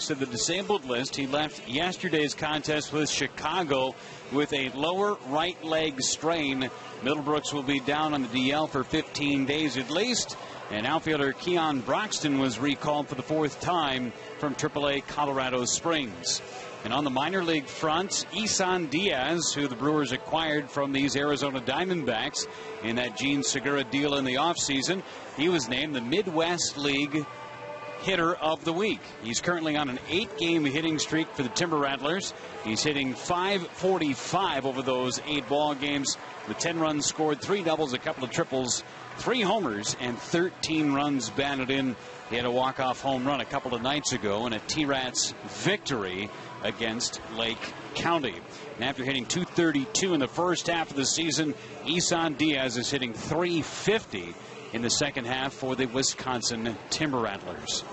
to the disabled list. He left yesterday's contest with Chicago with a lower right leg strain. Middlebrooks will be down on the DL for 15 days at least. And outfielder Keon Broxton was recalled for the 4th time from AAA Colorado Springs. And on the minor league front, Isan Diaz, who the Brewers acquired from these Arizona Diamondbacks in that Gene Segura deal in the offseason, he was named the Midwest League Hitter of the Week. He's currently on an 8-game hitting streak for the Timber Rattlers. He's hitting .545 over those 8 ball games with 10 runs scored, 3 doubles, a couple of triples, 3 homers, and 13 runs batted in. He had a walk-off home run a couple of nights ago in a T-Rats victory against Lake County. And after hitting .232 in the first half of the season, Isan Diaz is hitting .350 in the second half for the Wisconsin Timber Rattlers.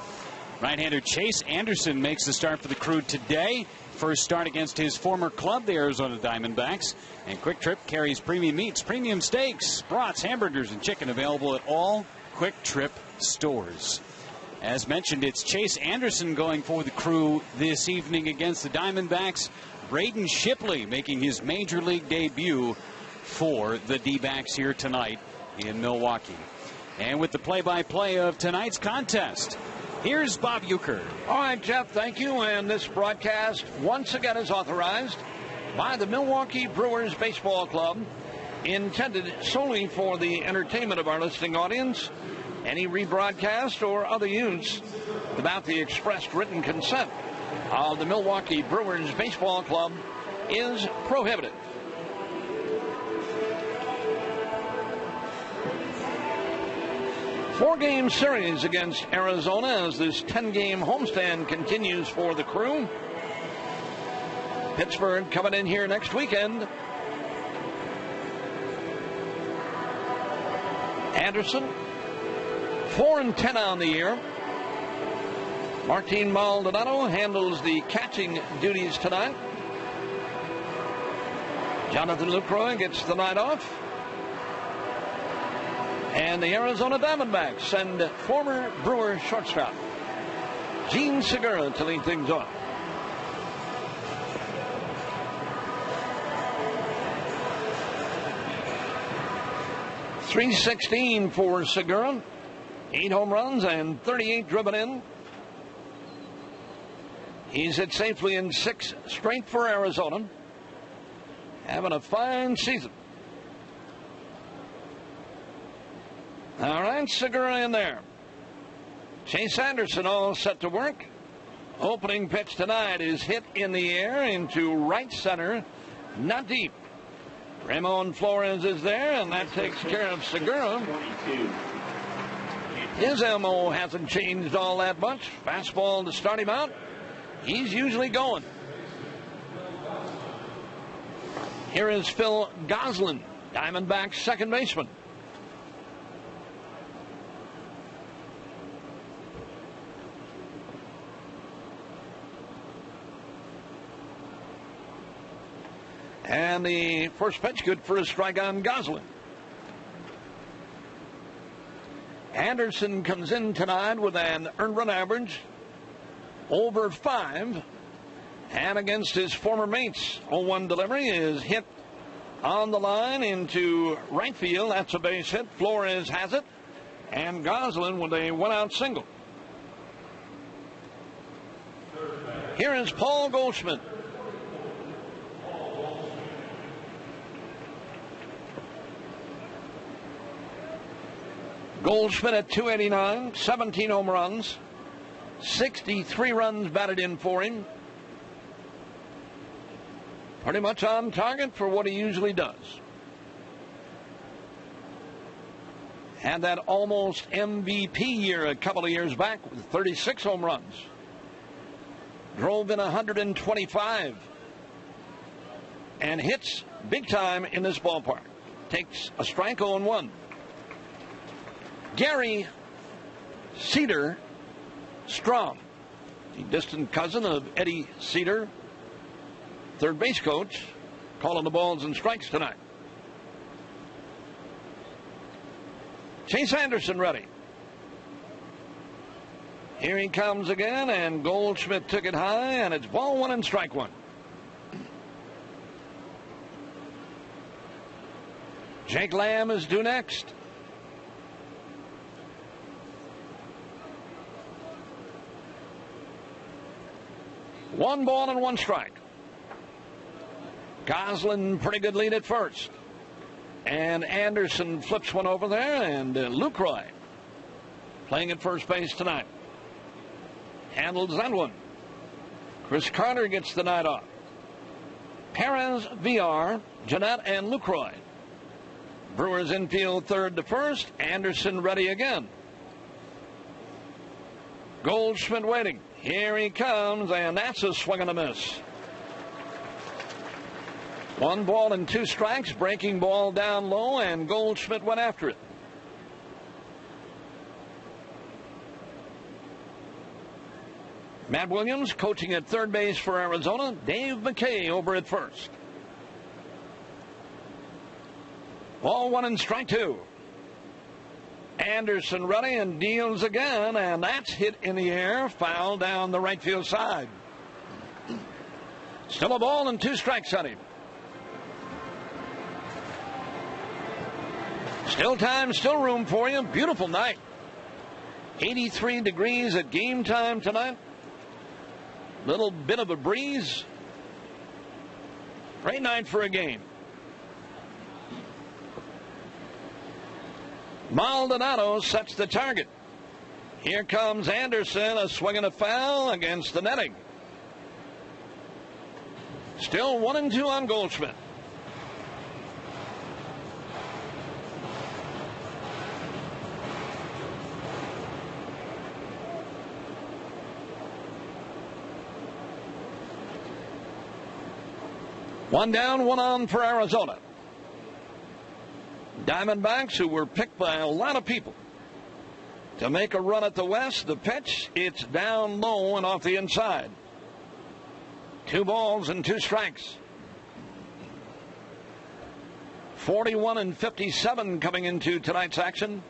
Right-hander Chase Anderson makes the start for the Crew today. First start against his former club, the Arizona Diamondbacks. And Quick Trip carries premium meats, premium steaks, brats, hamburgers, and chicken available at all Quick Trip stores. As mentioned, it's Chase Anderson going for the Crew this evening against the Diamondbacks. Braden Shipley making his major league debut for the D-backs here tonight in Milwaukee. And with the play-by-play of tonight's contest, here's Bob Uecker. All right, Jeff, thank you. And this broadcast once again is authorized by the Milwaukee Brewers Baseball Club, intended solely for the entertainment of our listening audience. Any rebroadcast or other use without the expressed written consent of the Milwaukee Brewers Baseball Club is prohibited. Four-game series against Arizona as this 10-game homestand continues for the Crew. Pittsburgh coming in here next weekend. Anderson, 4-10 on the year. Martin Maldonado handles the catching duties tonight. Jonathan Lucroy gets the night off. And the Arizona Diamondbacks send former Brewer shortstop Gene Segura to lead things off. .316 for Segura. 8 home runs and 38 driven in. He's hit safely in 6 straight for Arizona. Having a fine season. All right, Segura in there. Chase Anderson all set to work. Opening pitch tonight is hit in the air into right center, not deep. Ramon Flores is there, and that takes care of Segura. His MO hasn't changed all that much. Fastball to start him out. He's usually going. Here is Phil Goslin, Diamondbacks second baseman. And the first pitch good for a strike on Goslin. Anderson comes in tonight with an earned run average over 5. And against his former mates, 0-1 delivery is hit on the line into right field. That's a base hit. Flores has it. And Goslin with a one-out single. Here is Paul Goldschmidt. Goldschmidt at .289, 17 home runs, 63 runs batted in for him. Pretty much on target for what he usually does. Had that almost MVP year a couple of years back with 36 home runs. Drove in 125. And hits big time in this ballpark. Takes a strike 0-1. Gary Cedar Strom, the distant cousin of Eddie Cedar, third base coach, calling the balls and strikes tonight. Chase Anderson ready. Here he comes again, and Goldschmidt took it high, and it's ball one and strike one. Jake Lamb is due next. One ball and one strike. Goslin, pretty good lead at first. And Anderson flips one over there, and Lucroy playing at first base tonight handles that one. Chris Carter gets the night off. Perez, VR, Jeanette, and Lucroy. Brewers infield third to first. Anderson ready again. Goldschmidt waiting. Here he comes, and that's a swing and a miss. One ball and two strikes. Breaking ball down low, and Goldschmidt went after it. Matt Williams coaching at third base for Arizona. Dave McKay over at first. Ball one and strike two. Anderson ready and deals again, and that's hit in the air, foul down the right field side. Still a ball and two strikes on him. Still time, still room for you. Beautiful night. 83 degrees at game time tonight. Little bit of a breeze. Great night for a game. Maldonado sets the target. Here comes Anderson, a swing and a foul against the netting. Still 1-2 on Goldschmidt. One down, one on for Arizona. Diamondbacks, who were picked by a lot of people to make a run at the West. The pitch, it's down low and off the inside. 2 balls and 2 strikes. 41 and 57 coming into tonight's action.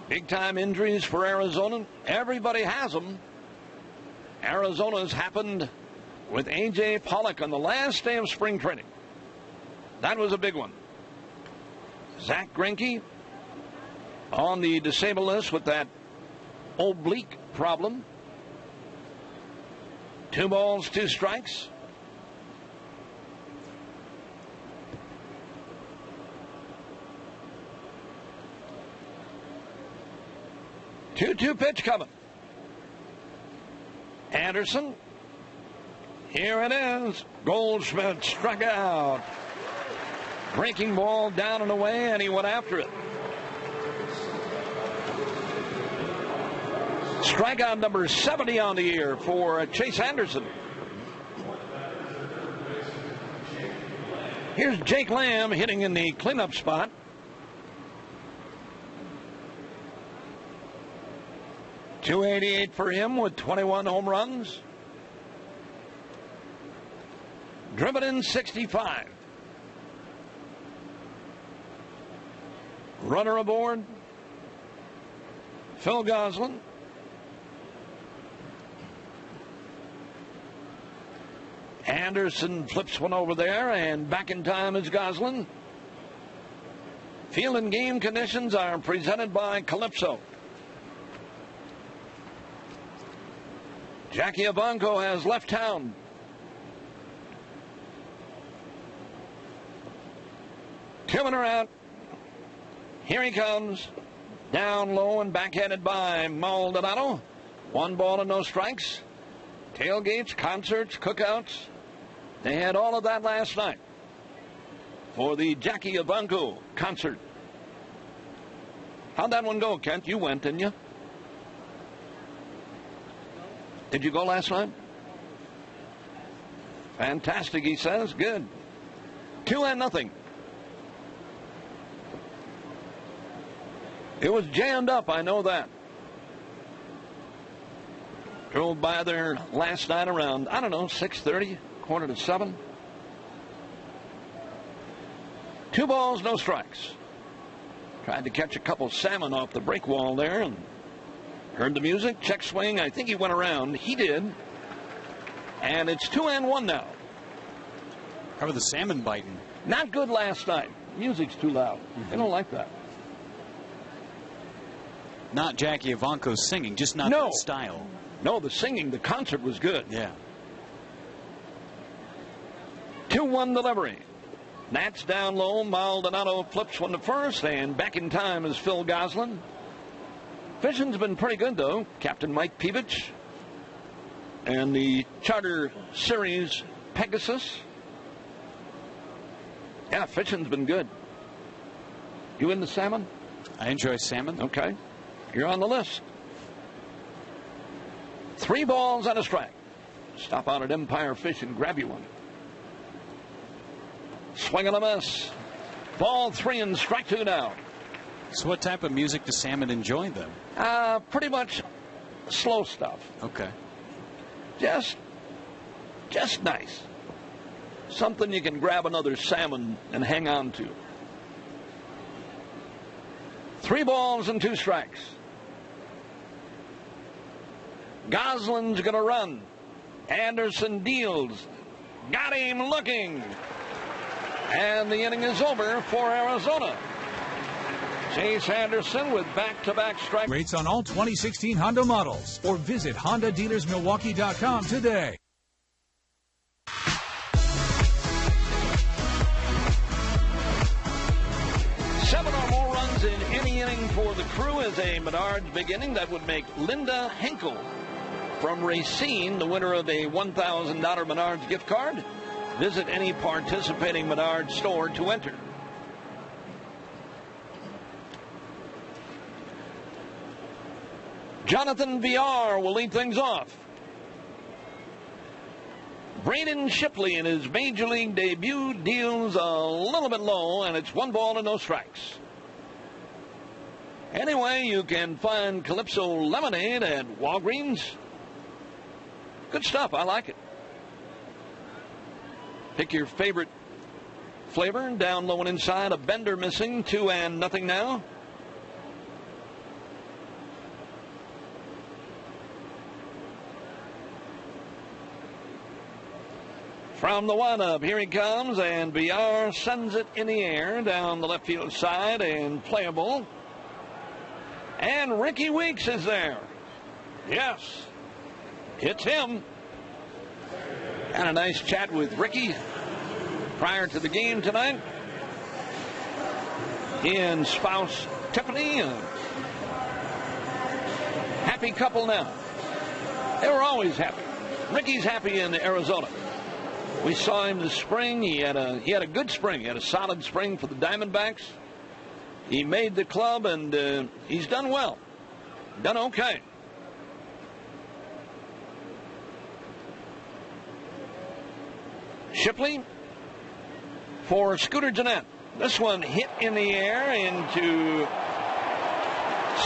Big time injuries for Arizona. Everybody has them. Arizona's happened with A.J. Pollock on the last day of spring training. That was a big one. Zach Greinke on the disabled list with that oblique problem. 2 balls, 2 strikes. Two pitch coming. Anderson. Here it is. Goldschmidt struck out. Breaking ball down and away, and he went after it. Strikeout number 70 on the year for Chase Anderson. Here's Jake Lamb hitting in the cleanup spot. .288 for him with 21 home runs. Driven in 65. Runner aboard, Phil Goslin. Anderson flips one over there, and back in time is Goslin. Field and game conditions are presented by Calypso. Jackie Abanco has left town. Tillman are out. Here he comes. Down low and backhanded by Maldonado. 1 ball and no strikes. Tailgates, concerts, cookouts. They had all of that last night for the Jackie Abanco concert. How'd that one go, Kent? You went, didn't you? Did you go last night? Fantastic, he says. Good. 2-0. It was jammed up, I know that. Drove by there last night around, 6:30, 6:45. 2 balls, no strikes. Tried to catch a couple salmon off the break wall there and Heard the music. Check swing. I think he went around. He did. And it's 2-1 now. How about the salmon biting? Not good last night. Music's too loud. They don't like that. Not Jackie Ivanko's singing, just not that style. No, the singing, the concert was good. Yeah. 2-1 delivery. Nats down low. Maldonado flips one to first, and back in time is Phil Goslin. Fishing's been pretty good, though. Captain Mike Peevich and the Charter Series Pegasus. Yeah, fishing's been good. You into salmon? I enjoy salmon. Okay. You're on the list. 3 balls and a strike. Stop out at Empire Fish and grab you one. Swing and a miss. Ball 3 and strike 2 now. So what type of music does salmon enjoy then? Pretty much slow stuff. Okay. Just nice. Something you can grab another salmon and hang on to. 3 balls and 2 strikes. Goslin's going to run. Anderson deals. Got him looking. And the inning is over for Arizona. Chase Anderson with back-to-back strike rates on all 2016 Honda models. Or visit HondaDealersMilwaukee.com today. Seven or more runs in any inning for the Crew is a Menards big inning. That would make Linda Henkel from Racine the winner of a $1,000 Menards gift card. Visit any participating Menards store to enter. Jonathan VR will lead things off. Braden Shipley in his major league debut deals a little bit low, and it's 1 ball and no strikes. Anyway, you can find Calypso Lemonade at Walgreens. Good stuff. I like it. Pick your favorite flavor. Down low and inside. A bender missing. 2-0 now. From the windup, here he comes, and BR sends it in the air down the left field side and playable. And Ricky Weeks is there. Yes, it's him. Had a nice chat with Ricky prior to the game tonight. He and spouse Tiffany, a happy couple now. They were always happy. Ricky's happy in Arizona. We saw him this spring. He had a good spring. He had a solid spring for the Diamondbacks. He made the club, and he's done well. Done okay. Shipley for Scooter Gennett. This one hit in the air into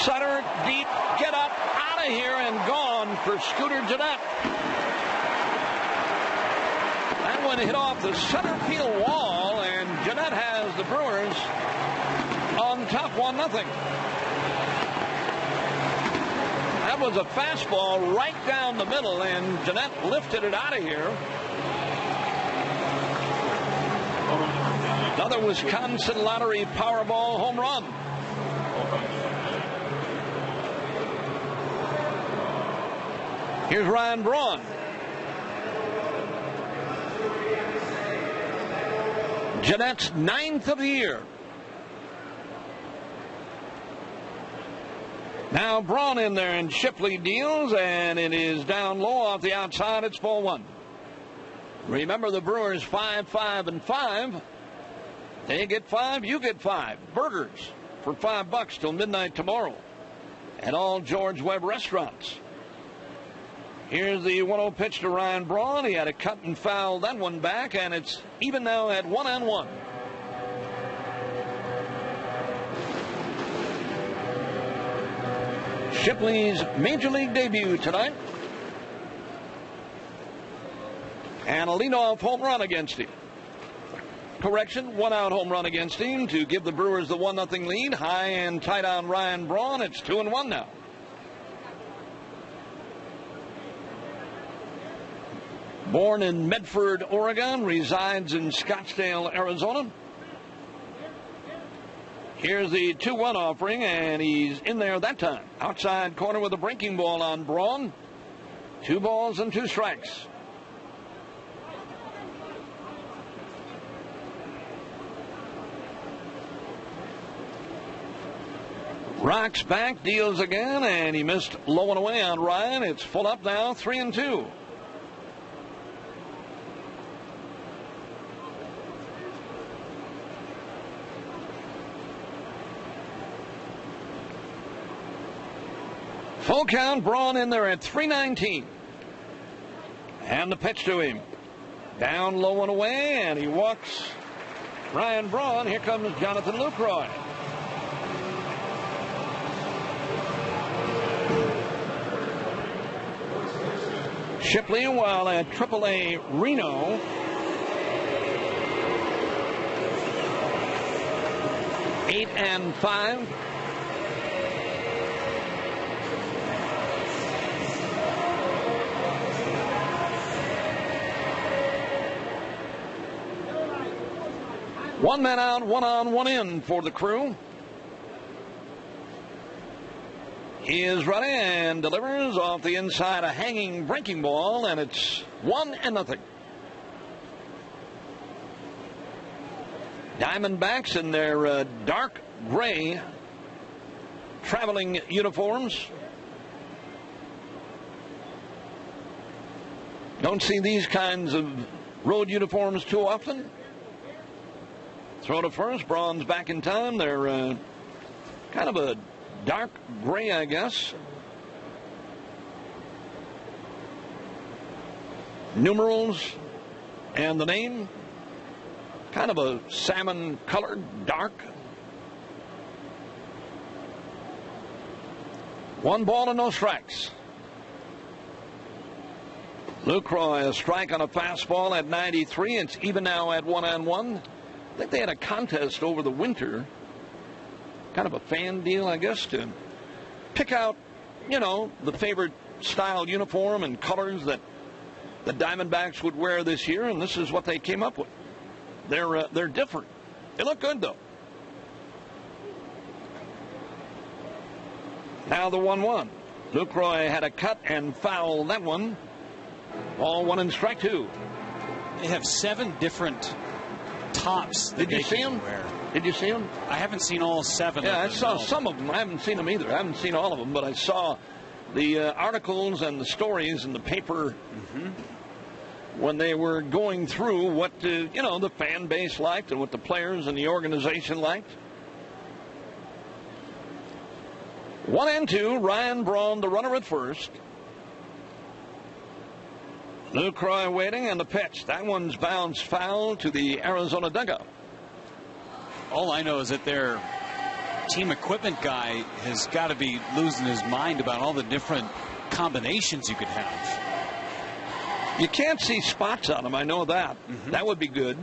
center, deep, get up, out of here, and gone for Scooter Gennett. That one hit off the center field wall, and Gennett has the Brewers on top 1-0. That was a fastball right down the middle, and Gennett lifted it out of here. Another Wisconsin Lottery Powerball home run. Here's Ryan Braun. Gennett's 9th of the year. Now Braun in there, and Shipley deals, and it is down low off the outside. It's ball 1. Remember, the Brewers 5-5-5. They get 5, you get 5. Burgers for $5 till midnight tomorrow at all George Webb restaurants. Here's the 1-0 pitch to Ryan Braun. He had a cut and foul that one back, and it's even now at 1-1. Shipley's major league debut tonight. And a leadoff home run against him. Correction, 1-out home run against him to give the Brewers the 1-0 lead. High and tight on Ryan Braun. It's 2-1 now. Born in Medford, Oregon, resides in Scottsdale, Arizona. Here's the 2-1 offering, and he's in there that time. Outside corner with a breaking ball on Braun. 2 balls and 2 strikes. Rocks back, deals again, and he missed low and away on Ryan. It's full up now, 3-2. Full count, Braun in there at 3-19. And the pitch to him. Down low and away, and he walks Ryan Braun. Here comes Jonathan Lucroy. Shipley, while at AAA Reno, eight and 5. One man out, 1 on, 1 in for the Crew. He is ready and delivers off the inside a hanging breaking ball, and it's 1-0. Diamondbacks in their dark gray traveling uniforms. Don't see these kinds of road uniforms too often. Throw to first. Braun's back in time. They're kind of a dark gray, I guess. Numerals and the name. Kind of a salmon colored, dark. 1 ball and no strikes. Lucroy, a strike on a fastball at 93. It's even now at 1-1. I think they had a contest over the winter, kind of a fan deal, I guess, to pick out, the favorite style uniform and colors that the Diamondbacks would wear this year, and this is what they came up with. They're different. They look good, though. Now the 1-1. Lucroy had a cut and foul that one. Ball 1 and strike 2. They have 7 different tops. Did you see them? Did you see them? I haven't seen all 7. Yeah, I saw some of them. I haven't seen them either. I haven't seen all of them, but I saw the articles and the stories in the paper when they were going through what the fan base liked and what the players and the organization liked. 1-2. Ryan Braun, the runner at first. Lucroy waiting, and the pitch. That one's bounced foul to the Arizona dugout. All I know is that their team equipment guy has got to be losing his mind about all the different combinations you could have. You can't see spots on them, I know that. That would be good.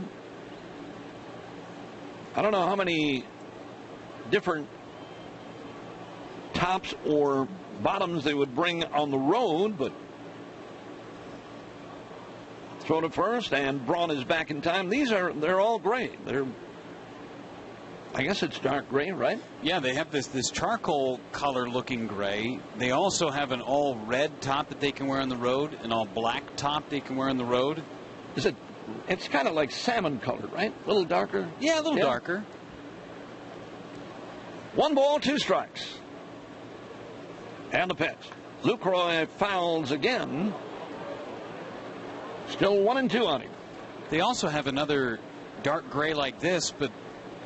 I don't know how many different tops or bottoms they would bring on the road, but throw to first, and Braun is back in time. They're all gray. I guess it's dark gray, right? Yeah, they have this charcoal color looking gray. They also have an all red top that they can wear on the road, an all black top they can wear on the road. It's kind of like salmon colored, right? A little darker? Yeah, a little darker. 1 ball, 2 strikes. And the pitch. Lucroy fouls again. Still 1-2 on him. They also have another dark gray like this, but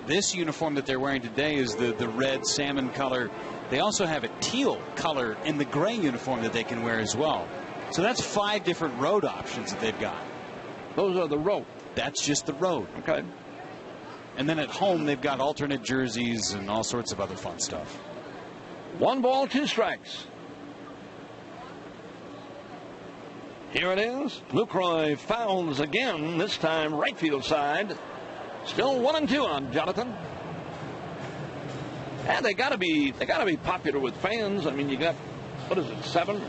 this uniform that they're wearing today is the red salmon color. They also have a teal color in the gray uniform that they can wear as well. So that's 5 different road options that they've got. Those are the road. That's just the road. Okay. And then at home, they've got alternate jerseys and all sorts of other fun stuff. 1 ball, 2 strikes. Here it is. Lucroy fouls again, this time right field side. Still 1-2 on Jonathan. And they gotta be popular with fans. I mean, you got, 7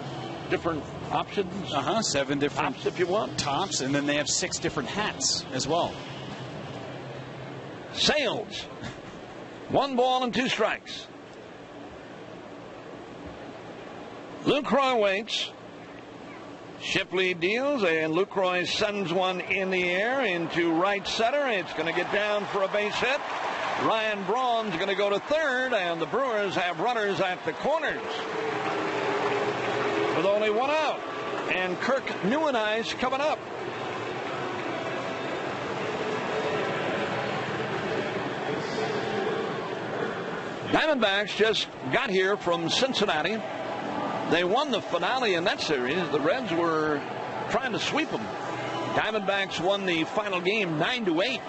different options. 7 different tops if you want. Tops, and then they have 6 different hats as well. Sales. 1 ball and 2 strikes. Lucroy waits. Shipley deals, and Lucroy sends one in the air into right center. It's going to get down for a base hit. Ryan Braun's going to go to third, and the Brewers have runners at the corners with only 1 out. And Kirk Neuenhuis coming up. Diamondbacks just got here from Cincinnati. They won the finale in that series. The Reds were trying to sweep them. Diamondbacks won the final game 9-8.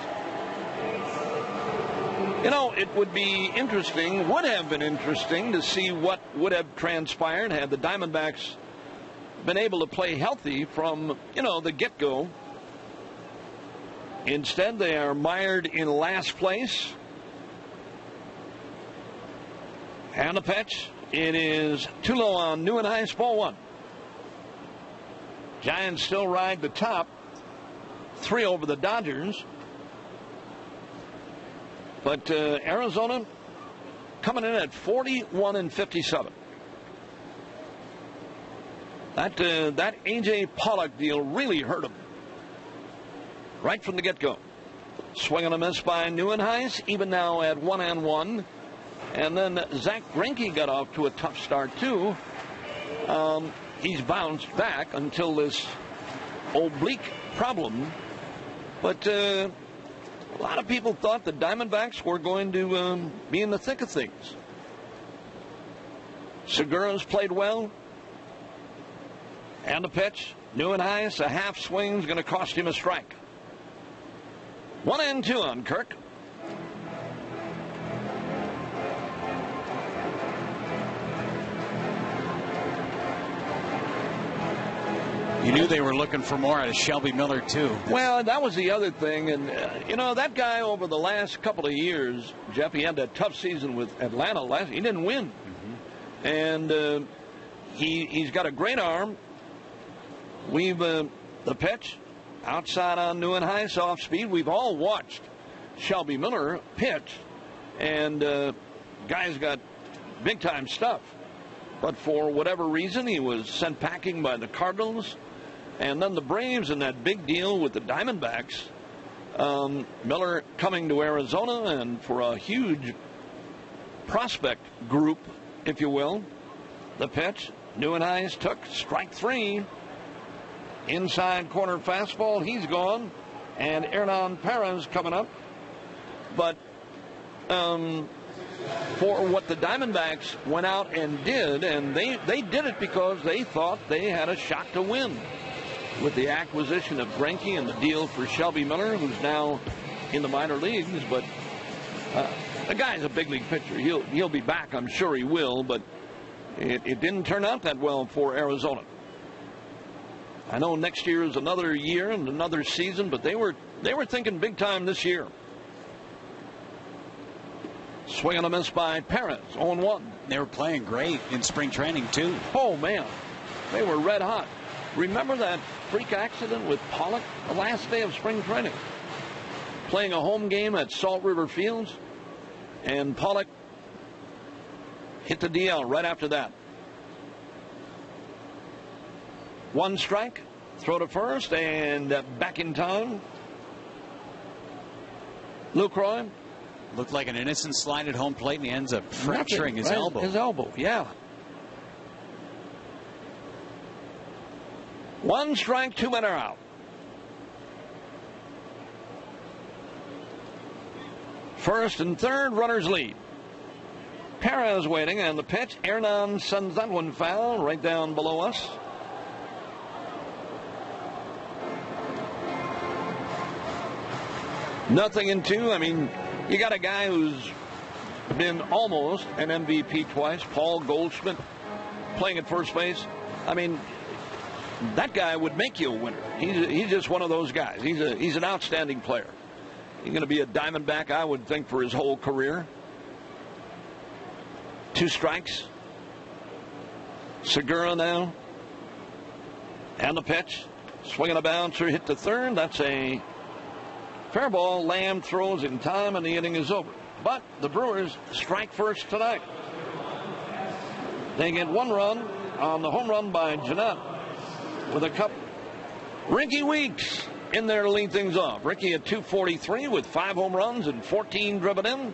You know, it would be interesting, would have been interesting to see what would have transpired had the Diamondbacks been able to play healthy from, the get-go. Instead, they are mired in last place. And the pitch. It is too low on Neuenhuis, ball 1. Giants still ride the top. 3 over the Dodgers. But Arizona coming in at 41-57. That A.J. Pollock deal really hurt him. Right from the get-go. Swing and a miss by Neuenhuis, even now at 1-1. And then Zach Greinke got off to a tough start, too. He's bounced back until this oblique problem. But a lot of people thought the Diamondbacks were going to be in the thick of things. Segura's played well. And the pitch. Neuenhuis, a half swing is going to cost him a strike. 1-2 on Kirk. You knew they were looking for more out of Shelby Miller, too. Well, that was the other thing. And, that guy over the last couple of years, Jeff, he had that tough season with Atlanta last. He didn't win. Mm-hmm. And he's got a great arm. The pitch, outside on Neuenhuis, off speed. We've all watched Shelby Miller pitch. And guy's got big-time stuff. But for whatever reason, he was sent packing by the Cardinals. And then the Braves in that big deal with the Diamondbacks. Miller coming to Arizona, and for a huge prospect group, if you will. The pitch, Neuenhuis took strike 3. Inside corner fastball, he's gone. And Hernan Perez coming up. But for what the Diamondbacks went out and did, and they did it because they thought they had a shot to win. With the acquisition of Greinke and the deal for Shelby Miller, who's now in the minor leagues. But the guy's a big league pitcher. He'll be back, I'm sure he will, but it didn't turn out that well for Arizona. I know next year is another year and another season, but they were thinking big time this year. Swing and a miss by Perez, 0-1. They were playing great in spring training, too. Oh, man. They were red hot. Remember that freak accident with Pollock the last day of spring training? Playing a home game at Salt River Fields, and Pollock hit the DL right after that. 1 strike, throw to first, and back in time. Lucroy. Looked like an innocent slide at home plate, and he ends up fracturing his elbow. His elbow, yeah. 1 strike, 2 men are out. First and third, runners lead. Perez waiting, and the pitch. Hernan sends that one foul right down below us. Nothing in 2. I mean, you got a guy who's been almost an MVP twice, Paul Goldschmidt, playing at first base. I mean, that guy would make you a winner. He's just one of those guys. He's an outstanding player. He's going to be a Diamondback, I would think, for his whole career. 2 strikes. Segura now. And the pitch. Swinging a bouncer, hit to third. That's a fair ball. Lamb throws in time, and the inning is over. But the Brewers strike first tonight. They get one run on the home run by Jeanette with a cup. Ricky Weeks in there to lead things off. Ricky at 243 with 5 home runs and 14 driven in.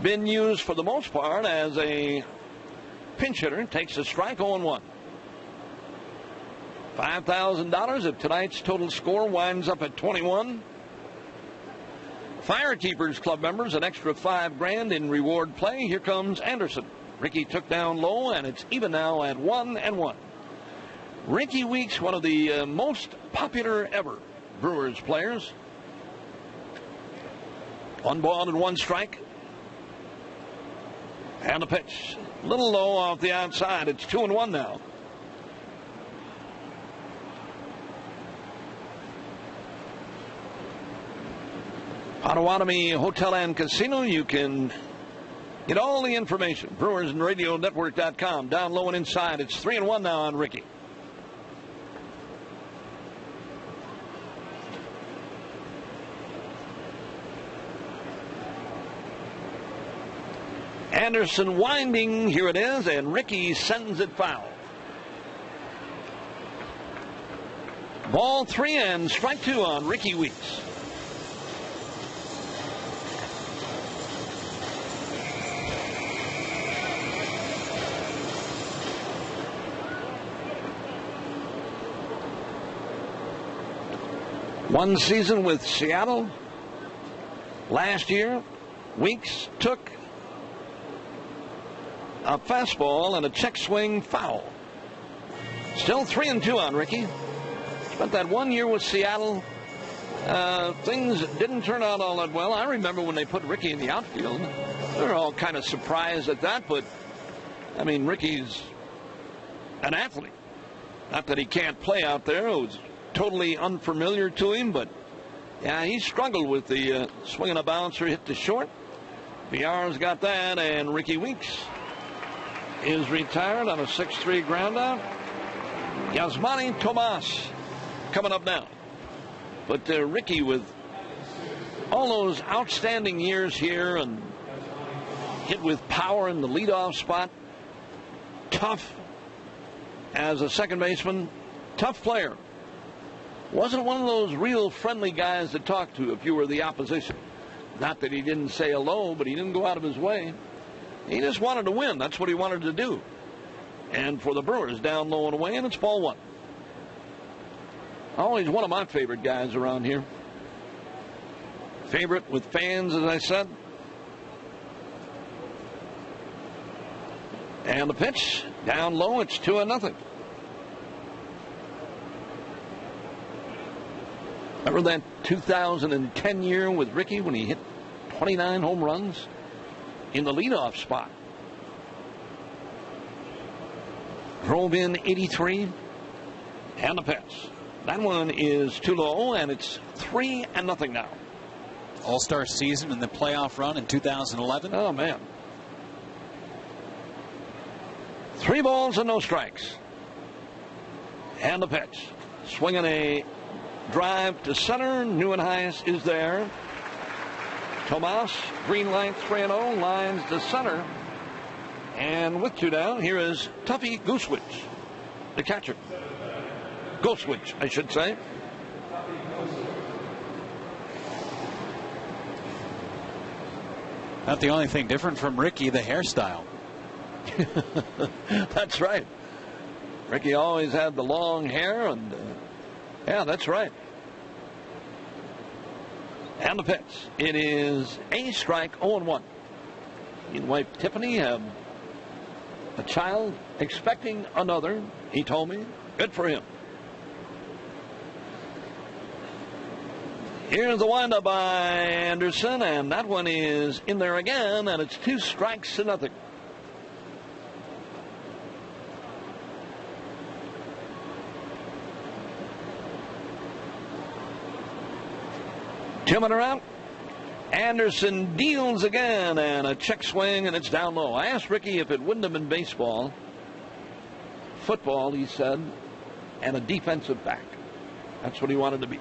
Been used for the most part as a pinch hitter. Takes a strike, 0-1. $5,000 if tonight's total score winds up at 21. Firekeepers Club members, an extra $5,000 in reward play. Here comes Anderson. Ricky took down low, and it's even now at 1-1. Ricky Weeks, one of the most popular ever Brewers players. 1 ball and 1 strike. And the pitch. A little low off the outside. It's 2-1 now. Potawatomi Hotel and Casino. You can get all the information. BrewersRadioNetwork.com. Down low and inside. It's 3-1 now on Ricky. Anderson winding. Here it is, and Ricky sends it foul. Ball 3 and strike 2 on Ricky Weeks. One season with Seattle. Last year, Weeks took a fastball and a check swing foul. Still 3-2 on Ricky. Spent that 1 year with Seattle. Things didn't turn out all that well. I remember when they put Ricky in the outfield. They were all kind of surprised at that, but I mean, Ricky's an athlete. Not that he can't play out there. It was totally unfamiliar to him, but yeah, he struggled with the swinging a bouncer, hit to short. VR's got that, and Ricky Weeks is retired on a 6-3 groundout. Yasmani Tomas coming up now. But Ricky, with all those outstanding years here and hit with power in the leadoff spot, tough as a second baseman, tough player. Wasn't one of those real friendly guys to talk to if you were the opposition. Not that he didn't say hello, but he didn't go out of his way. He just wanted to win. That's what he wanted to do. And for the Brewers, down low and away, and it's ball 1. Always one of my favorite guys around here. Favorite with fans, as I said. And the pitch, down low, it's 2-0. Remember that 2010 year with Ricky when he hit 29 home runs in the leadoff spot? Drove in 83. And the pitch. That one is too low, and it's 3-0 now. All-Star season and the playoff run in 2011. Oh, man. 3 balls and no strikes. And the pitch. Swinging a drive to center. Nieuwenhuis is there. Tomas, green light, 3-0, lines to center. And with 2 down, here is Tuffy Goosewich, the catcher. Goosewich, I should say. Not the only thing different from Ricky, the hairstyle. That's right. Ricky always had the long hair, and yeah, that's right. And the pitch. It is a strike, 0-1. He and wife Tiffany have a child, expecting another, he told me. Good for him. Here's the windup by Anderson, and that one is in there again, and it's 2-0. Two men are out. Anderson deals again, and a check swing, and it's down low. I asked Ricky if it wouldn't have been baseball football, he said, and a defensive back. That's what he wanted to be.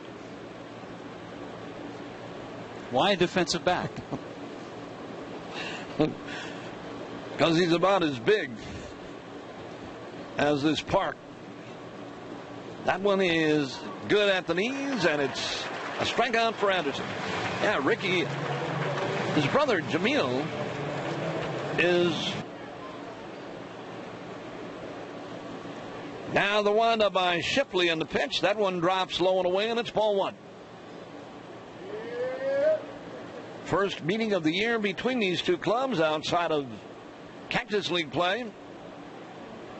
Why a defensive back? Because he's about as big as this park. That one is good at the knees, and it's a strikeout for Anderson. Yeah, Ricky, his brother Jamil is... Now the windup by Shipley in the pitch. That one drops low and away, and it's ball one. First meeting of the year between these two clubs outside of Cactus League play.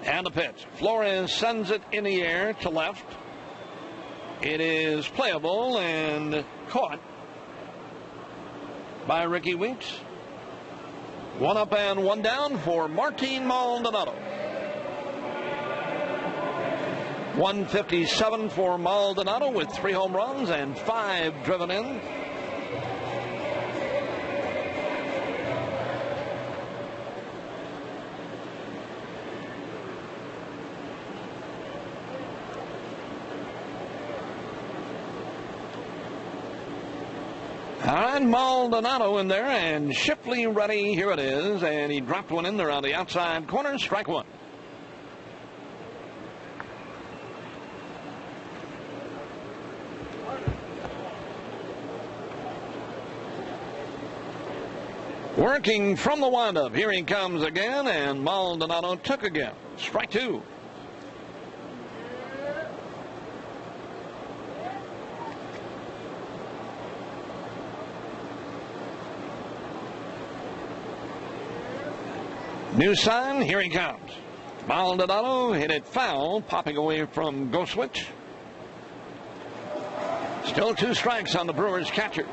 And the pitch. Flores sends it in the air to left. It is playable and caught by Ricky Weeks. One up and one down for Martin Maldonado. 157 for Maldonado with 3 home runs and 5 driven in. All right, Maldonado in there, and Shipley ready. Here it is, and he dropped one in there on the outside corner. Strike one. Working from the windup. Here he comes again, and Maldonado took again. Strike two. New sign, here he comes. Maldonado hit it foul, popping away from Goswitch. Still 2 strikes on the Brewers catcher.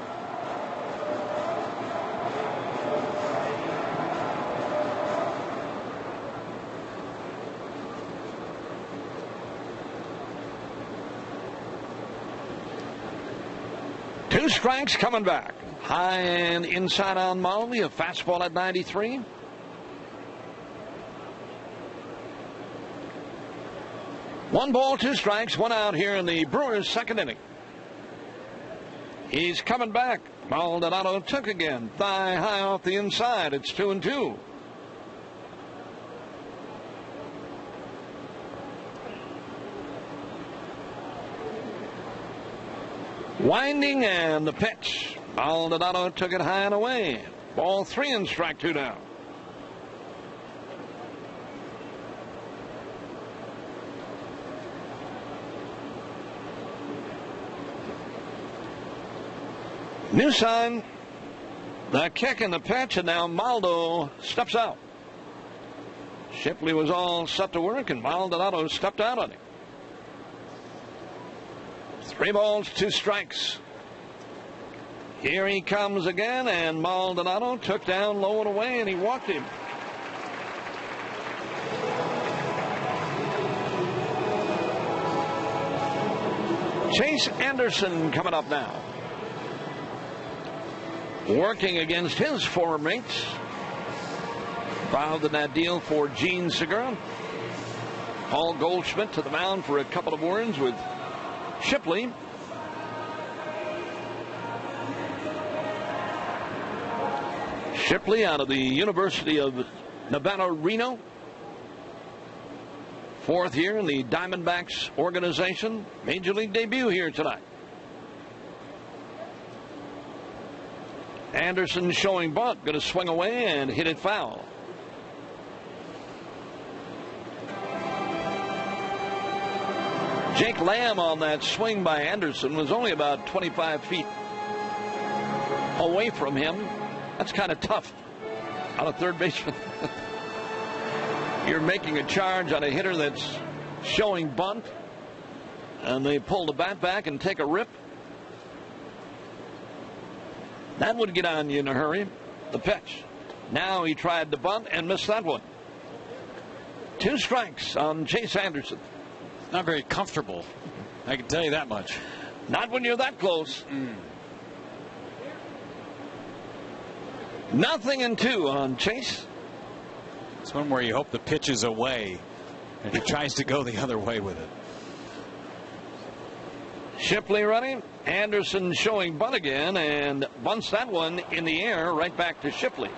Two strikes coming back. High and inside on Molly, a fastball at 93. One ball, 2 strikes, 1 out here in the Brewers' second inning. He's coming back. Maldonado took again. Thigh high off the inside. It's 2-2. Winding and the pitch. Maldonado took it high and away. Ball 3 and strike 2 down. New sign, the kick and the pitch, and now Maldo steps out. Shipley was all set to work, and Maldonado stepped out on him. 3 balls, 2 strikes. Here he comes again, and Maldonado took down low and away, and he walked him. Chase Anderson coming up now. Working against his former mates. Filed in that deal for Gene Segura. Paul Goldschmidt to the mound for a couple of words with Shipley. Shipley out of the University of Nevada, Reno. 4th year in the Diamondbacks organization. Major League debut here tonight. Anderson showing bunt, going to swing away and hit it foul. Jake Lamb on that swing by Anderson was only about 25 feet away from him. That's kind of tough on a third baseman. You're making a charge on a hitter that's showing bunt, and they pull the bat back and take a rip. That would get on you in a hurry. The pitch. Now he tried to bunt and missed that one. 2 strikes on Chase Anderson. Not very comfortable. I can tell you that much. Not when you're that close. 0-2 on Chase. It's one where you hope the pitch is away. And he tries to go the other way with it. Shipley running. Anderson showing bunt again, and bunts that one in the air right back to Shipley.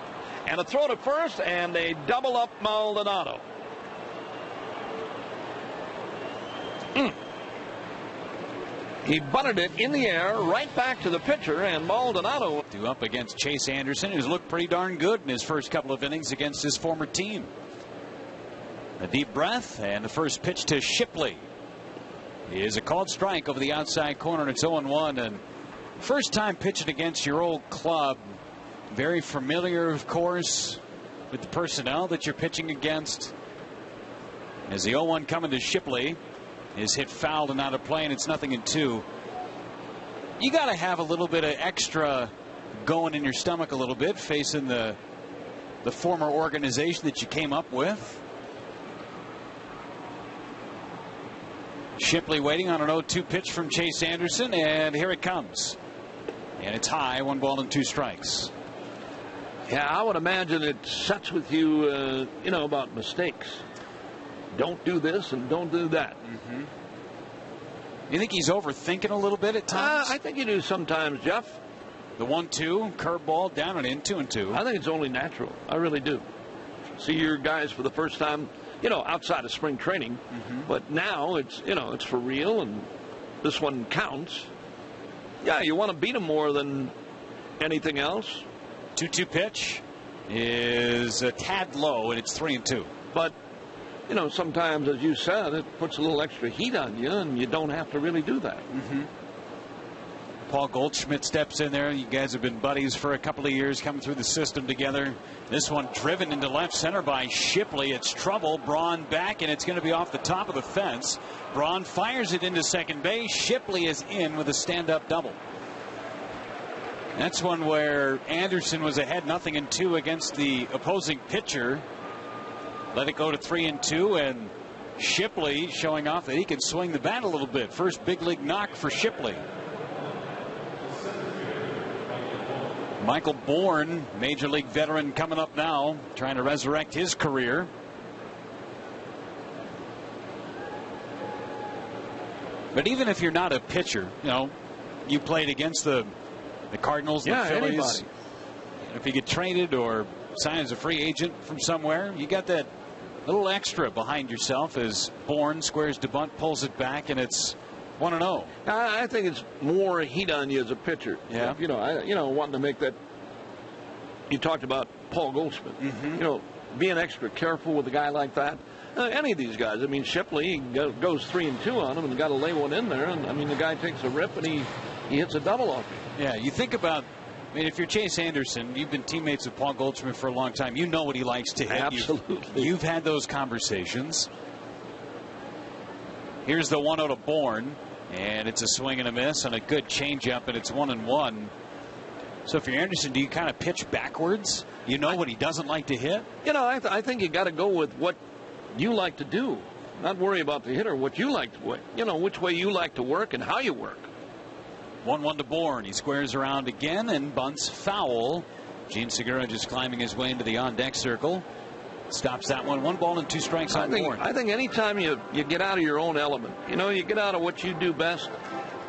And a throw to first, and they double up Maldonado. He bunted it in the air right back to the pitcher, and Maldonado. Up against Chase Anderson, who's looked pretty darn good in his first couple of innings against his former team. A deep breath, and the first pitch to Shipley is a called strike over the outside corner, and it's 0-1. And first time pitching against your old club. Very familiar, of course, with the personnel that you're pitching against. As the 0-1 coming to Shipley is hit foul and out of play, and it's 0-2. You got to have a little bit of extra going in your stomach a little bit, facing the former organization that you came up with. Shipley waiting on an 0-2 pitch from Chase Anderson, and here it comes. And it's high, 1-2 strikes. Yeah, I would imagine it sets with you, about mistakes. Don't do this and don't do that. Mm-hmm. You think he's overthinking a little bit at times? I think you do sometimes, Jeff. The 1-2, curveball down and in, 2-2. I think it's only natural. I really do. See your guys for the first time, outside of spring training. Mm-hmm. But now it's for real, and this one counts. Yeah, you want to beat them more than anything else. 2-2 pitch is a tad low, and it's 3-2. But, sometimes, as you said, it puts a little extra heat on you, and you don't have to really do that. Mm-hmm. Paul Goldschmidt steps in there. You guys have been buddies for a couple of years, coming through the system together. This one driven into left center by Shipley. It's trouble. Braun back, and it's going to be off the top of the fence. Braun fires it into second base. Shipley is in with a stand-up double. That's one where Anderson was ahead 0-2 against the opposing pitcher. Let it go to 3-2, and Shipley showing off that he can swing the bat a little bit. First big league knock for Shipley. Michael Bourne, major league veteran, coming up now, trying to resurrect his career. But even if you're not a pitcher, you played against the Cardinals, the Phillies. Anybody. If you get traded or signed as a free agent from somewhere, you got that little extra behind yourself as Bourne squares to bunt, pulls it back, and it's 1-0. I think it's more heat on you as a pitcher. Yeah. Wanting to make that. You talked about Paul Goldschmidt. Mm-hmm. Being extra careful with a guy like that. Any of these guys. I mean, Shipley goes 3-2 on him and got to lay one in there. And the guy takes a rip and he hits a double off him. Yeah, you think about. If you're Chase Anderson, you've been teammates with Paul Goldschmidt for a long time. You know what he likes to hit. Absolutely. You've had those conversations. Here's the 1-0 to Bourne, and it's a swing and a miss on a good changeup, and it's 1-1. So if you're Anderson, do you kind of pitch backwards? You know what he doesn't like to hit? I think you got to go with what you like to do. Not worry about the hitter. What you like to, which way you like to work and how you work. 1-1 to Bourne. He squares around again and bunts foul. Gene Segura just climbing his way into the on-deck circle. Stops that one. 1-2 strikes on Bourne. I think anytime you get out of your own element, you get out of what you do best,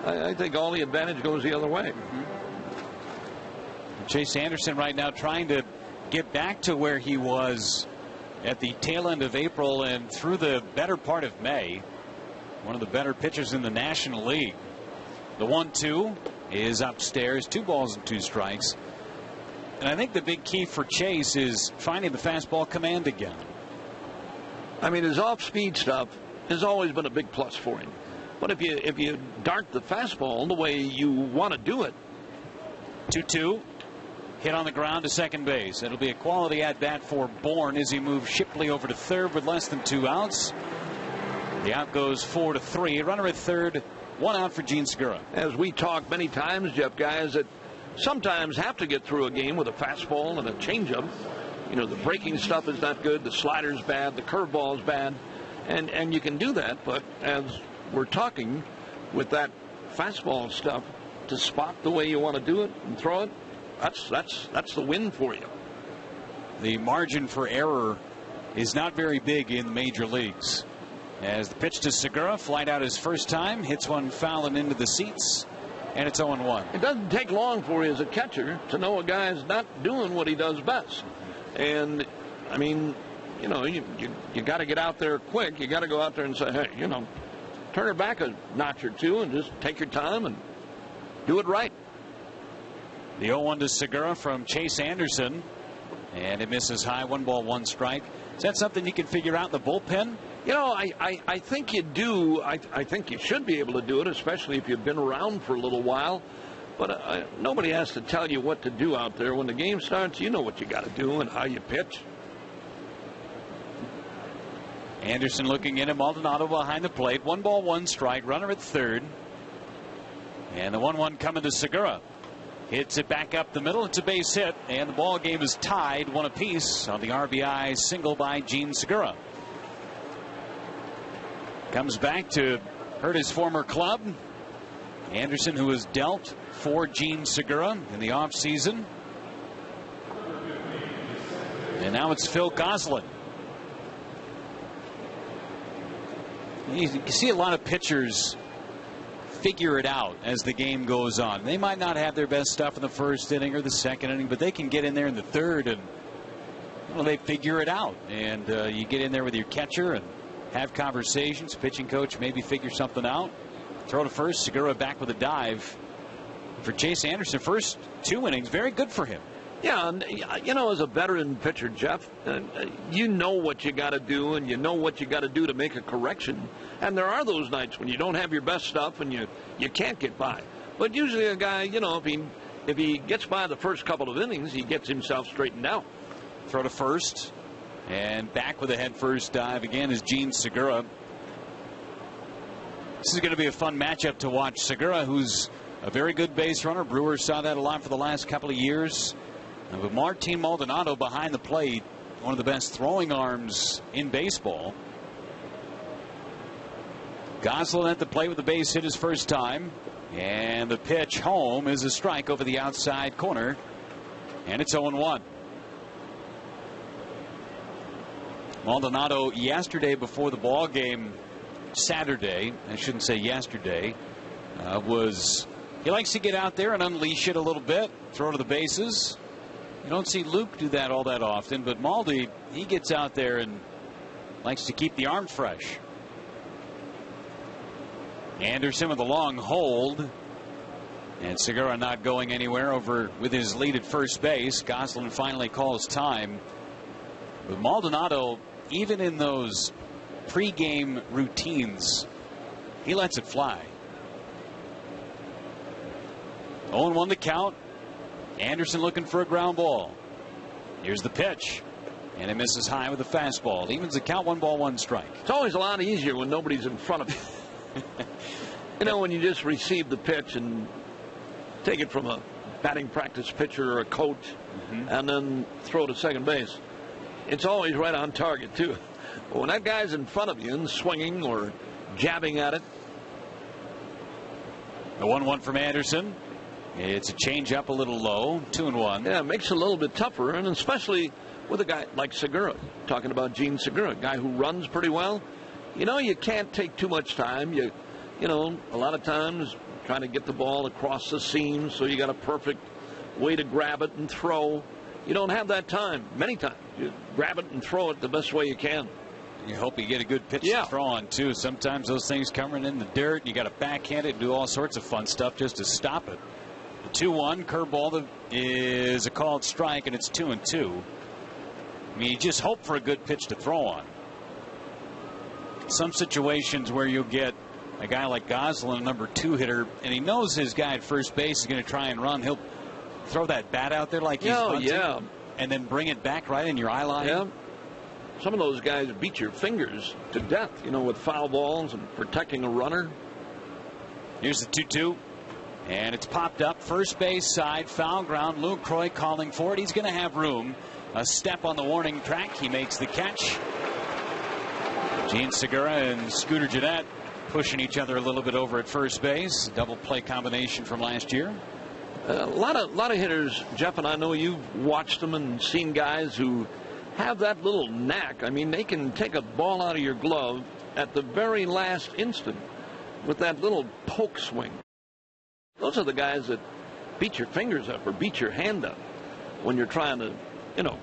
I think all the advantage goes the other way. Mm-hmm. Chase Anderson right now trying to get back to where he was at the tail end of April and through the better part of May. One of the better pitchers in the National League. The 1-2 is upstairs. 2 strikes. And I think the big key for Chase is finding the fastball command again. His off-speed stuff has always been a big plus for him. But if you dart the fastball the way you want to do it. 2-2. Hit on the ground to second base. It'll be a quality at-bat for Bourne as he moves Shipley over to third with less than 2 outs. The out goes 4-3. Runner at third. 1 out for Gene Segura. As we talk many times, Jeff, guys that sometimes have to get through a game with a fastball and a changeup. The breaking stuff is not good. The slider's bad. The curveball's bad. And you can do that. But as we're talking with that fastball stuff, to spot the way you want to do it and throw it, that's the win for you. The margin for error is not very big in the major leagues. As the pitch to Segura, flied out his first time, hits one foul and into the seats, and it's 0-1. It doesn't take long for you as a catcher to know a guy's not doing what he does best. And, I mean, you know, you got to get out there quick. You got to go out there and say, hey, you know, turn it back a notch or two and just take your time and do it right. The 0-1 to Segura from Chase Anderson, and it misses high. 1 ball, 1 strike. Is that something you can figure out in the bullpen? You know, I think you do. I think you should be able to do it, especially if you've been around for a little while. But nobody has to tell you what to do out there. When the game starts, you know what you got to do and how you pitch. Anderson looking in at Maldonado behind the plate. 1 ball, 1 strike. Runner at third. And the 1-1 coming to Segura. Hits it back up the middle. It's a base hit. And the ball game is tied 1 apiece on the RBI single by Gene Segura. Comes back to hurt his former club. Anderson, who was dealt for Gene Segura in the offseason. And now it's Phil Goslin. You see a lot of pitchers figure it out as the game goes on. They might not have their best stuff in the first inning or the second inning, but they can get in there in the third and, well, they figure it out. And you get in there with your catcher and have conversations. Pitching coach maybe figure something out. Throw to first. Segura back with a dive. For Chase Anderson, first 2 innings, very good for him. Yeah, and, you know, as a veteran pitcher, Jeff, you know what you got to do, and you know what you got to do to make a correction. And there are those nights when you don't have your best stuff and you can't get by. But usually a guy, you know, if he gets by the first couple of innings, he gets himself straightened out. Throw to first. And back with a head-first dive again is Gene Segura. This is going to be a fun matchup to watch. Segura, who's a very good base runner. Brewers saw that a lot for the last couple of years. And with Martin Maldonado behind the plate, one of the best throwing arms in baseball. Goslin at the plate with the base hit his first time. And the pitch home is a strike over the outside corner. And it's 0-1. Maldonado yesterday before the ball game, Saturday, I shouldn't say yesterday, he likes to get out there and unleash it a little bit, throw to the bases. You don't see Luke do that all that often, but Maldi, he gets out there and likes to keep the arm fresh. Anderson with a long hold, and Segura not going anywhere over with his lead at first base. Goslin finally calls time. With Maldonado, even in those pregame routines, he lets it fly. 0-1 to count. Anderson looking for a ground ball. Here's the pitch. And it misses high with a fastball. Evens the count. 1 ball, 1 strike. It's always a lot easier when nobody's in front of you. You know, when you just receive the pitch and take it from a batting practice pitcher or a coach, and then throw to second base. It's always right on target, too. But when that guy's in front of you and swinging or jabbing at it. The 1-1 from Anderson. It's a change-up a little low. 2-1. Yeah, it makes it a little bit tougher, and especially with a guy like Segura. Talking about Gene Segura, a guy who runs pretty well. You know, you can't take too much time. You know, a lot of times trying to get the ball across the seam, so you got a perfect way to grab it and throw. You don't have that time many times. You grab it and throw it the best way you can. You hope you get a good pitch to throw on, too. Sometimes those things coming in the dirt, you got to backhand it and do all sorts of fun stuff just to stop it. The 2-1 curveball is a called strike, and it's 2-2. I mean, you just hope for a good pitch to throw on. Some situations where you'll get a guy like Goslin, a number 2 hitter, and he knows his guy at first base is going to try and run. He'll throw that bat out there like he's bunting, and then bring it back right in your eye line. Yeah. Some of those guys beat your fingers to death, you know, with foul balls and protecting a runner. Here's the 2-2. And it's popped up. First base side, foul ground. Luke Croy calling for it. He's going to have room. A step on the warning track. He makes the catch. Gene Segura and Scooter Gennett pushing each other a little bit over at first base. Double play combination from last year. A lot of hitters, Jeff, and I know you've watched them and seen guys who have that little knack. I mean, they can take a ball out of your glove at the very last instant with that little poke swing. Those are the guys that beat your fingers up or beat your hand up when you're trying to,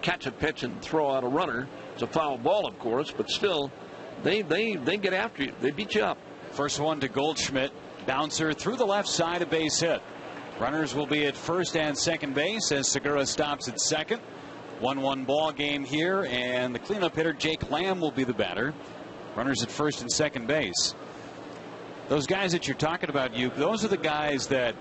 catch a pitch and throw out a runner. It's a foul ball, of course, but still, they get after you. They beat you up. First one to Goldschmidt. Bouncer through the left side, a base hit. Runners will be at first and second base as Segura stops at second. 1-1 ball game here, and the cleanup hitter Jake Lamb will be the batter. Runners at first and second base. Those guys that you're talking about, those are the guys that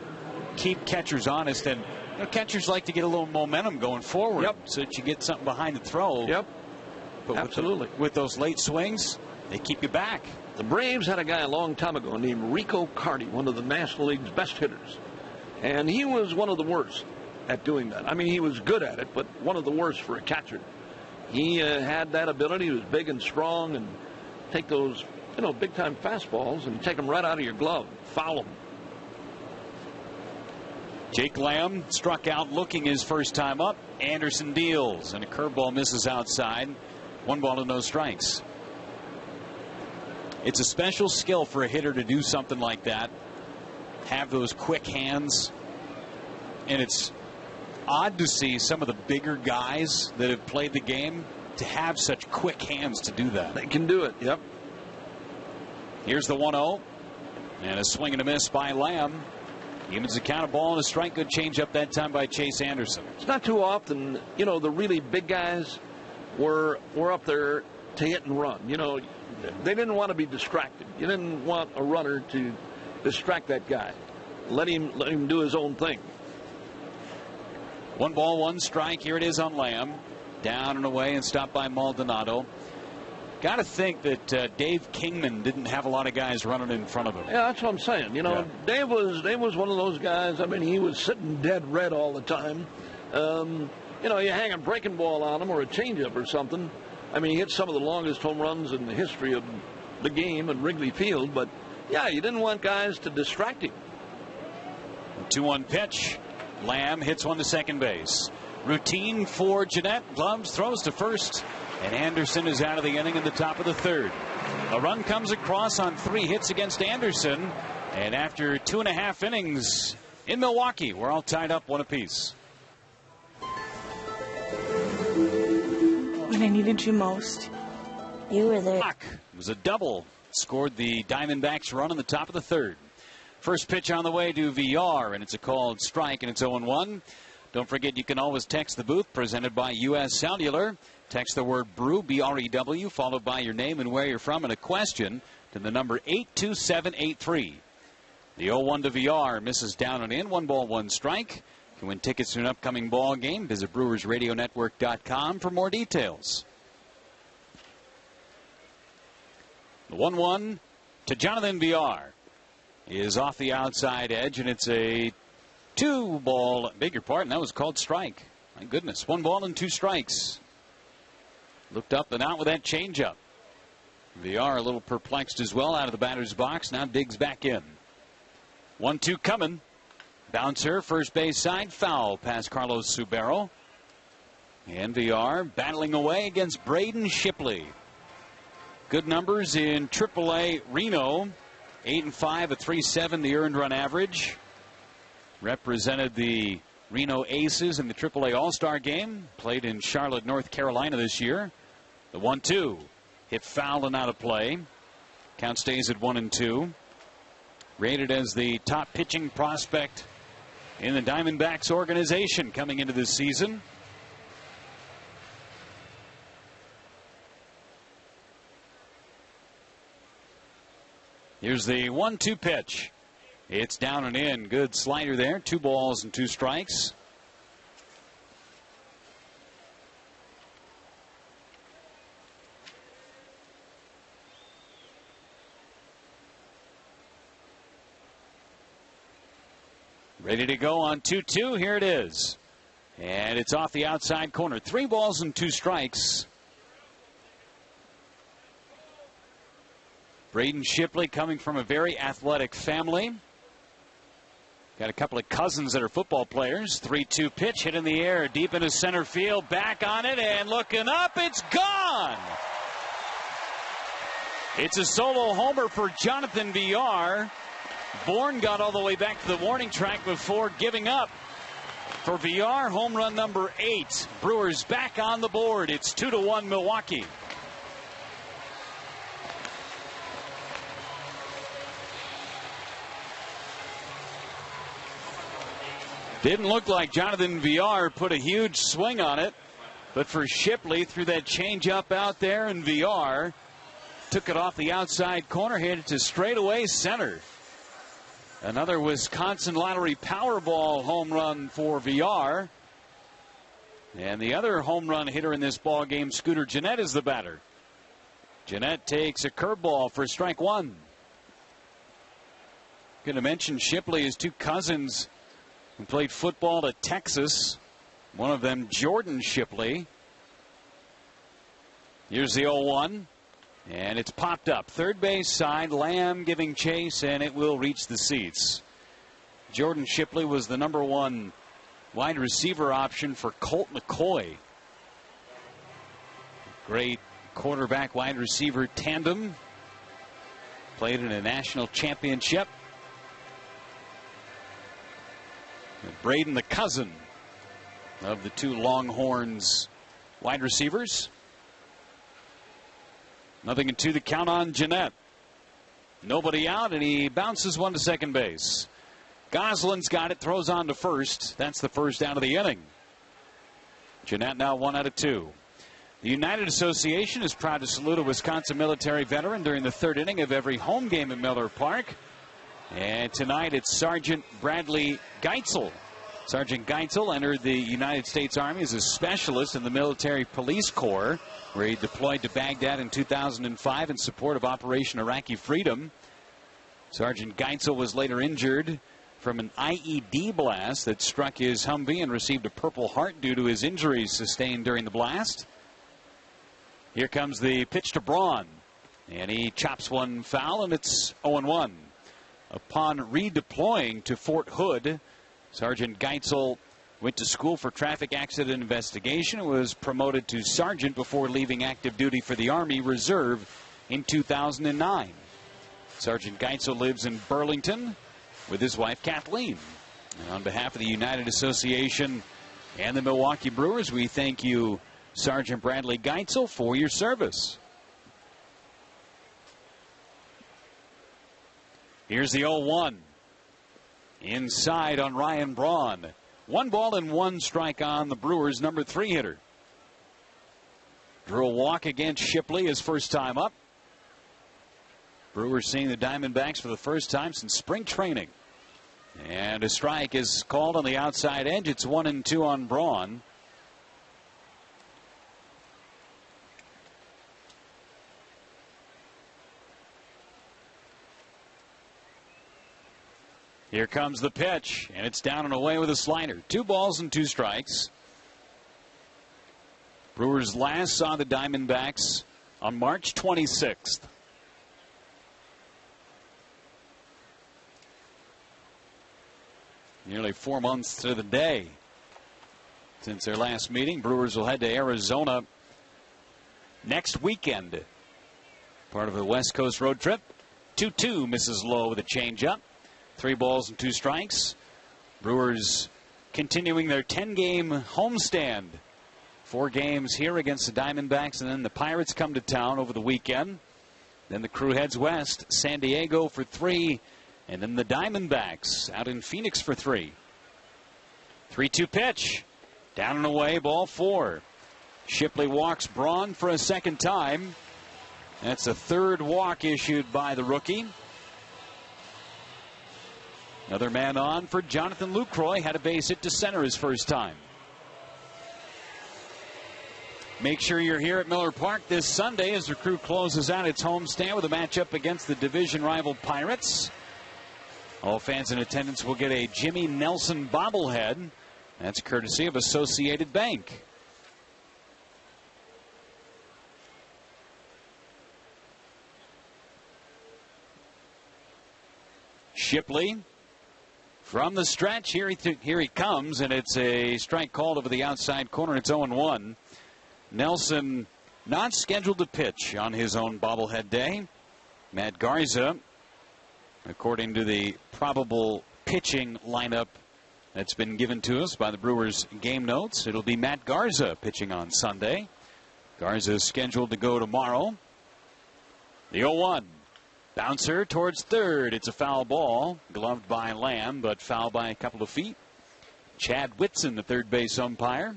keep catchers honest, and catchers like to get a little momentum going forward so that you get something behind the throw. Yep. But absolutely. With those late swings, they keep you back. The Braves had a guy a long time ago named Rico Carty, one of the National League's best hitters. And he was one of the worst at doing that. I mean, he was good at it, but one of the worst for a catcher. He had that ability. He was big and strong and take those, big-time fastballs and take them right out of your glove, foul them. Jake Lamb struck out looking his first time up. Anderson deals, and a curveball misses outside. 1 ball and no strikes. It's a special skill for a hitter to do something like that. Have those quick hands. And it's odd to see some of the bigger guys that have played the game to have such quick hands to do that. They can do it, yep. Here's the 1-0. And a swing and a miss by Lamb. Evens the count, a ball and a strike. Good changeup that time by Chase Anderson. It's not too often, the really big guys were up there to hit and run. They didn't want to be distracted. You didn't want a runner to distract that guy. Let him do his own thing. 1 ball, 1 strike. Here it is on Lamb. Down and away and stopped by Maldonado. Got to think that Dave Kingman didn't have a lot of guys running in front of him. Yeah, that's what I'm saying. Dave was one of those guys. I mean, he was sitting dead red all the time. You hang a breaking ball on him or a changeup or something. I mean, he hit some of the longest home runs in the history of the game at Wrigley Field. But, yeah, you didn't want guys to distract him. 2-1 pitch. Lamb hits one to second base. Routine for Jeanette. Gloves, throws to first. And Anderson is out of the inning in the top of the third. A run comes across on 3 hits against Anderson. And after 2.5 innings in Milwaukee, we're all tied up 1 apiece. When I needed you most, you were there. It was a double. Scored the Diamondbacks run in the top of the third. First pitch on the way to VR, and it's a called strike, and it's 0-1. Don't forget, you can always text the booth, presented by U.S. Cellular. Text the word brew, B-R-E-W, followed by your name and where you're from and a question to the number 82783. The 0-1 to VR misses down and in. 1 ball, 1 strike. You can win tickets to an upcoming ball game. Visit BrewersRadioNetwork.com for more details. The 1-1 to Jonathan VR is off the outside edge, and it's a 2 ball, beg your pardon, that was called strike. My goodness, 1 ball and 2 strikes. Looked up and out with that changeup. VR a little perplexed as well out of the batter's box. Now digs back in. 1-2 coming. Bouncer, first base side, foul past Carlos Subero. And VR battling away against Braden Shipley. Good numbers in AAA Reno. 8-5, a 3.7, the earned run average. Represented the Reno Aces in the AAA All-Star game. Played in Charlotte, North Carolina this year. The 1-2 hit foul and out of play. Count stays at 1-2. Rated as the top pitching prospect in the Diamondbacks organization coming into this season. Here's the 1-2 pitch. It's down and in. Good slider there. 2 balls and 2 strikes. Ready to go on 2-2. Here it is. And it's off the outside corner. 3 balls and 2 strikes. Braden Shipley coming from a very athletic family. Got a couple of cousins that are football players. 3-2 pitch hit in the air deep into center field. Back on it and looking up. It's gone. It's a solo homer for Jonathan Villar. Bourne got all the way back to the warning track before giving up. For Villar, home run number 8. Brewers back on the board. It's 2-1 Milwaukee. Didn't look like Jonathan Villar put a huge swing on it, but for Shipley, threw that changeup out there, and Villar took it off the outside corner, hit it to straightaway center. Another Wisconsin Lottery Powerball home run for Villar. And the other home run hitter in this ball game, Scooter Gennett, is the batter. Gennett takes a curveball for strike 1. Going to mention Shipley, his 2 cousins who played football at Texas. One of them, Jordan Shipley. Here's the 0-1. And it's popped up. Third base side, Lamb giving chase, and it will reach the seats. Jordan Shipley was the number 1 wide receiver option for Colt McCoy. Great quarterback wide receiver tandem. Played in a national championship. Braden, the cousin of the 2 Longhorns wide receivers. 0-2 the count on Gennett. Nobody out, and he bounces one to second base. Goslin's got it, throws on to first. That's the first out of the inning. Gennett now 1 out of 2. The United Association is proud to salute a Wisconsin military veteran during the 3rd inning of every home game at Miller Park. And tonight it's Sergeant Bradley Geitzel. Sergeant Geitzel entered the United States Army as a specialist in the Military Police Corps, where he deployed to Baghdad in 2005 in support of Operation Iraqi Freedom. Sergeant Geitzel was later injured from an IED blast that struck his Humvee and received a Purple Heart due to his injuries sustained during the blast. Here comes the pitch to Braun, and he chops one foul, and it's 0-1. Upon redeploying to Fort Hood, Sergeant Geitzel went to school for traffic accident investigation and was promoted to sergeant before leaving active duty for the Army Reserve in 2009. Sergeant Geitzel lives in Burlington with his wife Kathleen. And on behalf of the United Association and the Milwaukee Brewers, we thank you, Sergeant Bradley Geitzel, for your service. Here's the 0-1. Inside on Ryan Braun. 1 ball and 1 strike on the Brewers' number 3 hitter. Drew a walk against Shipley his first time up. Brewers seeing the Diamondbacks for the first time since spring training. And a strike is called on the outside edge. It's 1-2 on Braun. Here comes the pitch, and it's down and away with a slider. 2 balls and 2 strikes. Brewers last saw the Diamondbacks on March 26th. Nearly 4 months to the day since their last meeting. Brewers will head to Arizona next weekend. Part of the West Coast road trip. 2-2 misses low with a changeup. 3 balls and 2 strikes. Brewers continuing their 10-game homestand. 4 games here against the Diamondbacks, and then the Pirates come to town over the weekend. Then the crew heads west, San Diego for 3, and then the Diamondbacks out in Phoenix for 3. 3-2 pitch. Down and away, ball 4. Shipley walks Braun for a second time. That's the 3rd walk issued by the rookie. Another man on for Jonathan Lucroy. Had a base hit to center his first time. Make sure you're here at Miller Park this Sunday as the crew closes out its homestand with a matchup against the division rival Pirates. All fans in attendance will get a Jimmy Nelson bobblehead. That's courtesy of Associated Bank. Shipley from the stretch. Here he comes, and it's a strike called over the outside corner. It's 0-1. Nelson not scheduled to pitch on his own bobblehead day. Matt Garza, according to the probable pitching lineup that's been given to us by the Brewers game notes, it'll be Matt Garza pitching on Sunday. Garza is scheduled to go tomorrow. The 0-1. Bouncer towards third. It's a foul ball. Gloved by Lamb, but foul by a couple of feet. Chad Whitson, the third base umpire.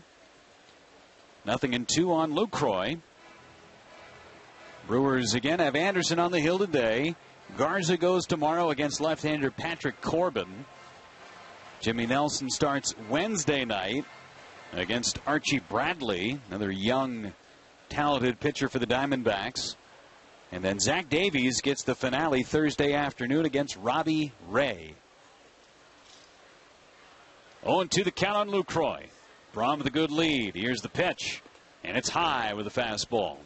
0-2 on Lucroy. Brewers again have Anderson on the hill today. Garza goes tomorrow against left-hander Patrick Corbin. Jimmy Nelson starts Wednesday night against Archie Bradley, another young, talented pitcher for the Diamondbacks. And then Zach Davies gets the finale Thursday afternoon against Robbie Ray. 0-2 the count on Lucroy. Braun with a good lead. Here's the pitch, and it's high with a fastball.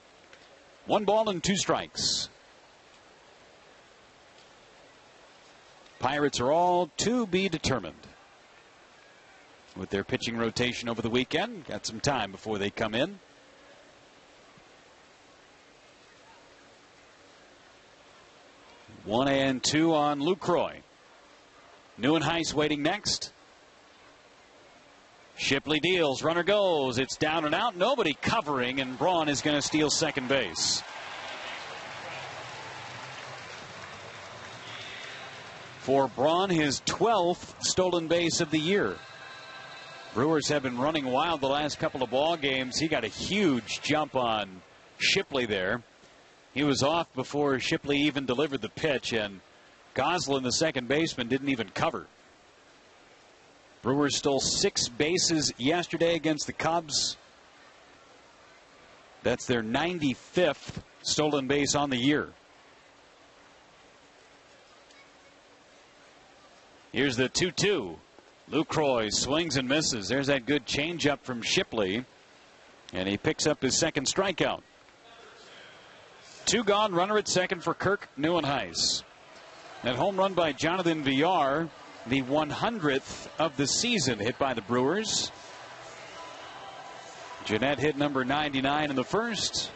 1 ball and 2 strikes. Pirates are all to be determined with their pitching rotation over the weekend. Got some time before they come in. One and 2 on Lucroy. Neuenhuis waiting next. Shipley deals. Runner goes. It's down and out. Nobody covering, and Braun is going to steal second base. For Braun, his 12th stolen base of the year. Brewers have been running wild the last couple of ball games. He got a huge jump on Shipley there. He was off before Shipley even delivered the pitch, and Goslin, the second baseman, didn't even cover. Brewers stole 6 bases yesterday against the Cubs. That's their 95th stolen base on the year. Here's the 2-2. Lucroy swings and misses. There's that good changeup from Shipley, and he picks up his second strikeout. 2 gone, runner at second for Kirk Neuenhuis. That home run by Jonathan Villar, the 100th of the season, hit by the Brewers. Jeanette hit number 99 in the first.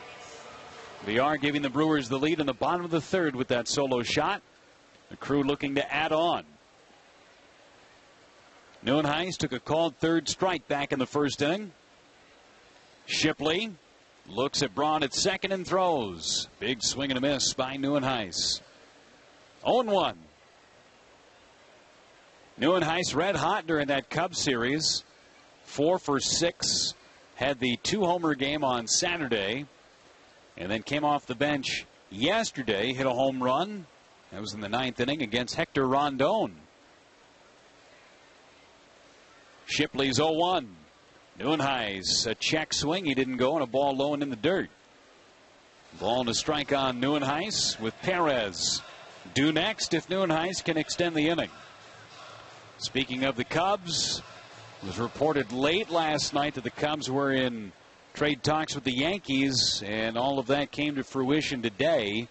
Villar giving the Brewers the lead in the bottom of the third with that solo shot. The Crew looking to add on. Neuenhuis took a called third strike back in the first inning. Shipley looks at Braun at second and throws. Big swing and a miss by Neuenhuis. 0-1. Neuenhuis red hot during that Cubs series. 4 for 6. Had the 2-homer game on Saturday. And then came off the bench yesterday. Hit a home run. That was in the 9th inning against Hector Rondon. Shipley's 0-1. Neuenhuis, a check swing. He didn't go, and a ball low and in the dirt. Ball and a strike on Neuenhuis with Perez due next if Neuenhuis can extend the inning. Speaking of the Cubs, it was reported late last night that the Cubs were in trade talks with the Yankees, and all of that came to fruition today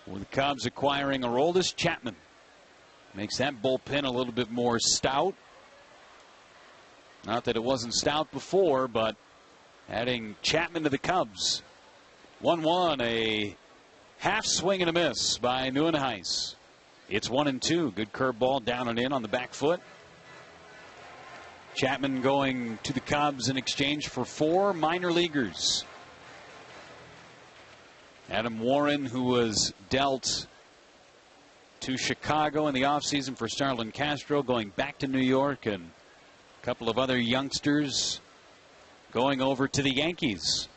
with the Cubs acquiring Aroldis Chapman. Makes that bullpen a little bit more stout. Not that it wasn't stout before, but adding Chapman to the Cubs. 1-1, a half swing and a miss by Neuenhuis. It's 1-2. Good curveball down and in on the back foot. Chapman going to the Cubs in exchange for 4 minor leaguers. Adam Warren, who was dealt to Chicago in the offseason for Starlin Castro, going back to New York, and a couple of other youngsters going over to the Yankees.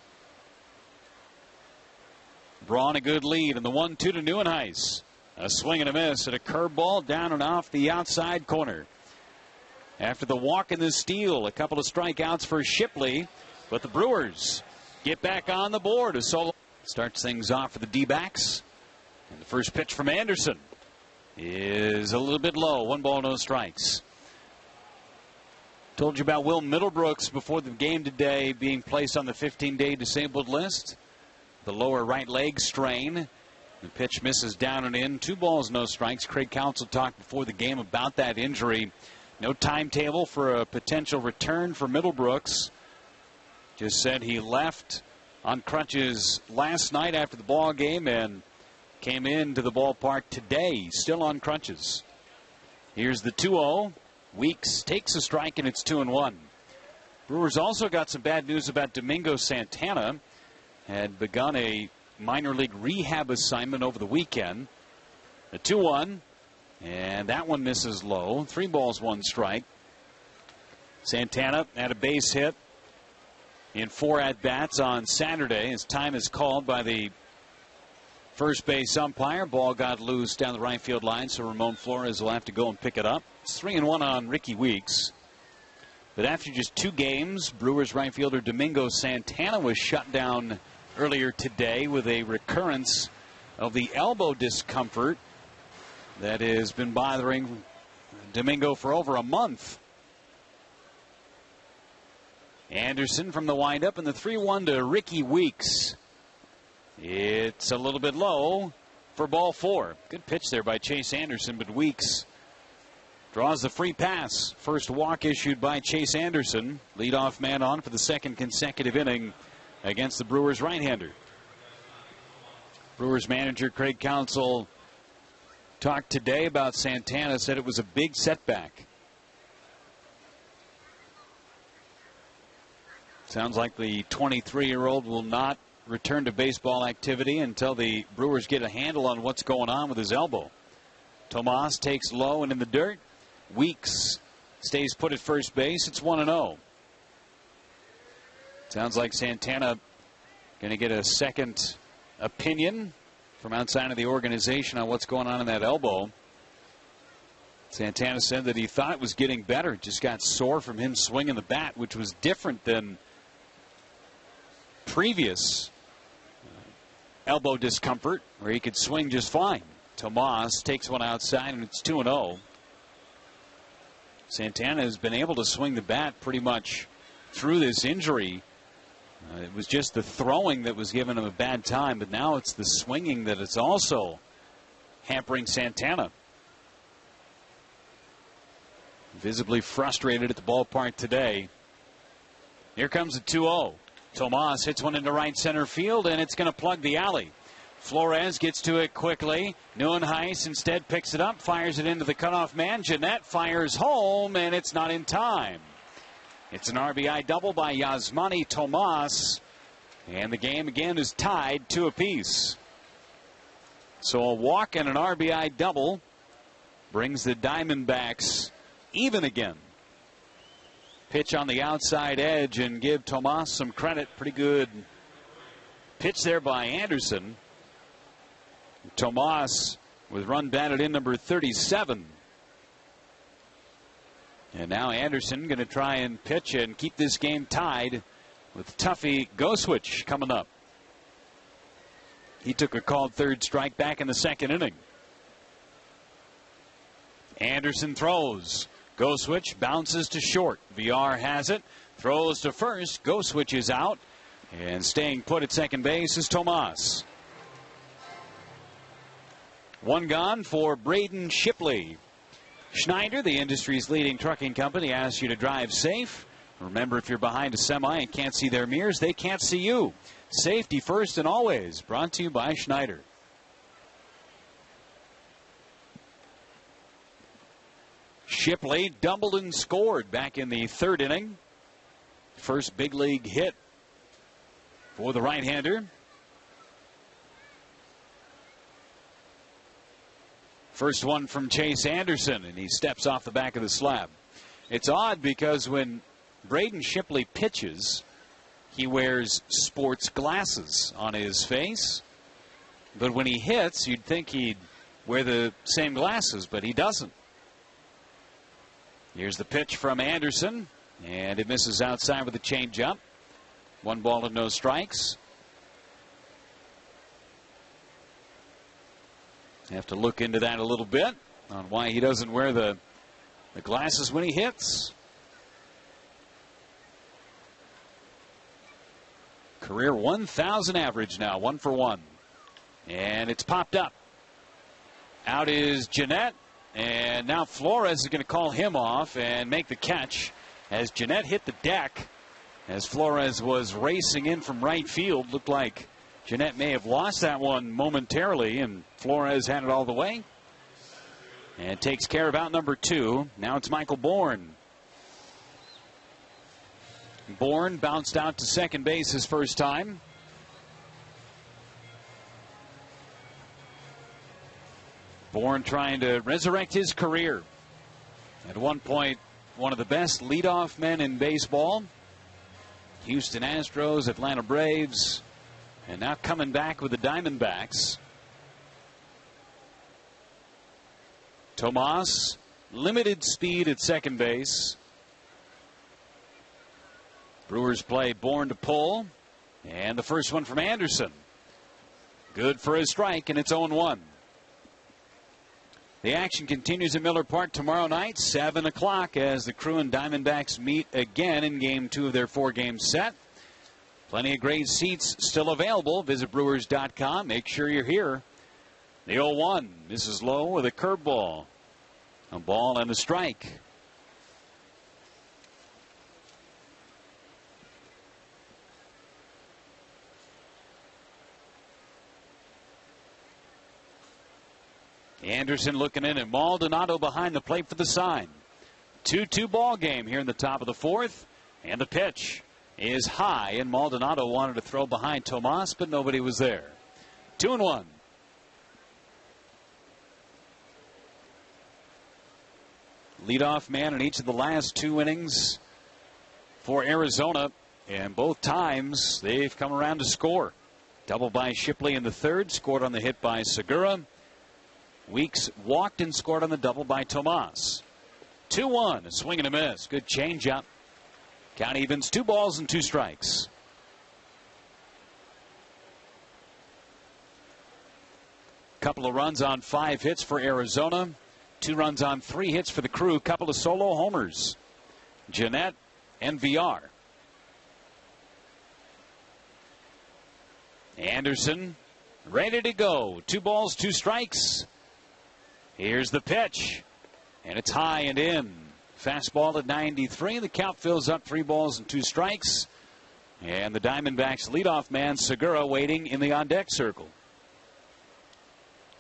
Braun a good lead, and the 1-2 to Neuenhuis. A swing and a miss at a curveball down and off the outside corner. After the walk and the steal, a couple of strikeouts for Shipley, but the Brewers get back on the board. A solo starts things off for the D-backs. And the first pitch from Anderson is a little bit low. 1 ball, no strikes. Told you about Will Middlebrooks before the game today being placed on the 15-day disabled list. The lower right leg strain. The pitch misses down and in. 2 balls, no strikes. Craig Counsell talked before the game about that injury. No timetable for a potential return for Middlebrooks. Just said he left on crutches last night after the ball game and came into the ballpark today, still on crutches. Here's the 2-0. Weeks takes a strike, and it's 2-1. Brewers also got some bad news about Domingo Santana. Had begun a minor league rehab assignment over the weekend. A 2-1, and that one misses low. 3 balls, 1 strike. Santana had a base hit in 4 at-bats on Saturday. His time is called by the first base umpire. Ball got loose down the right field line, so Ramon Flores will have to go and pick it up. It's 3-1 on Ricky Weeks. But after just 2 games, Brewers right fielder Domingo Santana was shut down earlier today with a recurrence of the elbow discomfort that has been bothering Domingo for over a month. Anderson from the windup, and the 3-1 to Ricky Weeks. It's a little bit low for ball 4. Good pitch there by Chase Anderson, but Weeks draws the free pass. First walk issued by Chase Anderson. Leadoff man on for the 2nd consecutive inning against the Brewers right-hander. Brewers manager Craig Counsell talked today about Santana, said it was a big setback. Sounds like the 23-year-old will not return to baseball activity until the Brewers get a handle on what's going on with his elbow. Tomas takes low and in the dirt. Weeks stays put at first base. It's 1-0. Sounds like Santana going to get a second opinion from outside of the organization on what's going on in that elbow. Santana said that he thought it was getting better, just got sore from him swinging the bat, which was different than previous elbow discomfort where he could swing just fine. Tomas takes one outside, and it's 2-0. Santana has been able to swing the bat pretty much through this injury. It was just the throwing that was giving him a bad time, but now it's the swinging that is also hampering Santana. Visibly frustrated at the ballpark today. Here comes the 2-0. Tomas hits one into right center field, and it's going to plug the alley. Flores gets to it quickly. Neuenhuis instead picks it up, fires it into the cutoff man. Jeanette fires home, and it's not in time. It's an RBI double by Yasmani Tomas, and the game again is tied 2 apiece. So a walk and an RBI double brings the Diamondbacks even again. Pitch on the outside edge, and give Tomas some credit. Pretty good pitch there by Anderson. Tomas with run batted in number 37. And now Anderson going to try and pitch and keep this game tied with Tuffy Goswitch coming up. He took a called third strike back in the 2nd inning. Anderson throws. Goswitch bounces to short. VR has it. Throws to first. Goswitch is out. And staying put at second base is Tomas. 1 gone for Braden Shipley. Schneider, the industry's leading trucking company, asks you to drive safe. Remember, if you're behind a semi and can't see their mirrors, they can't see you. Safety first and always. Brought to you by Schneider. Shipley doubled and scored back in the 3rd inning. First big league hit for the right-hander. First one from Chase Anderson, and he steps off the back of the slab. It's odd because when Braden Shipley pitches, he wears sports glasses on his face. But when he hits, you'd think he'd wear the same glasses, but he doesn't. Here's the pitch from Anderson, and it misses outside with a changeup. 1 ball and no strikes. Have to look into that a little bit on why he doesn't wear the glasses when he hits. Career 1,000 average now, 1 for 1. And it's popped up. Out is Jeanette. And now Flores is going to call him off and make the catch as Jeanette hit the deck. As Flores was racing in from right field, looked like Jeanette may have lost that one momentarily, and Flores had it all the way. And takes care of out number 2. Now it's Michael Bourne. Bourne bounced out to second base his first time. Bourne trying to resurrect his career. At one point, one of the best leadoff men in baseball. Houston Astros, Atlanta Braves, and now coming back with the Diamondbacks. Tomas, limited speed at second base. Brewers play Bourne to pull. And the first one from Anderson. Good for a strike, and it's 0-1. The action continues at Miller Park tomorrow night, 7 o'clock, as the Crew and Diamondbacks meet again in Game 2 of their 4-game set. Plenty of great seats still available. Visit Brewers.com. Make sure you're here. The 0-1 misses low with a curveball. A ball and a strike. Anderson looking in at Maldonado behind the plate for the sign. 2-2 ball game here in the top of the 4th. And the pitch is high, and Maldonado wanted to throw behind Tomas, but nobody was there. 2-1. Leadoff man in each of the last 2 innings for Arizona, and both times they've come around to score. Double by Shipley in the 3rd, scored on the hit by Segura. Weeks walked and scored on the double by Tomas. 2-1, a swing and a miss. Good changeup. Count evens, 2 balls and 2 strikes. Couple of runs on 5 hits for Arizona. 2 runs on 3 hits for the Crew. Couple of solo homers. Jeanette and VR. Anderson ready to go. 2 balls, 2 strikes. Here's the pitch. And it's high and in. Fastball at 93. The count fills up, 3 balls and 2 strikes. And the Diamondbacks leadoff man Segura waiting in the on-deck circle.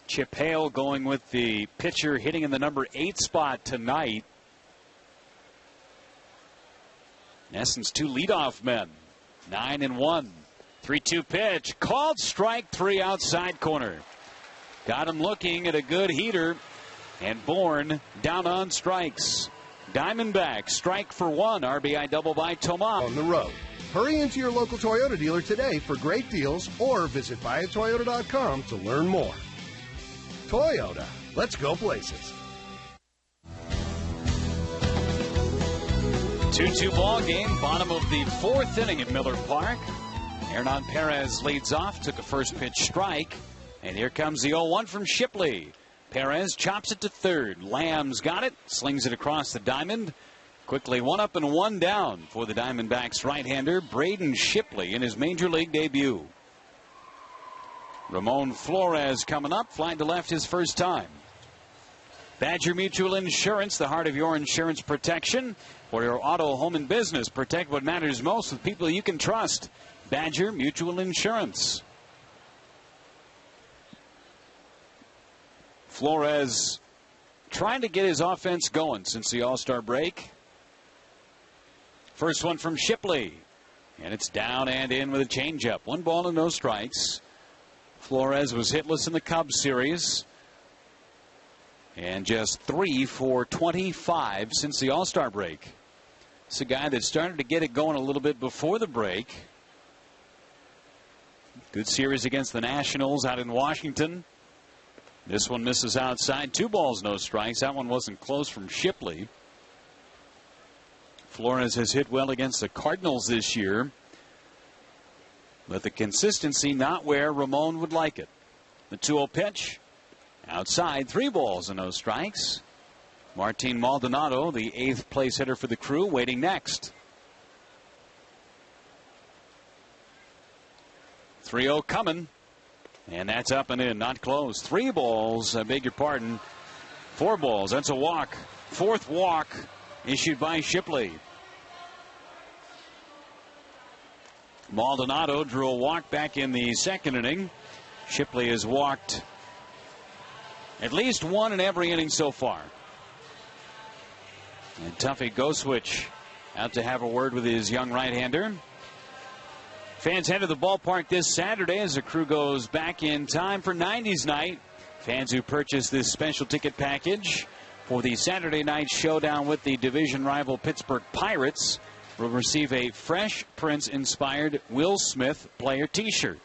Chip Hale going with the pitcher hitting in the number 8 spot tonight. In essence, 2 leadoff men. 9-1. 3-2 pitch. Called strike 3 outside corner. Got him looking at a good heater. And Bourne down on strikes. Diamondbacks strike for 1. RBI double by Tomas. On the road. Hurry into your local Toyota dealer today for great deals, or visit buyatoyota.com to learn more. Toyota. Let's go places. 2-2 ball game. Bottom of the 4th inning at Miller Park. Hernan Perez leads off. Took a first pitch strike. And here comes the 0-1 from Shipley. Perez chops it to 3rd. Lamb's got it. Slings it across the diamond. Quickly 1 up and 1 down for the Diamondbacks right-hander Braden Shipley in his major league debut. Ramon Flores coming up. Flying to left his first time. Badger Mutual Insurance, the heart of your insurance protection. For your auto, home, and business, protect what matters most with people you can trust. Badger Mutual Insurance. Flores trying to get his offense going since the All-Star break. First one from Shipley. And it's down and in with a changeup. 1 ball and no strikes. Flores was hitless in the Cubs series. And just 3 for 25 since the All-Star break. It's a guy that started to get it going a little bit before the break. Good series against the Nationals out in Washington. This one misses outside. 2 balls, no strikes. That one wasn't close from Shipley. Flores has hit well against the Cardinals this year. But the consistency not where Ramon would like it. The 2-0 pitch. Outside, 3 balls and no strikes. Martin Maldonado, the 8th place hitter for the Crew, waiting next. 3-0 coming. And that's up and in, not close. 3 balls, I beg your pardon. 4 balls, that's a walk. 4th walk issued by Shipley. Maldonado drew a walk back in the second inning. Shipley has walked at least one in every inning so far. And Tuffy Goswitch out to have a word with his young right-hander. Fans head to the ballpark this Saturday as the crew goes back in time for 90s night. Fans who purchase this special ticket package for the Saturday night showdown with the division rival Pittsburgh Pirates will receive a Fresh Prince-inspired Will Smith player T-shirt.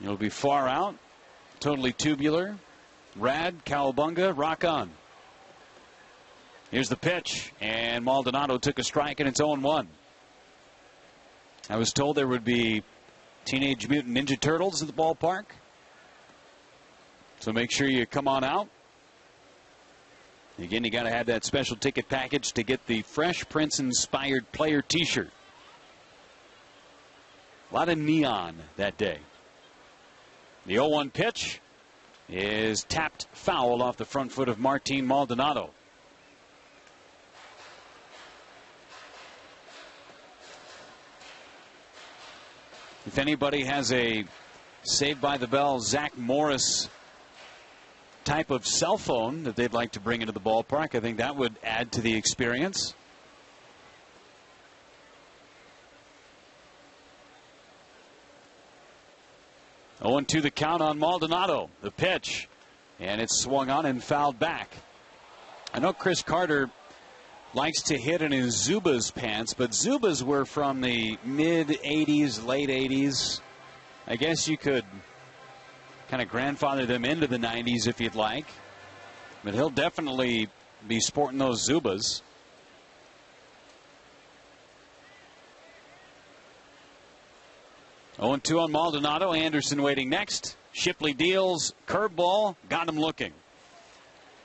It'll be far out, totally tubular, rad, cowabunga, rock on. Here's the pitch, and Maldonado took a strike, and it's 0-1. I was told there would be Teenage Mutant Ninja Turtles at the ballpark, so make sure you come on out. Again, you got to have that special ticket package to get the Fresh Prince-inspired player T-shirt. A lot of neon that day. The 0-1 pitch is tapped foul off the front foot of Martin Maldonado. If anybody has a Saved by the Bell Zach Morris type of cell phone that they'd like to bring into the ballpark, I think that would add to the experience. Oh, 0-2 the count on Maldonado. The pitch, and it's swung on and fouled back. I know Chris Carter likes to hit in his Zubaz pants, but Zubaz were from the mid-'80s, late 80s. I guess you could kind of grandfather them into the 90s if you'd like. But he'll definitely be sporting those Zubaz. Oh, 0-2 on Maldonado. Anderson waiting next. Shipley deals. Curveball. Got him looking.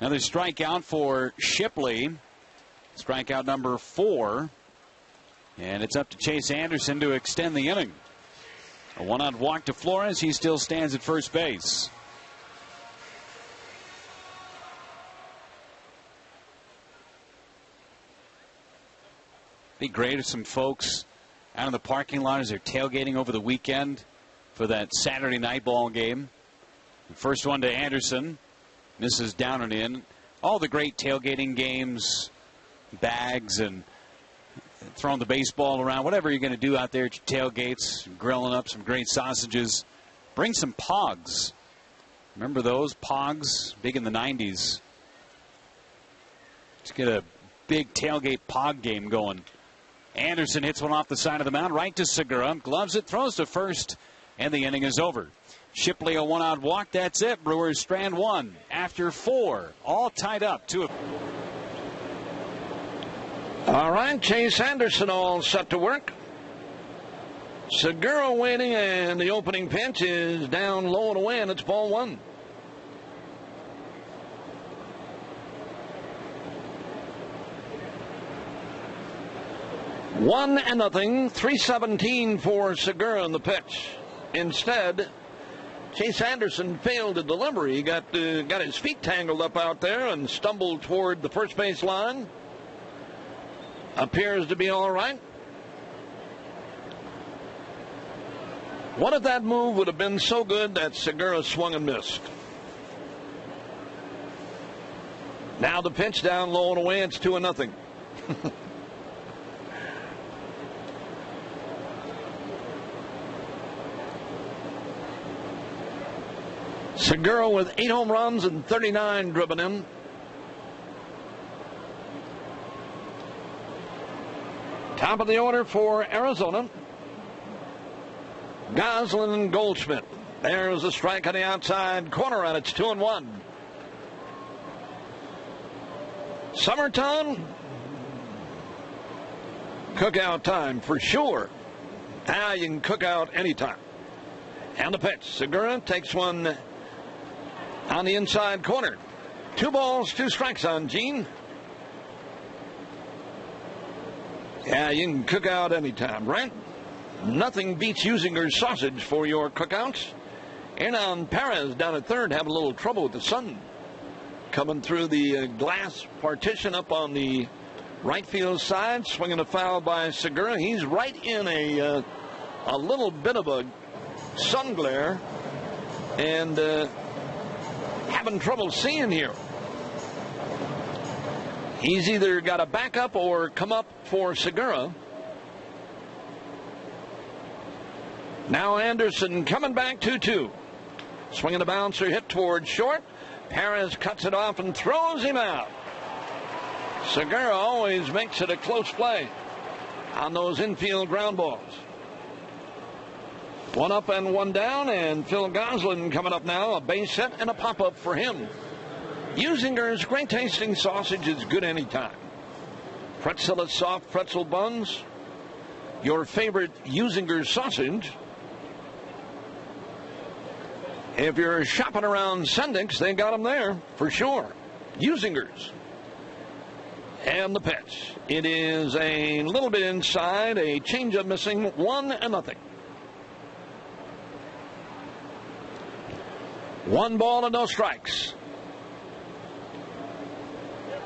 Another strikeout for Shipley. Strikeout number 4. And it's up to Chase Anderson to extend the inning. A one-out walk to Flores. He still stands at first base. Be great if some folks out in the parking lot as they're tailgating over the weekend for that Saturday night ball game. The first one to Anderson. Misses down and in. All the great tailgating games, bags and throwing the baseball around, whatever you're going to do out there at your tailgates, grilling up some great sausages. Bring some pogs. Remember those pogs? Big in the 90s. Let's get a big tailgate pog game going. Anderson hits one off the side of the mound, right to Segura. Gloves it, throws to first, and the inning is over. Shipley a one-out walk. That's it. Brewers strand 1 after 4. All tied up. 2. All right, Chase Anderson all set to work. Segura waiting, and the opening pitch is down low and away, and it's ball 1. One and nothing. 3:17 for Segura in the pitch. Instead, Chase Anderson failed to deliver. He got his feet tangled up out there and stumbled toward the first base line. Appears to be all right. What if that move would have been so good that Segura swung and missed? Now the pitch down low and away. It's 2-0. Segura with 8 home runs and 39 driven in. Top of the order for Arizona. Goslin and Goldschmidt. There's a strike on the outside corner, and it's 2-1. Summertime. Cookout time for sure. Now you can cook out anytime. And the pitch. Segura takes one on the inside corner. 2 balls, 2 strikes on Gene. Yeah, you can cook out anytime, right? Nothing beats using your sausage for your cookouts. Hernan Perez down at third having a little trouble with the sun. Coming through the glass partition up on the right field side, swinging a foul by Segura. He's right in a a little bit of a sun glare and having trouble seeing here. He's either got to back up or come up for Segura. Now Anderson coming back 2-2. Swinging a bouncer, hit towards short. Perez cuts it off and throws him out. Segura always makes it a close play on those infield ground balls. One up and one down, and Phil Goslin coming up now. A base hit and a pop-up for him. Usinger's great tasting sausage is good anytime. Pretzel soft pretzel buns. Your favorite Usinger sausage. If you're shopping around Sendik's, they got them there for sure. Usinger's. And the pitch. It is a little bit inside, a changeup missing, 1-0. 1 ball and no strikes.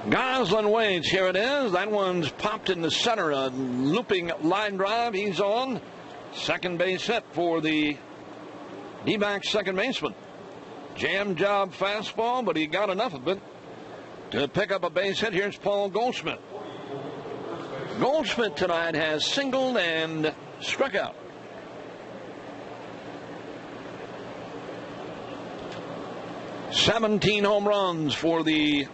Goslin waits. Here it is. That one's popped in the center. A looping line drive. He's on. Second base hit for the D-backs second baseman. Jam job fastball, but he got enough of it to pick up a base hit. Here's Paul Goldschmidt. Goldschmidt tonight has singled and struck out. "17 home runs for the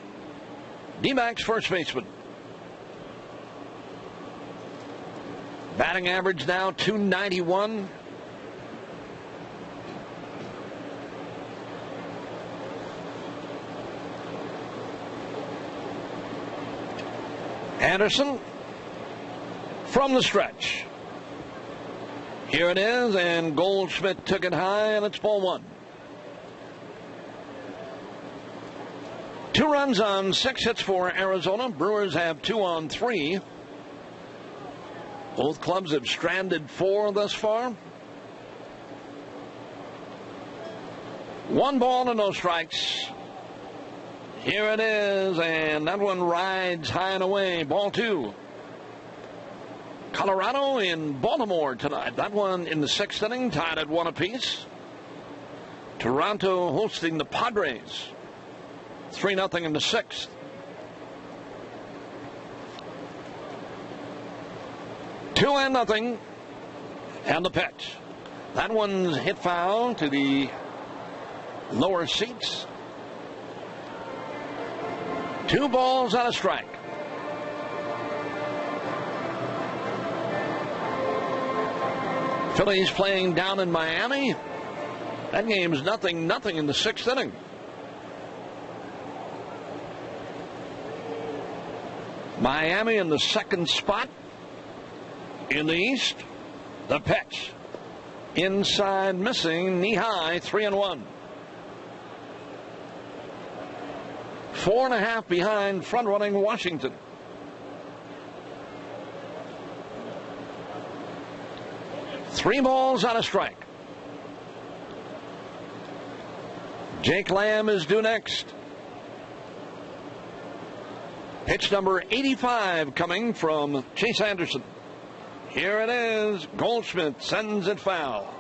D-backs first baseman. Batting average now .291. Anderson from the stretch. Here it is, and Goldschmidt took it high, and it's ball 1. 2 runs on 6 hits for Arizona. Brewers have 2 on 3. Both clubs have stranded 4 thus far. 1 ball and no strikes. Here it is, and that one rides high and away. Ball 2. Colorado in Baltimore tonight. That one in the 6th inning, tied at 1 apiece. Toronto hosting the Padres. 3-0 in the 6th. Two and nothing. And the pitch. That one's hit foul to the lower seats. 2 balls and a strike. Phillies playing down in Miami. That game's 0-0 in the 6th inning. Miami in the 2nd spot in the East. The pitch. Inside missing, knee high, 3-1. 4.5 behind front-running Washington. Three balls on a strike. Jake Lamb is due next. Pitch number 85 coming from Chase Anderson. Here it is. Goldschmidt sends it foul.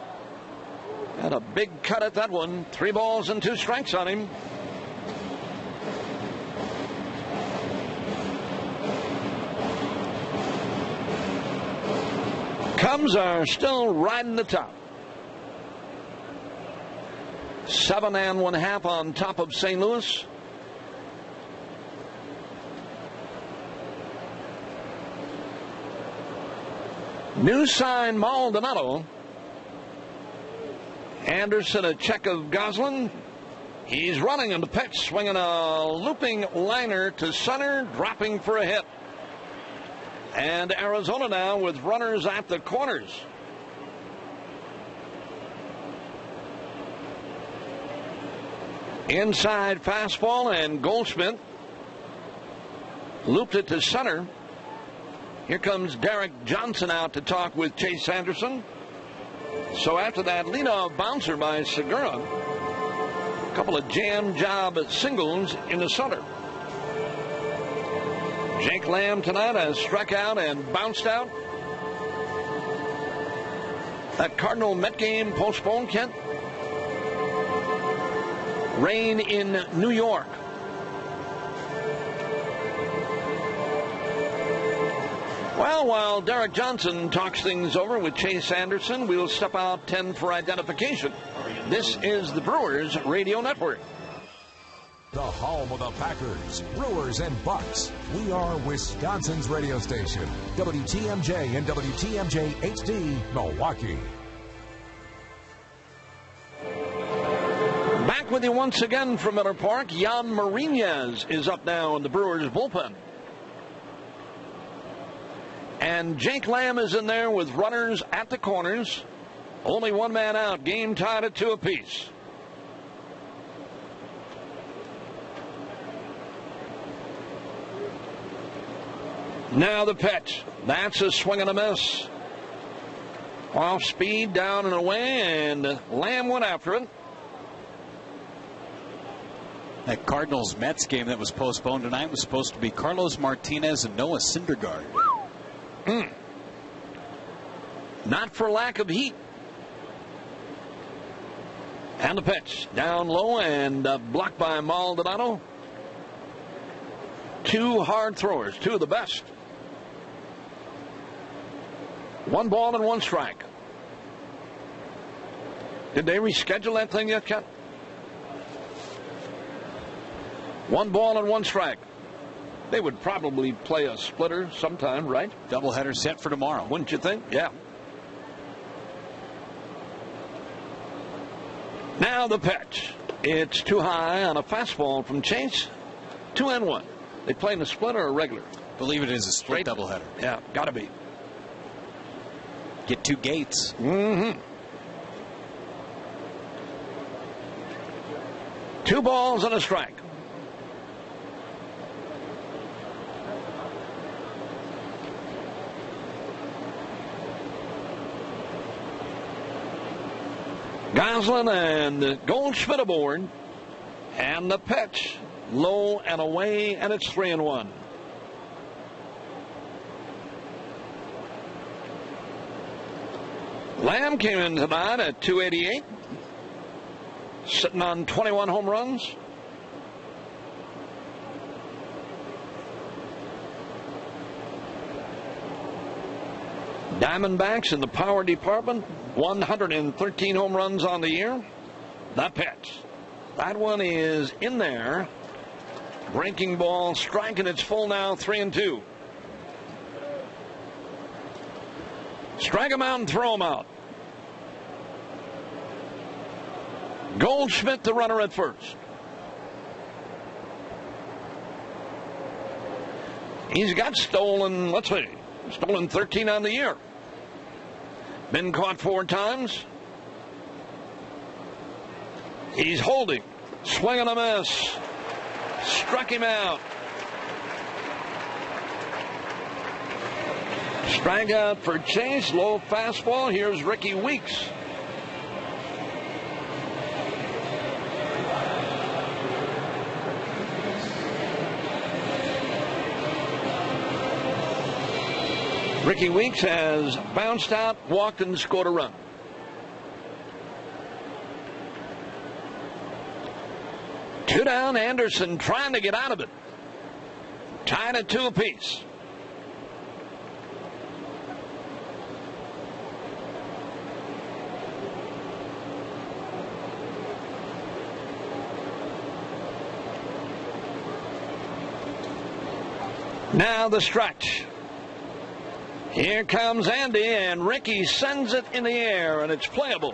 And a big cut at that one. 3 balls and 2 strikes on him. Cubs are still riding the top. 7 1/2 on top of St. Louis. New sign Maldonado. Anderson a check of Goslin. He's running in the pitch, swinging a looping liner to center, dropping for a hit. And Arizona now with runners at the corners. Inside fastball, and Goldschmidt looped it to center. Here comes Derek Johnson out to talk with Chase Anderson. So after that leadoff bouncer by Segura, a couple of jam job singles in the center. Jake Lamb tonight has struck out and bounced out. That Cardinal-Met game postponed, Kent. Rain in New York. Well, while Derek Johnson talks things over with Chase Anderson, we'll step out 10 for identification. This is the Brewers Radio Network. The home of the Packers, Brewers, and Bucks. We are Wisconsin's radio station. WTMJ and WTMJ HD, Milwaukee. Back with you once again from Miller Park. Jan Marinez is up now in the Brewers bullpen. And Jake Lamb is in there with runners at the corners. Only one man out. Game tied at 2 apiece. Now the pitch. That's a swing and a miss. Off speed, down and away, and Lamb went after it. That Cardinals-Mets game that was postponed tonight was supposed to be Carlos Martinez and Noah Syndergaard. Not for lack of heat. And the pitch. Down low and blocked by Maldonado. 2 hard throwers, 2 of the best. 1 ball and 1 strike. Did they reschedule that thing yet, Ken? 1 ball and 1 strike. They would probably play a splitter sometime, right? Doubleheader set for tomorrow. Wouldn't you think? Yeah. Now the pitch. It's too high on a fastball from Chase. 2-1. They playing a split or a regular? Believe it is a straight doubleheader. Yeah, gotta be. Get 2 gates. 2 balls and a strike. Goslin and Goldschmidt aboard. And the pitch. Low and away, and it's 3-1. Lamb came in tonight at 288. Sitting on 21 home runs. Diamondbacks in the power department, 113 home runs on the year. The pitch. That one is in there. Breaking ball, striking. It's full now, 3-2. Strike him out and throw him out. Goldschmidt, the runner at first. He's got stolen, let's see, stolen 13 on the year. Been caught 4 times. He's holding. Swing and a miss. Struck him out. Strikeout for Chase. Low fastball. Here's Ricky Weeks. Ricky Weeks has bounced out, walked, and scored a run. Two down, Anderson trying to get out of it. Tied at 2 apiece. Now the stretch. Here comes Andy, and Ricky sends it in the air, and it's playable.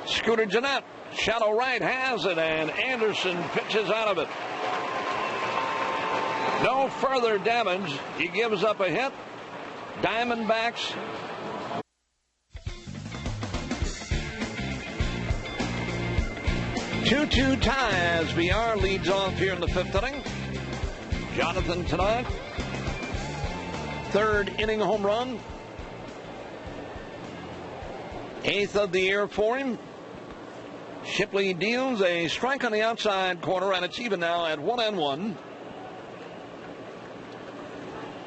Scooter Gennett, shallow right, has it, and Anderson pitches out of it. No further damage. He gives up a hit. Diamondbacks. Two-two tie as VR leads off here in the 5th inning. Jonathan tonight. 3rd inning home run. 8th of the year for him. Shipley deals a strike on the outside corner, and it's even now at 1-1.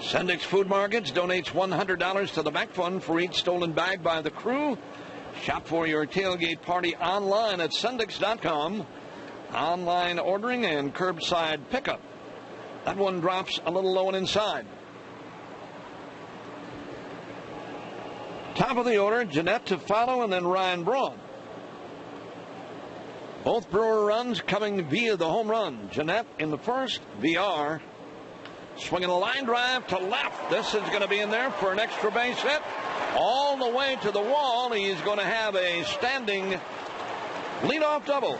Sendix Food Markets donates $100 to the back fund for each stolen bag by the crew. Shop for your tailgate party online at Sendix.com. Online ordering and curbside pickup. That one drops a little low and inside. Top of the order, Jeanette to follow, and then Ryan Braun. Both Brewer runs coming via the home run. Jeanette in the first, VR. Swinging a line drive to left. This is going to be in there for an extra base hit. All the way to the wall. He's going to have a standing leadoff double.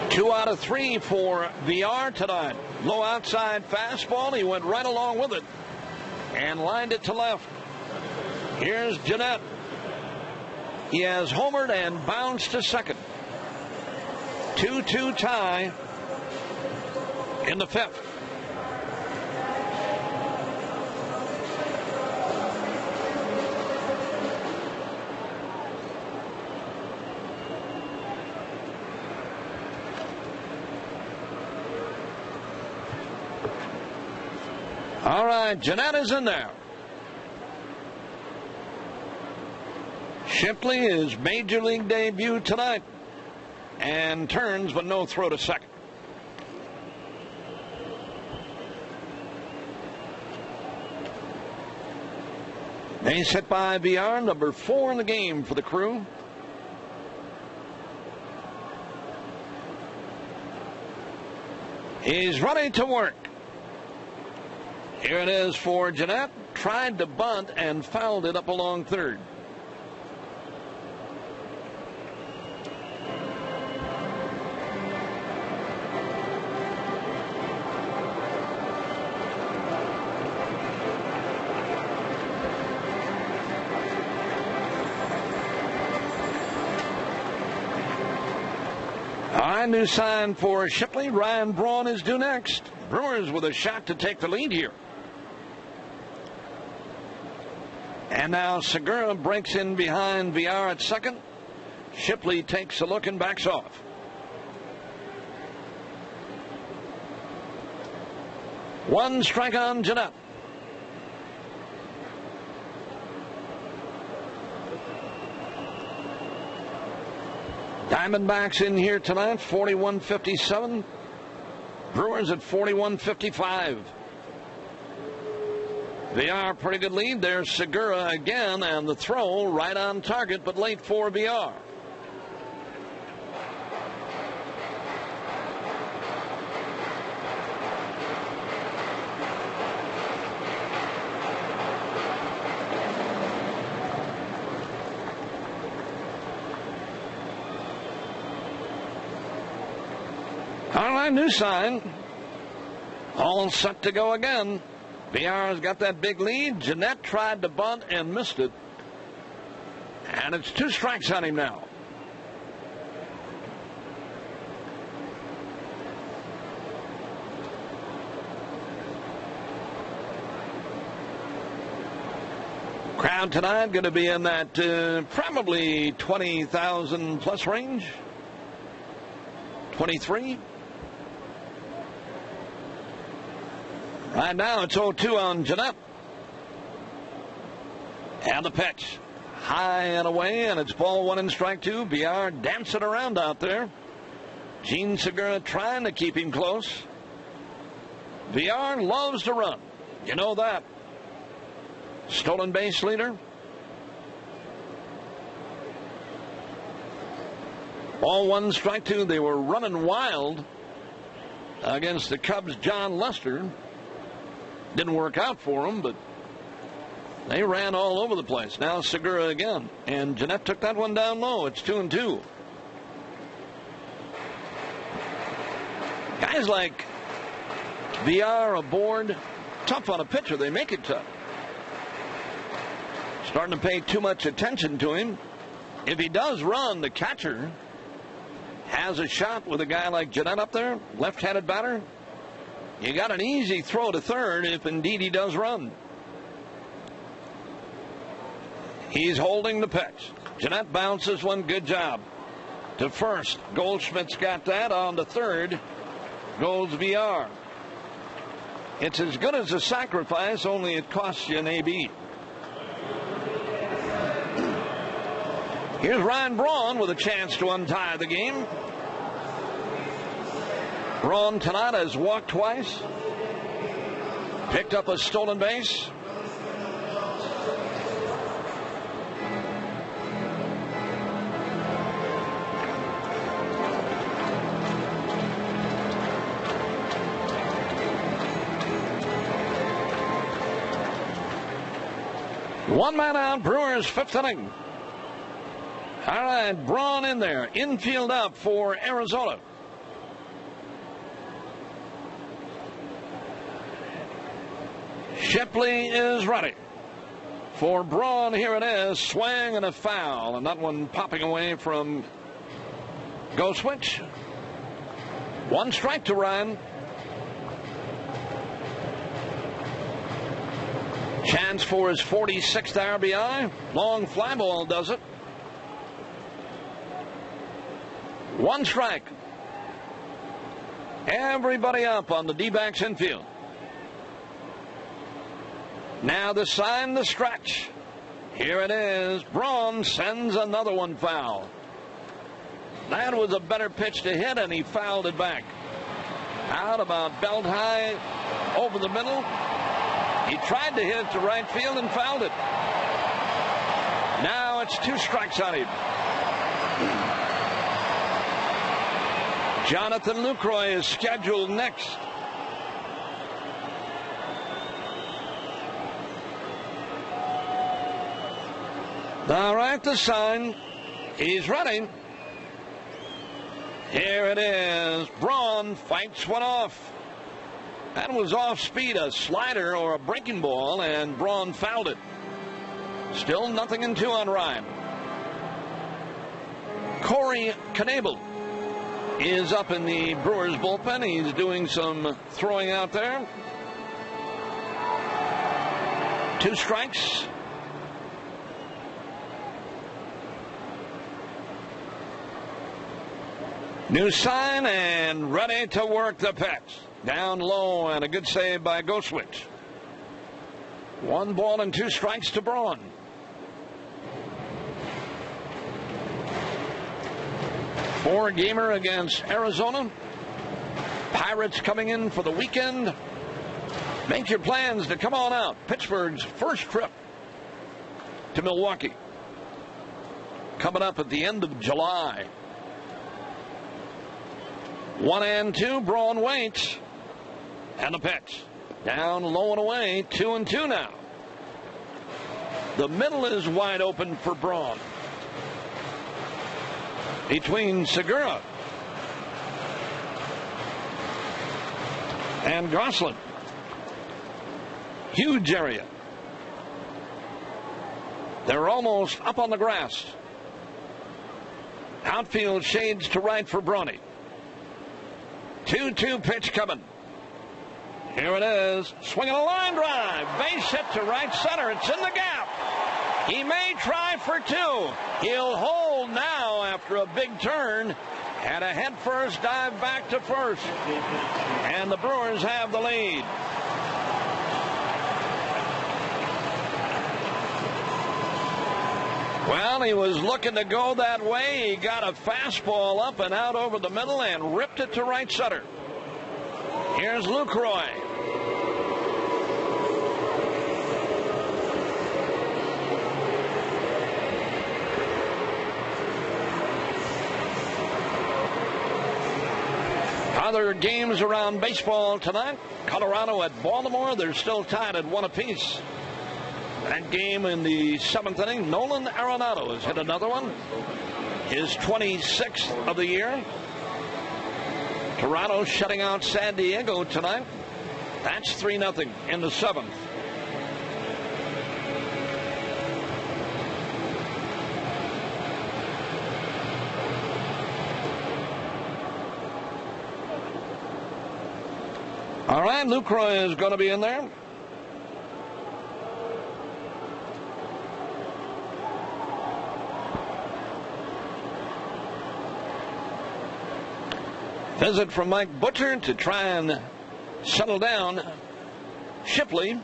Two out of three for VR tonight. Low outside fastball. He went right along with it and lined it to left. Here's Jeanette. He has homered and bounced to second. 2-2 tie in the fifth. All right, Jeanette is in there. Shipley, his major league debut tonight, and turns, but no throw to second. Base hit by VR, number 4 in the game for the crew. He's ready to work. Here it is for Jeanette. Tried to bunt and fouled it up along third. New sign for Shipley. Ryan Braun is due next. Brewers with a shot to take the lead here. And now Segura breaks in behind VR at second. Shipley takes a look and backs off. One strike on Jeanette. Diamondbacks in here tonight, 41-57. Brewers at 41-55. VR, pretty good lead. There's Segura again, and the throw right on target, but late for VR. All right, new sign. All set to go again. VR's got that big lead. Jeanette tried to bunt and missed it. And it's 2 strikes on him now. Crowd tonight going to be in that probably 20,000 plus range. 23. Right now it's 0-2 on Jeanette. And the pitch. High and away, and it's ball 1 and strike 2. VR dancing around out there. Gene Segura trying to keep him close. VR loves to run. You know that. Stolen base leader. Ball 1, strike 2. They were running wild against the Cubs' John Lester. Didn't work out for them, but they ran all over the place. Now Segura again. And Jeanette took that one down low. It's 2-2. Guys like VR aboard, tough on a pitcher. They make it tough. Starting to pay too much attention to him. If he does run, the catcher has a shot with a guy like Jeanette up there, left-handed batter. You got an easy throw to third if indeed he does run. He's holding the pitch. Jeanette bounces one. Good job. To first. Goldschmidt's got that. On to third. goes VR. It's as good as a sacrifice, only it costs you an AB. Here's Ryan Braun with a chance to untie the game. Braun tonight has walked twice, picked up a stolen base. One man out, Brewers fifth inning. All right, Braun in there. Infield up for Arizona. Shipley is ready. For Braun, here it is. Swing and a foul. And that one popping away from Goswitch. One strike to Ryan. Chance for his 46th RBI. Long fly ball does it. One strike. Everybody up on the D-backs infield. Now the sign, the stretch. Here it is. Braun sends another one foul. That was a better pitch to hit, and he fouled it back. Out about belt high over the middle. He tried to hit it to right field and fouled it. Now it's 2 strikes on him. Jonathan Lucroy is scheduled next. All right, the sign. He's running. Here it is. Braun fights one off. That was off speed, a slider or a breaking ball, and Braun fouled it. Still 0-2 on Ryan. Corey Knebel is up in the Brewers bullpen. He's doing some throwing out there. 2 strikes. New sign and ready to work the pitch. Down low and a good save by Goswitch. 1 ball and 2 strikes to Braun. Four-gamer against Arizona. Pirates coming in for the weekend. Make your plans to come on out. Pittsburgh's first trip to Milwaukee. Coming up at the end of July. 1-2, Braun waits. And the pitch. Down low and away, 2-2 now. The middle is wide open for Braun. Between Segura and Gosselin. Huge area. They're almost up on the grass. Outfield shades to right for Bronny. 2-2 pitch coming. Here it is. Swinging a line drive. Base hit to right center. It's in the gap. He may try for 2. He'll hold now after a big turn. And a head first dive back to first. And the Brewers have the lead. Well, he was looking to go that way. He got a fastball up and out over the middle and ripped it to right center. Here's Lucroy. Other games around baseball tonight. Colorado at Baltimore. They're still tied at 1 apiece. That game in the 7th inning, Nolan Arenado has hit another one. His 26th of the year. Toronto shutting out San Diego tonight. That's 3-0 in the 7th. All right, Lucroy is going to be in there. Visit from Mike Butcher to try and settle down Shipley.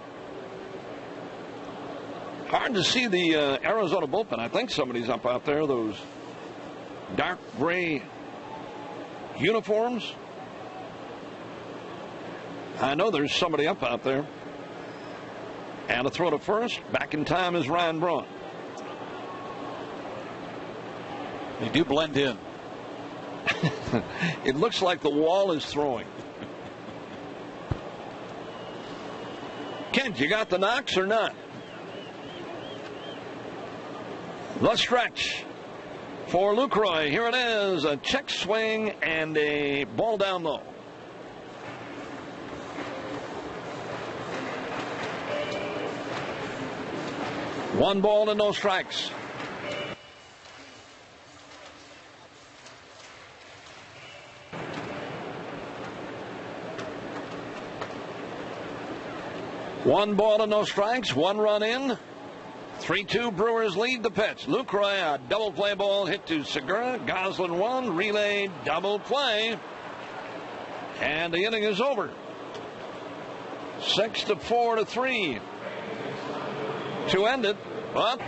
Hard to see the Arizona bullpen. I think somebody's up out there. Those dark gray uniforms. I know there's somebody up out there. And a throw to first. Back in time is Ryan Braun. They do blend in. It looks like the wall is throwing. Kent, you got the knocks or not? The stretch for Lucroy. Here it is. A check swing and a ball down low. One ball and no strikes. One ball and no strikes. One run in. 3-2 Brewers lead the pitch. Lucroy, a double play ball hit to Segura. Goslin one. Relay double play. And the inning is over. 6-4-3. To end it, but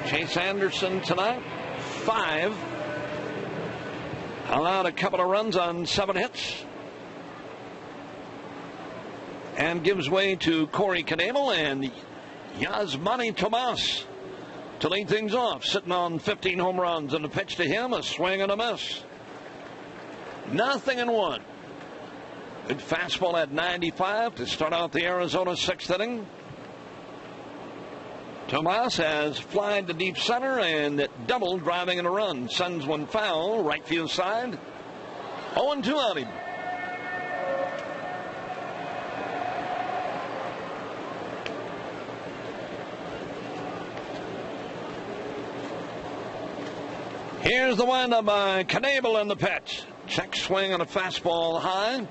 Chase Anderson tonight, 5. Allowed a couple of runs on 7 hits. And gives way to Corey Knebel and Yasmani Tomas to lead things off. Sitting on 15 home runs, and the pitch to him, a swing and a miss. 0-1. Good fastball at 95 to start out the Arizona 6th inning. Tomas has flied to deep center and double driving in a run. Sends one foul, right field side. 0-2 on him. Here's the windup by Knebel in the pitch. Check swing on a fastball high.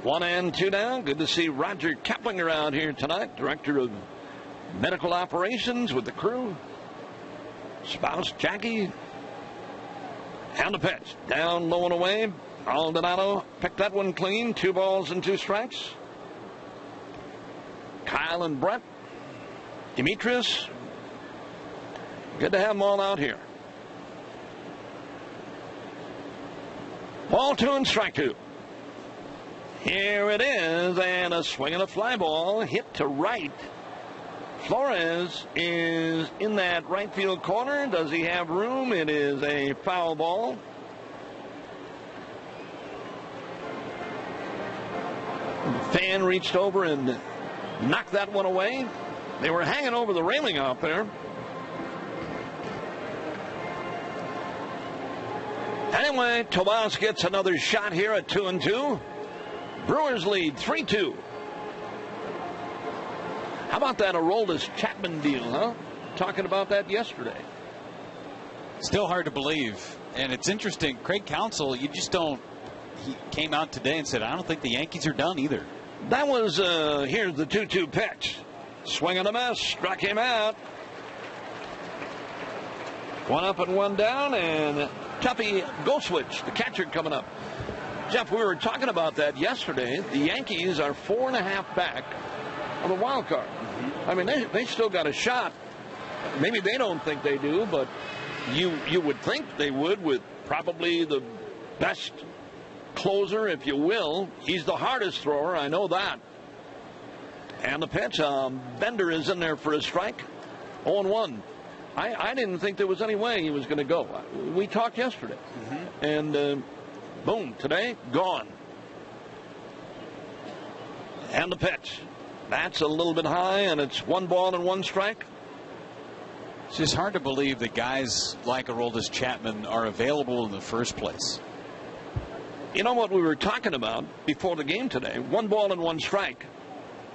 1-2 down. Good to see Roger Keplinger out here tonight, director of medical operations with the crew. Spouse Jackie. And the pitch. Down, low and away. Maldonado picked that one clean. 2 balls and 2 strikes. Kyle and Brett. Demetrius. Good to have them all out here. Ball 2 and strike 2. Here it is, and a swing and a fly ball hit to right. Flores is in that right field corner. Does he have room? It is a foul ball. The fan reached over and knocked that one away. They were hanging over the railing out there. Anyway, Tomas gets another shot here at 2-2. Brewers lead 3-2. How about that Aroldis Chapman deal, huh? Talking about that yesterday. Still hard to believe. And it's interesting. Craig Counsell, you just don't. He came out today and said, I don't think the Yankees are done either. That was, here's the 2-2 pitch. Swing and a miss. Struck him out. 1 up and 1 down, and Tuffy Goswitch, the catcher, coming up. Jeff, we were talking about that yesterday. The Yankees are 4.5 back on the wild card. I mean, they still got a shot. Maybe they don't think they do, but you would think they would, with probably the best closer, if you will. He's the hardest thrower, I know that. And the pitch, Bender is in there for a strike. 0-1. I didn't think there was any way he was going to go. We talked yesterday. And boom, today, gone. And the pitch. That's a little bit high, and it's 1 ball and 1 strike. It's just hard to believe that guys like Aroldis Chapman are available in the first place. You know what we were talking about before the game today? 1 ball and 1 strike.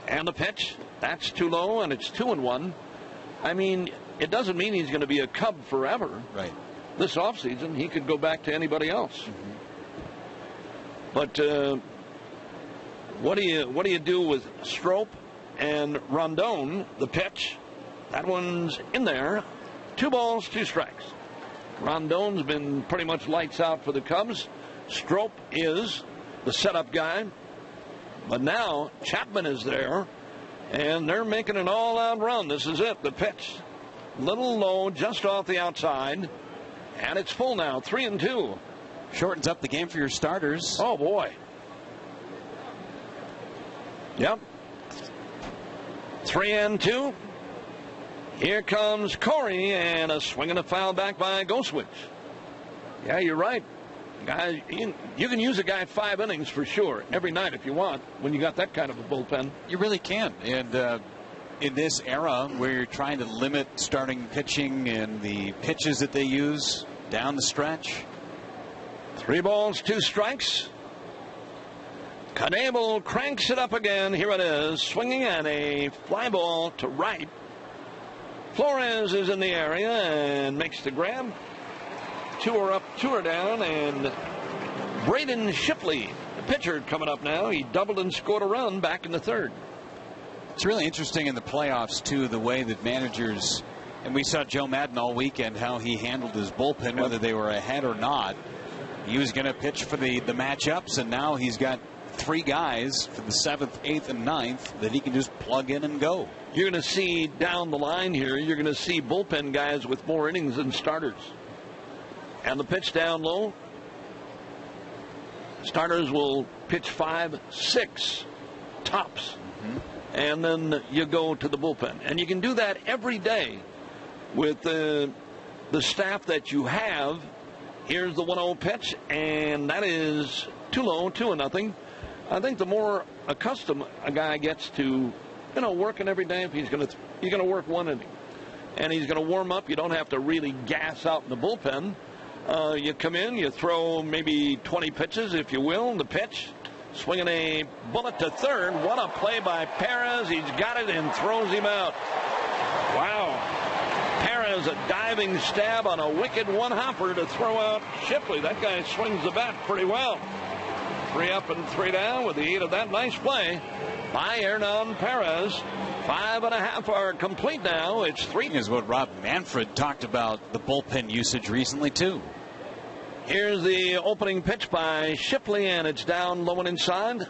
And the pitch, that's too low, and it's 2-1. I mean, it doesn't mean he's going to be a Cub forever. Right. This offseason, he could go back to anybody else. But what do you do with Strop and Rondon? The pitch, that one's in there. 2 balls, 2 strikes. Rondon's been pretty much lights out for the Cubs. Strop is the setup guy. But now Chapman is there, and they're making an all-out run. This is it, the pitch. Little low, just off the outside. And it's full now, 3-2. Shortens up the game for your starters. Oh, boy. Yep. 3-2. Here comes Corey, and a swing and a foul back by Goswitch. Yeah, you're right. Guys, you can use a guy 5 innings for sure, every night if you want, when you got that kind of a bullpen. You really can. And in this era where you're trying to limit starting pitching and the pitches that they use down the stretch. 3 balls, 2 strikes. Knebel cranks it up again. Here it is, swinging at a fly ball to right. Flores is in the area and makes the grab. 2 are up, 2 are down, and Braden Shipley, the pitcher, coming up now. He doubled and scored a run back in the 3rd. It's really interesting in the playoffs, too, the way that managers, and we saw Joe Maddon all weekend, how he handled his bullpen, whether they were ahead or not. He was going to pitch for the matchups, and now he's got 3 guys for the 7th, 8th, and 9th that he can just plug in and go. You're going to see down the line here, you're going to see bullpen guys with more innings than starters. And the pitch down low. Starters will pitch 5, 6 tops. And then you go to the bullpen. And you can do that every day with the staff that you have. Here's the 1-0 pitch, and that is too low, 2-0. I think the more accustomed a guy gets to, working every day, if he's going to work 1 inning, and he's going to warm up. You don't have to really gas out in the bullpen. You come in, you throw maybe 20 pitches, if you will. The pitch, swinging a bullet to 3rd. What a play by Perez. He's got it and throws him out. Wow. Perez, a diving stab on a wicked one-hopper to throw out Shipley. That guy swings the bat pretty well. 3 up and 3 down with the 8 of that. Nice play by Hernan Perez. 5.5 are complete now. It's 3. Is what Rob Manfred talked about the bullpen usage recently, too. Here's the opening pitch by Shipley, and it's down low and inside.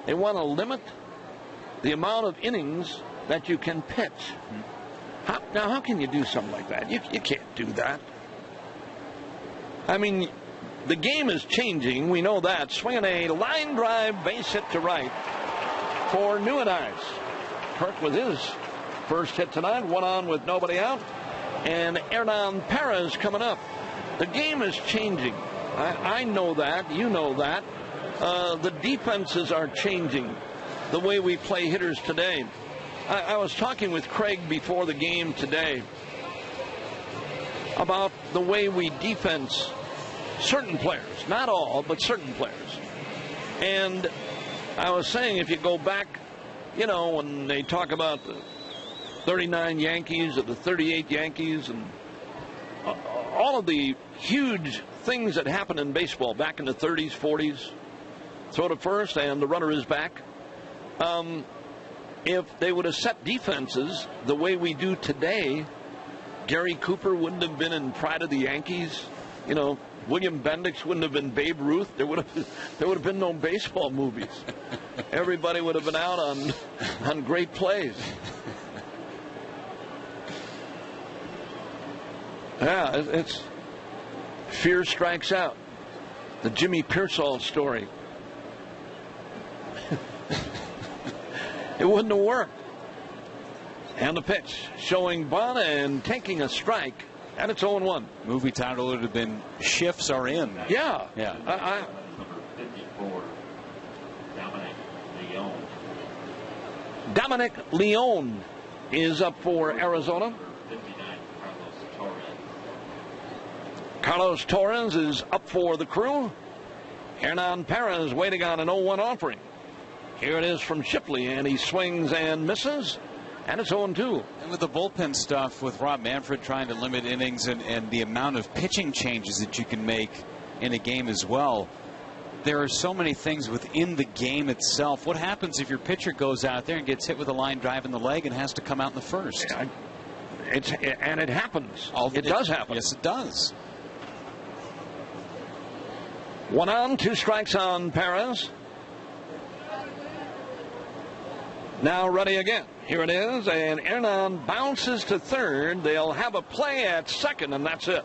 They want to limit the amount of innings that you can pitch. How can you do something like that? You can't do that. I mean, the game is changing. We know that. Swinging a line drive base hit to right for Nieuwenhuis. Kirk with his first hit tonight. 1 on with nobody out. And Hernan Perez coming up. The game is changing. I know that. You know that. The defenses are changing the way we play hitters today. I was talking with Craig before the game today about the way we defense certain players. Not all, but certain players. And I was saying, if you go back, when they talk about the 39 Yankees or the 38 Yankees and all of the huge things that happened in baseball back in the 30s, 40s, throw to first and the runner is back. If they would have set defenses the way we do today, Gary Cooper wouldn't have been in pride of the Yankees. William Bendix wouldn't have been Babe Ruth. There would have been no baseball movies. Everybody would have been out on great plays. Yeah, it's fear strikes out. The Jimmy Pearsall story. It wouldn't have worked. And the pitch showing bunt and taking a strike, and it's 0-1. Movie title would have been Shifts Are In. Yeah. Yeah. 54, Dominic Leone is up for Arizona. 59, Carlos Torres. Carlos Torres is up for the Crew. Hernan Perez waiting on an 0-1 offering. Here it is from Shipley, and he swings and misses, and it's 0-2. And with the bullpen stuff, with Rob Manfred trying to limit innings and the amount of pitching changes that you can make in a game as well, there are so many things within the game itself. What happens if your pitcher goes out there and gets hit with a line drive in the leg and has to come out in the first? And it happens. It does happen. Yes, it does. One on, 2 strikes on Perez. Now ready again. Here it is, and Hernan bounces to third. They'll have a play at second, and that's it.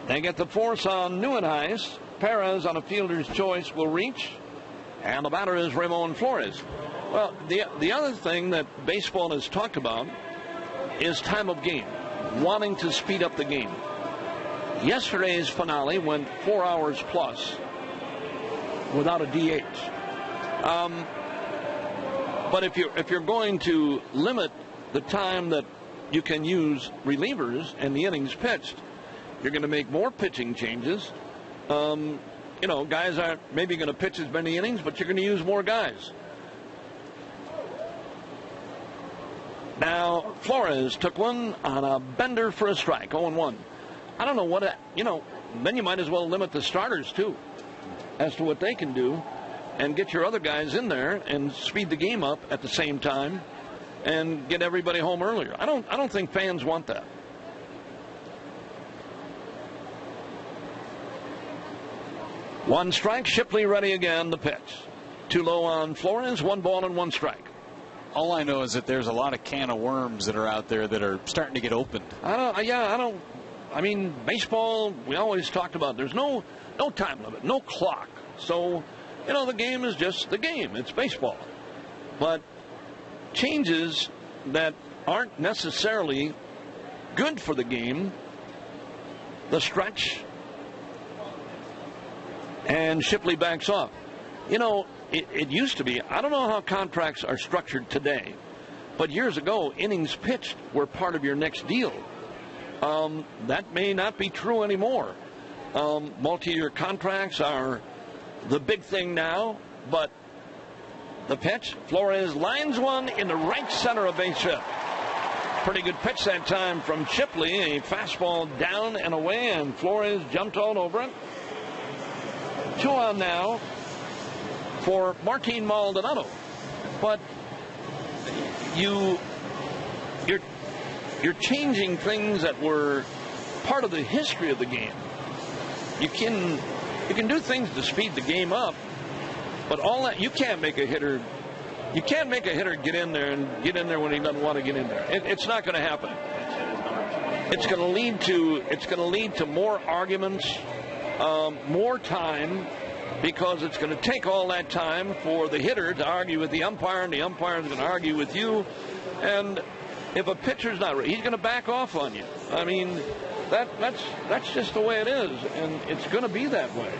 They get the force on Nieuwenhuis. Perez on a fielder's choice will reach, and the batter is Ramon Flores. Well, the other thing that baseball has talked about is time of game, wanting to speed up the game. Yesterday's finale went 4 hours plus without a DH. But if you're going to limit the time that you can use relievers and the innings pitched, you're going to make more pitching changes. Guys aren't maybe going to pitch as many innings, but you're going to use more guys. Now, Flores took one on a bender for a strike, 0-1. I don't know what, then you might as well limit the starters, too, as to what they can do, and get your other guys in there and speed the game up at the same time and get everybody home earlier. I don't think fans want that. One strike, Shipley ready again, the pitch. 2 low on Flores, 1 ball and 1 strike. All I know is that there's a lot of can of worms that are out there that are starting to get opened. I mean, baseball, we always talked about there's no time limit, no clock. So, the game is just the game. It's baseball. But changes that aren't necessarily good for the game, the stretch, and Shipley backs off. It used to be, I don't know how contracts are structured today, but years ago, innings pitched were part of your next deal. That may not be true anymore. Multi-year contracts are the big thing now, but the pitch, Flores lines one in the right center of base hit. Pretty good pitch that time from Shipley, a fastball down and away, and Flores jumped all over it. 2 on now for Martin Maldonado. But you're changing things that were part of the history of the game. You can do things to speed the game up, but all that, you can't make a hitter get in there when he doesn't want to get in there. It's not going to happen. It's going to lead to more arguments, more time, because it's going to take all that time for the hitter to argue with the umpire, and the umpire is going to argue with you. And if a pitcher's not right, he's going to back off on you. I mean, that's just the way it is, and it's going to be that way.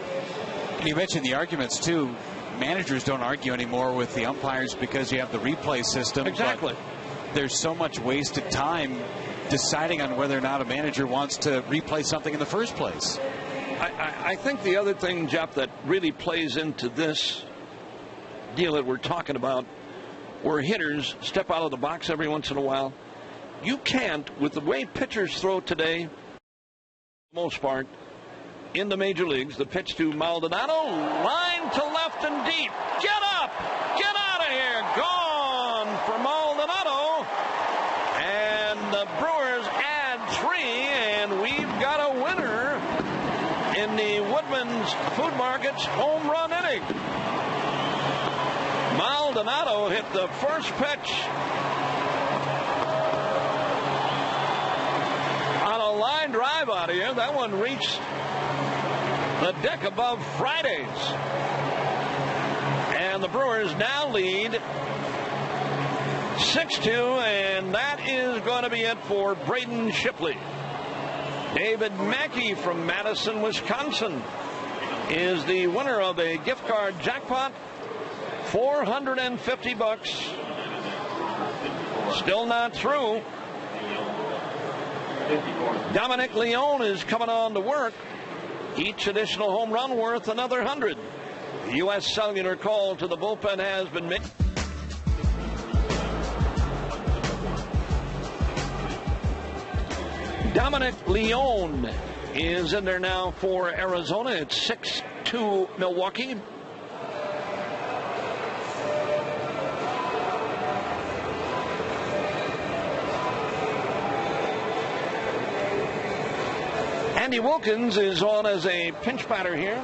And you mentioned the arguments too. Managers don't argue anymore with the umpires because you have the replay system. Exactly. There's so much wasted time deciding on whether or not a manager wants to replay something in the first place. I think the other thing, Jeff, that really plays into this deal that we're talking about, where hitters step out of the box every once in a while, you can't, with the way pitchers throw today, for the most part, in the major leagues, the pitch to Maldonado, line to left and deep. Get up! Get out of here! Gone for Maldonado. And the Brewers add 3, and we've got a winner in the Woodman's Food Market's home run inning. Maldonado hit the first pitch on a line drive out of here. That one reached the deck above Friday's. And the Brewers now lead 6-2, and that is going to be it for Braden Shipley. David Mackey from Madison, Wisconsin is the winner of a gift card jackpot, $450. Still not through. Dominic Leone is coming on to work. Each additional home run worth another 100. The U.S. Cellular call to the bullpen has been made. Dominic Leone is in there now for Arizona. It's 6-2 Milwaukee. Andy Wilkins is on as a pinch batter here.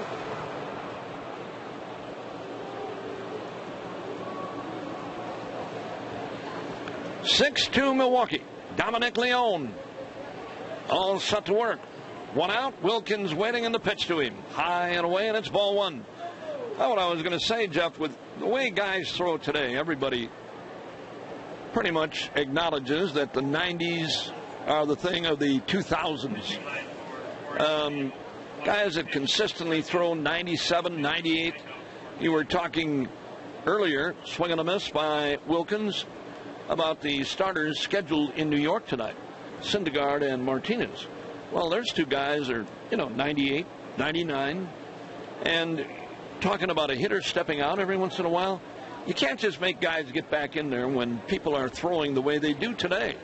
(6-2) Milwaukee. Dominic Leone all set to work. One out. Wilkins waiting in the pitch to him. High and away, and it's ball one. That's what I was going to say, Jeff. With the way guys throw today, everybody pretty much acknowledges that the 90s are the thing of the 2000s. Guys that consistently throw 97, 98. You were talking earlier, swing and a miss by Wilkins, about the starters scheduled in New York tonight, Syndergaard and Martinez. Well, there's two guys are, 98, 99, and talking about a hitter stepping out every once in a while. You can't just make guys get back in there when people are throwing the way they do today.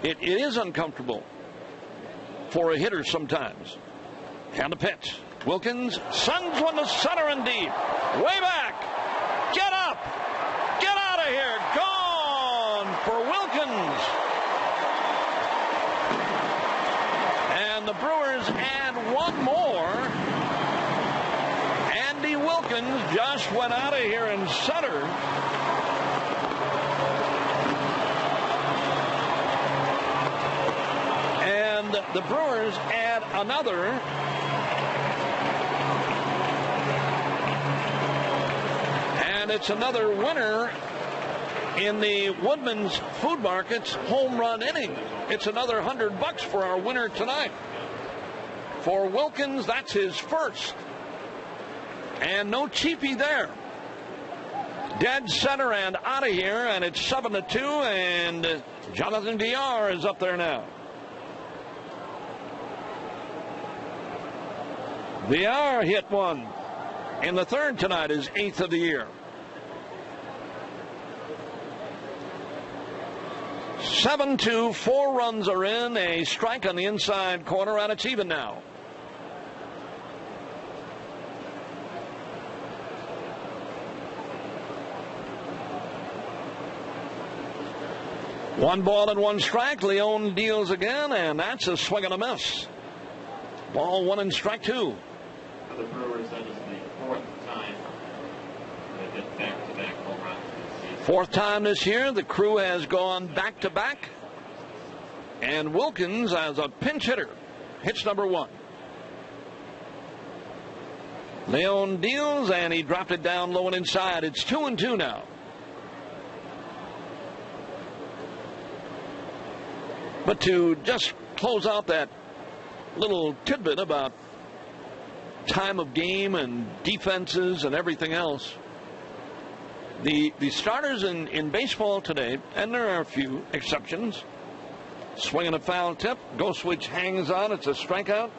It is uncomfortable for a hitter sometimes. And the pitch. Wilkins sends one to center and deep. Way back. Get up. Get out of here. Gone for Wilkins. And the Brewers add one more. Andy Wilkins just went out of here in center. And the Brewers add another. And it's another winner in the Woodman's Food Market's home run inning. It's another $100 for our winner tonight. For Wilkins, that's his first. And no cheapie there. Dead center and out of here, and it's 7-2, and Jonathan DR is up there now. DR hit one in the third tonight, his 8th of the year. 7-2, 4 runs are in, a strike on the inside corner, and it's even now. One ball and one strike. Leone deals again, and that's a swing and a miss. Ball one and strike two. For the Brewers, that is the 4th time they did back-to-back home runs this season. 4th time this year. The crew has gone back-to-back. And Wilkins, as a pinch hitter, hits number 1. Leone deals, and he dropped it down low and inside. It's 2-2 now. But to just close out that little tidbit about time of game and defenses and everything else, the starters in baseball today, and there are a few exceptions, swinging a foul tip, ghost switch hangs on, it's a strikeout.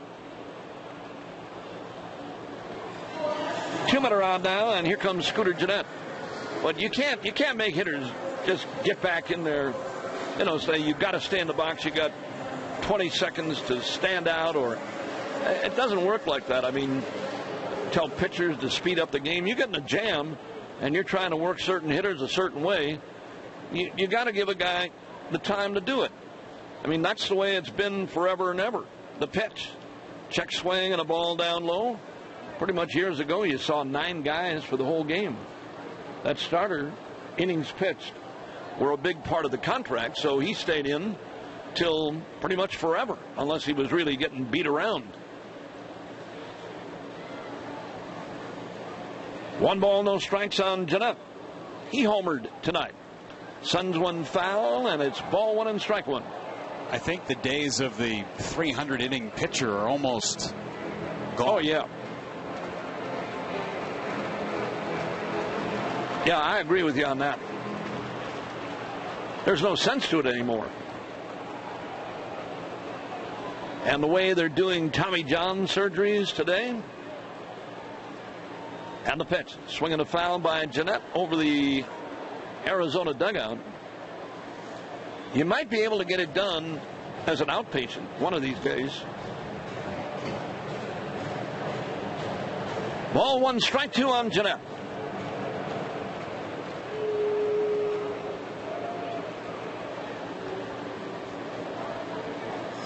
2 men are on now, and here comes Scooter Gennett. But you can't make hitters just get back in there. Say you've got to stay in the box. You got 20 seconds to stand out, or it doesn't work like that. I mean, tell pitchers to speed up the game. You get in a jam, and you're trying to work certain hitters a certain way. You got to give a guy the time to do it. I mean, that's the way it's been forever and ever. The pitch, check swing and a ball down low. Pretty much years ago, you saw 9 guys for the whole game. That starter, innings pitched, were a big part of the contract, so he stayed in till pretty much forever, unless he was really getting beat around. 1 ball, no strikes on Gennett. He homered tonight. Sends one foul, and it's ball 1 and strike 1. I think the days of the 300-inning pitcher are almost gone. Oh, yeah. Yeah, I agree with you on that. There's no sense to it anymore. And the way they're doing Tommy John surgeries today. And the pitch. Swinging a foul by Gennett over the Arizona dugout. You might be able to get it done as an outpatient one of these days. Ball 1, strike 2 on Gennett.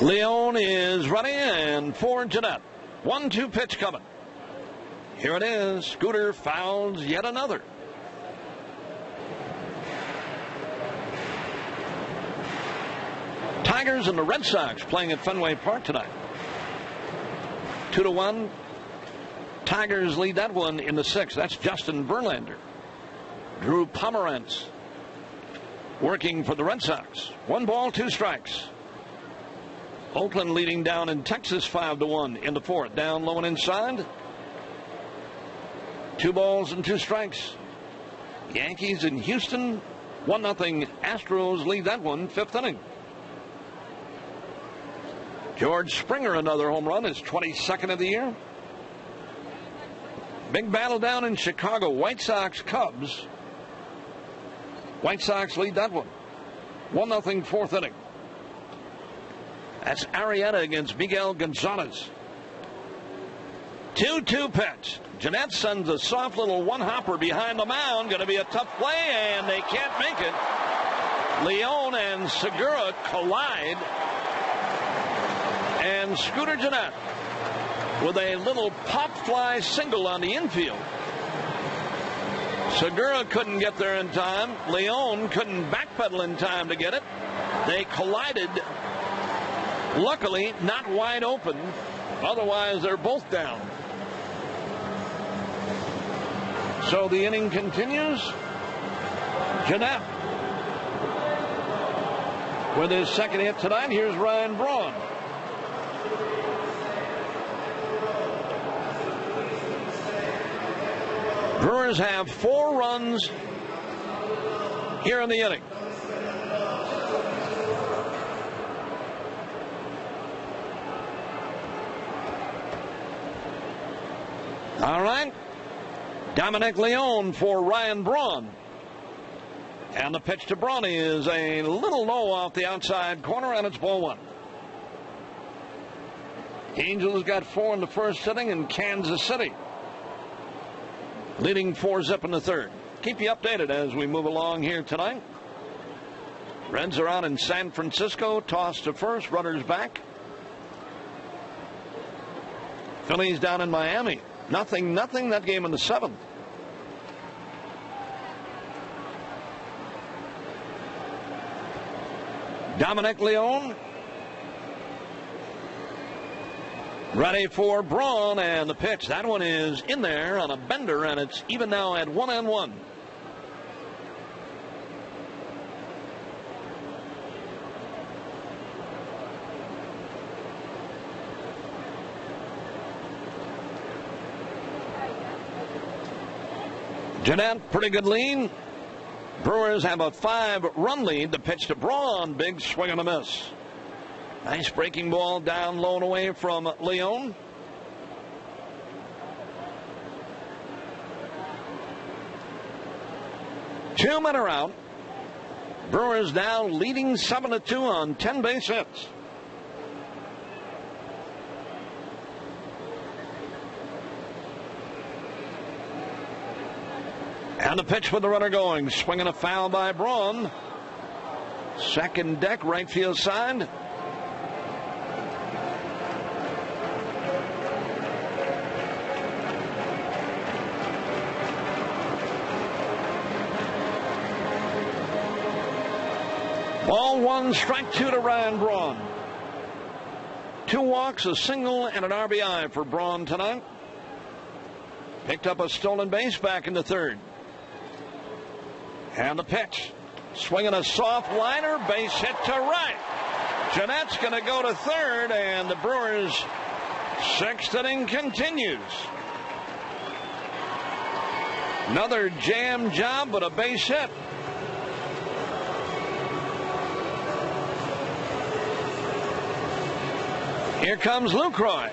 Leone is ready, and for Jeanette. 1-2 pitch coming. Here it is. Scooter fouls yet another. Tigers and the Red Sox playing at Fenway Park tonight. 2-1. Tigers lead that one in the 6th. That's Justin Verlander. Drew Pomerantz working for the Red Sox. 1 ball, 2 strikes. Oakland leading down in Texas 5-1 in the 4th. Down low and inside. 2 balls and 2 strikes. Yankees in Houston. 1-0. Astros lead that one, 5th inning. George Springer, another home run, his 22nd of the year. Big battle down in Chicago. White Sox, Cubs. White Sox lead that one. 1-0, 4th inning. That's Arrieta against Miguel Gonzalez. 2-2 pitch. Jeanette sends a soft little one-hopper behind the mound. Going to be a tough play, and they can't make it. Leone and Segura collide. And Scooter Jeanette with a little pop fly single on the infield. Segura couldn't get there in time. Leone couldn't backpedal in time to get it. They collided. Luckily, not wide open. Otherwise, they're both down. So the inning continues. Jeanette with his 2nd hit tonight. Here's Ryan Braun. Brewers have 4 runs here in the inning. All right. Dominic Leone for Ryan Braun. And the pitch to Braun is a little low off the outside corner, and it's ball 1. Angels got 4 in the 1st inning in Kansas City, leading 4-0 in the 3rd. Keep you updated as we move along here tonight. Reds are out in San Francisco. Toss to first. Runners back. Phillies down in Miami. 0-0 that game in the 7th. Dominic Leone ready for Braun, and the pitch. That one is in there on a bender, and it's even now at 1-1. Jeanette, pretty good lead. Brewers have a 5-run lead. The pitch to Braun, big swing and a miss. Nice breaking ball down low and away from Leone. Two men are out. Brewers now leading 7-2 on 10 base hits. And the pitch with the runner going. Swinging a foul by Braun. Second deck, right field side. Ball 1, strike 2 to Ryan Braun. 2 walks, a single, and an RBI for Braun tonight. Picked up a stolen base back in the 3rd. And the pitch. Swinging a soft liner, base hit to right. Jeanette's going to go to 3rd, and the Brewers' 6th inning continues. Another jam job, but a base hit. Here comes Lucroy.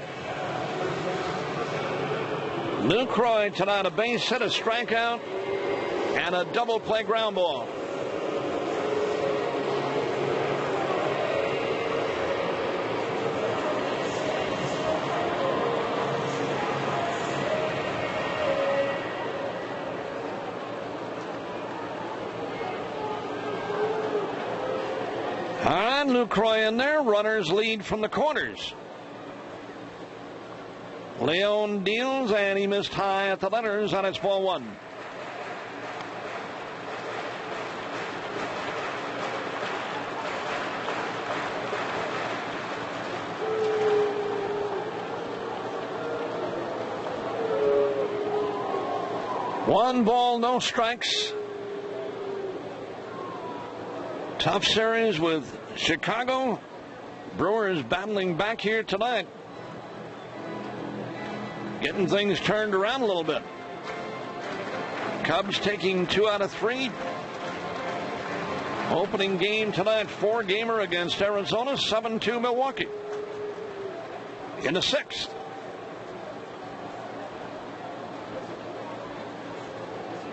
Lucroy tonight, a base hit, a strikeout, and a double play ground ball. All right. And Lucroy in there. Runners lead from the corners. Leone deals, and he missed high at the letters, and it's ball one. One ball, no strikes. Tough series with Chicago. Brewers battling back here tonight. Getting things turned around a little bit. Cubs taking 2 out of 3. Opening game tonight, 4-gamer against Arizona, 7-2 Milwaukee. In the 6th.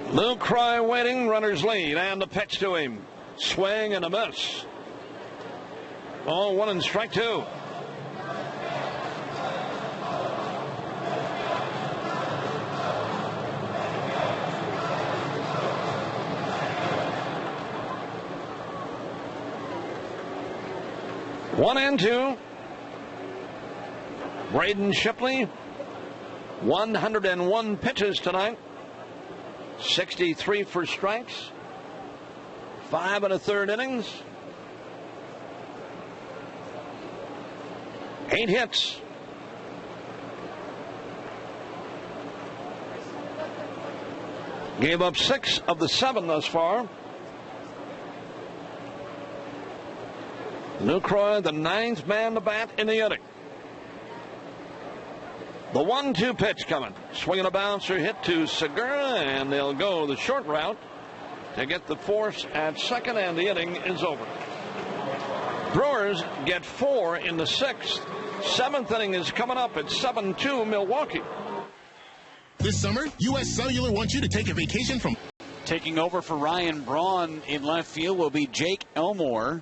Lucroy waiting, runners lead, and the pitch to him. Swing and a miss. Oh, 1 and strike 2. One and 2. Braden Shipley, 101 pitches tonight. 63 for strikes. 5 1/3 innings. 8 hits. Gave up 6 of the 7 thus far. Lucroy, the 9th man to bat in the inning. The 1-2 pitch coming. Swinging a bouncer hit to Segura, and they'll go the short route to get the force at second, and the inning is over. Brewers get 4 in the 6th. 7th inning is coming up at 7-2 Milwaukee. This summer, U.S. Cellular wants you to take a vacation from... Taking over for Ryan Braun in left field will be Jake Elmore.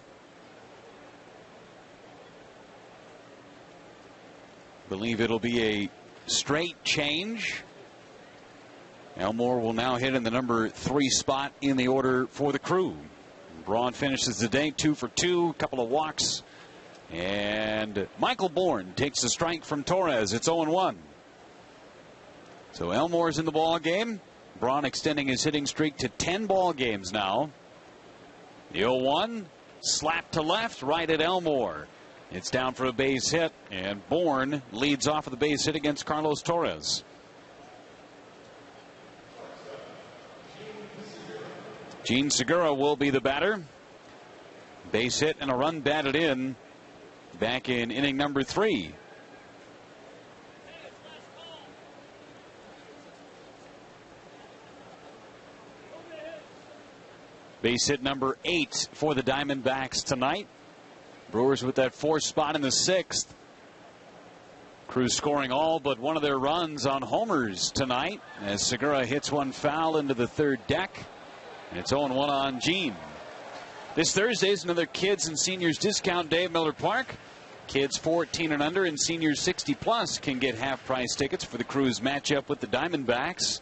Believe it'll be a straight change. Elmore will now hit in the number 3 spot in the order for the Crew. Braun finishes the day 2 for 2, a couple of walks. And Michael Bourne takes the strike from Torres. It's 0-1. So Elmore's in the ball game. Braun extending his hitting streak to 10 ball games now. The 0-1, slap to left, right at Elmore. It's down for a base hit, and Bourne leads off with a base hit against Carlos Torres. Gene Segura will be the batter. Base hit and a run batted in back in inning number 3. Base hit number 8 for the Diamondbacks tonight. Brewers with that 4th spot in the 6th. Crew scoring all but one of their runs on homers tonight as Segura hits one foul into the 3rd deck. And it's 0-1 on Gene. This Thursday is another kids and seniors discount day at Miller Park. Kids 14 and under and seniors 60 plus can get half price tickets for the Crew's matchup with the Diamondbacks.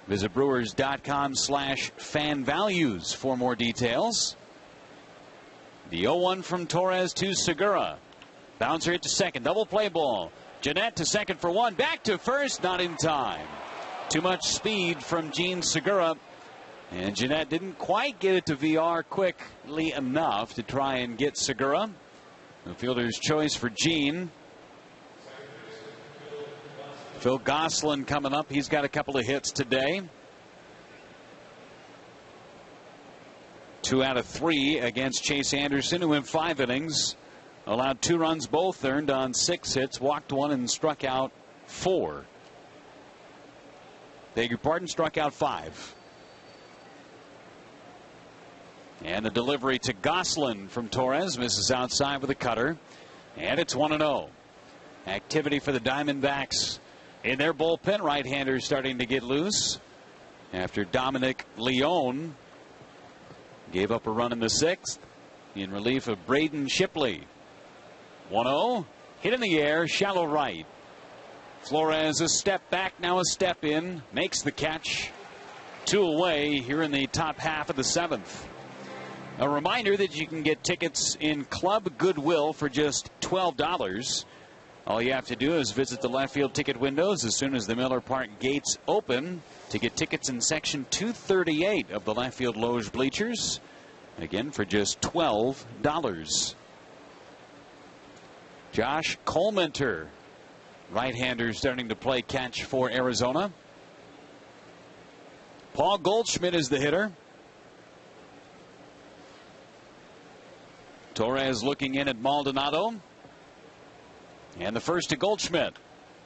Visit brewers.com/fan values for more details. The 0-1 from Torres to Segura. Bouncer hit to second. Double play ball. Jeanette to second for 1. Back to first. Not in time. Too much speed from Gene Segura. And Jeanette didn't quite get it to VR quickly enough to try and get Segura. The fielder's choice for Gene. Phil Gosselin coming up. He's got a couple of hits today. 2 out of 3 against Chase Anderson, who in 5 innings allowed 2 runs, both earned on 6 hits, walked 1 and struck out 4. Beg your pardon, struck out 5. And the delivery to Gosselin from Torres misses outside with a cutter, and it's 1-0. Activity for the Diamondbacks in their bullpen. Right-handers starting to get loose after Dominic Leone gave up a run in the 6th in relief of Braden Shipley. 1-0. Hit in the air, shallow right. Flores a step back, now a step in. Makes the catch. 2 away here in the top half of the 7th. A reminder that you can get tickets in Club Goodwill for just $12. All you have to do is visit the left field ticket windows as soon as the Miller Park gates open to get tickets in section 238 of the left field loge bleachers. Again, for just $12. Josh Colemanter, right-hander, starting to play catch for Arizona. Paul Goldschmidt is the hitter. Torres looking in at Maldonado. And the first to Goldschmidt.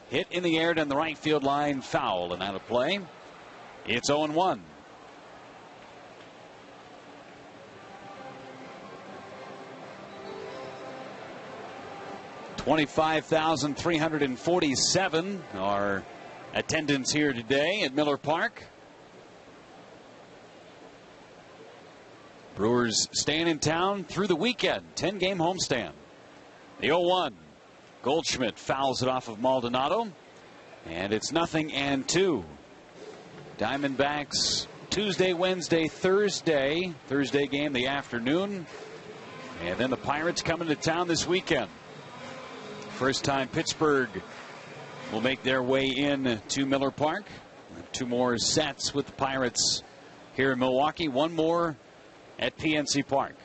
Hit in the air down the right field line, foul and out of play. It's 0-1. $25,347 our attendance here today at Miller Park. Brewers staying in town through the weekend. 10-game homestand. The 0-1. Goldschmidt fouls it off of Maldonado. And it's 0-2. Diamondbacks Tuesday, Wednesday, Thursday. Thursday game the afternoon. And then the Pirates coming to town this weekend. First time Pittsburgh will make their way in to Miller Park. 2 more sets with the Pirates here in Milwaukee. 1 more at PNC Park.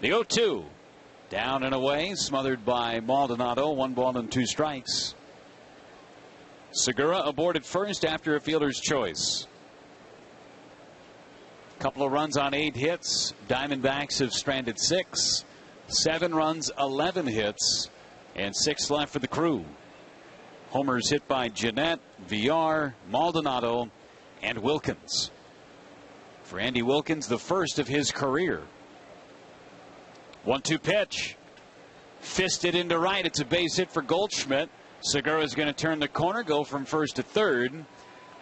The 0-2. Down and away, smothered by Maldonado. 1 ball and 2 strikes. Segura aboard at first after a fielder's choice. Couple of runs on 8 hits. Diamondbacks have stranded 6. 7 runs, 11 hits. And 6 left for the Crew. Homers hit by Jeanette, VR, Maldonado, and Wilkins. For Andy Wilkins, the first of his career. 1-2 pitch. Fisted into right. It's a base hit for Goldschmidt. Segura is going to turn the corner, go from first to third.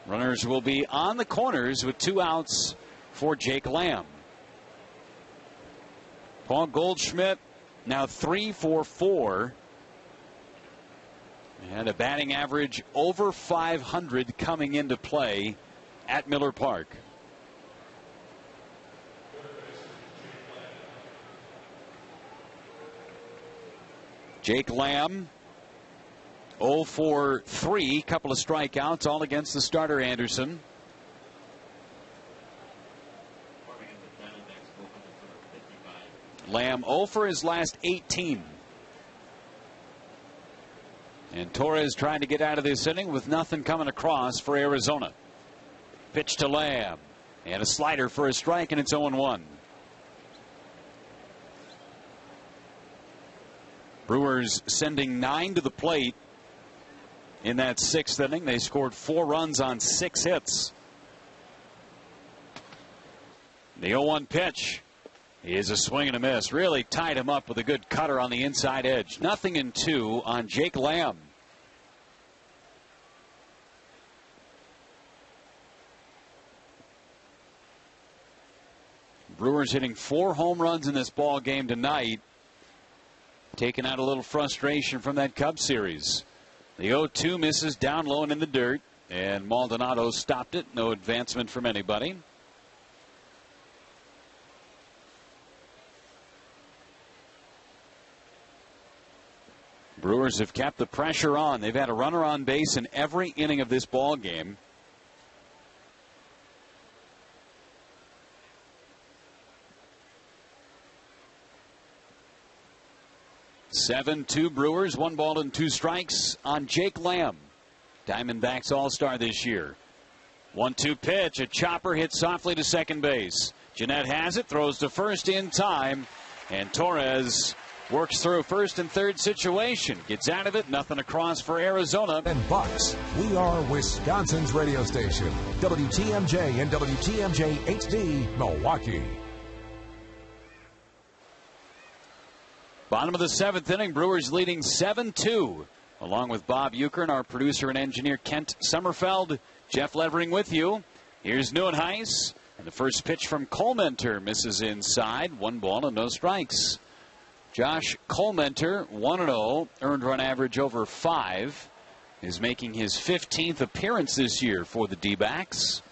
Runners will be on the corners with 2 outs for Jake Lamb. Paul Goldschmidt now 3 for 4. And a batting average over 500 coming into play at Miller Park. Jake Lamb 0 for 3, couple of strikeouts, all against the starter Anderson. Lamb 0 for his last 18. And Torres trying to get out of this inning with nothing coming across for Arizona. Pitch to Lamb. And a slider for a strike, and it's 0-1. Brewers sending 9 to the plate in that 6th inning. They scored 4 runs on 6 hits. The 0-1 pitch is a swing and a miss. Really tied him up with a good cutter on the inside edge. 0-2 on Jake Lamb. Brewers hitting 4 home runs in this ball game tonight. Taking out a little frustration from that Cubs series. The 0-2 misses down low and in the dirt. And Maldonado stopped it. No advancement from anybody. Brewers have kept the pressure on. They've had a runner on base in every inning of this ball game. (7-2) Brewers, 1 ball and 2 strikes on Jake Lamb, Diamondbacks All-Star this year. 1-2 pitch, a chopper hit softly to second base. Jeanette has it, throws to first in time, and Torres works through first and third situation. Gets out of it. Nothing across for Arizona. And Bucks. We are Wisconsin's radio station. WTMJ and WTMJ HD, Milwaukee. Bottom of the 7th inning. Brewers leading 7-2. Along with Bob Euchre and our producer and engineer Kent Sommerfeld. Jeff Levering with you. Here's Neuenhuis. And the first pitch from Colemanter misses inside. 1 ball and no strikes. Josh Colemanter, 1-0, earned run average over 5, is making his 15th appearance this year for the D-backs.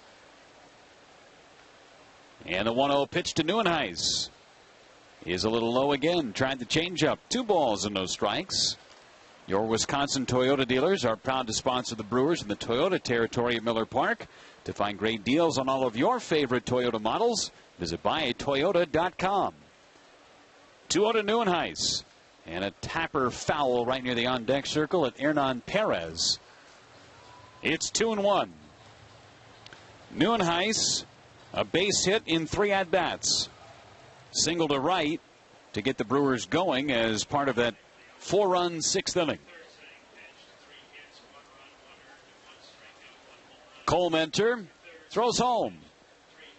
And the 1-0 pitch to Neuenhuis is a little low again. Tried the changeup. 2 balls and no strikes. Your Wisconsin Toyota dealers are proud to sponsor the Brewers in the Toyota territory at Miller Park. To find great deals on all of your favorite Toyota models, visit buyatoyota.com. 2-0 to Neuenhuis. And a tapper foul right near the on-deck circle at Hernan Perez. It's 2-1. Neuenhuis, a base hit in 3 at-bats. Single to right to get the Brewers going as part of that 4-run 6th inning. Cole Mentor throws home.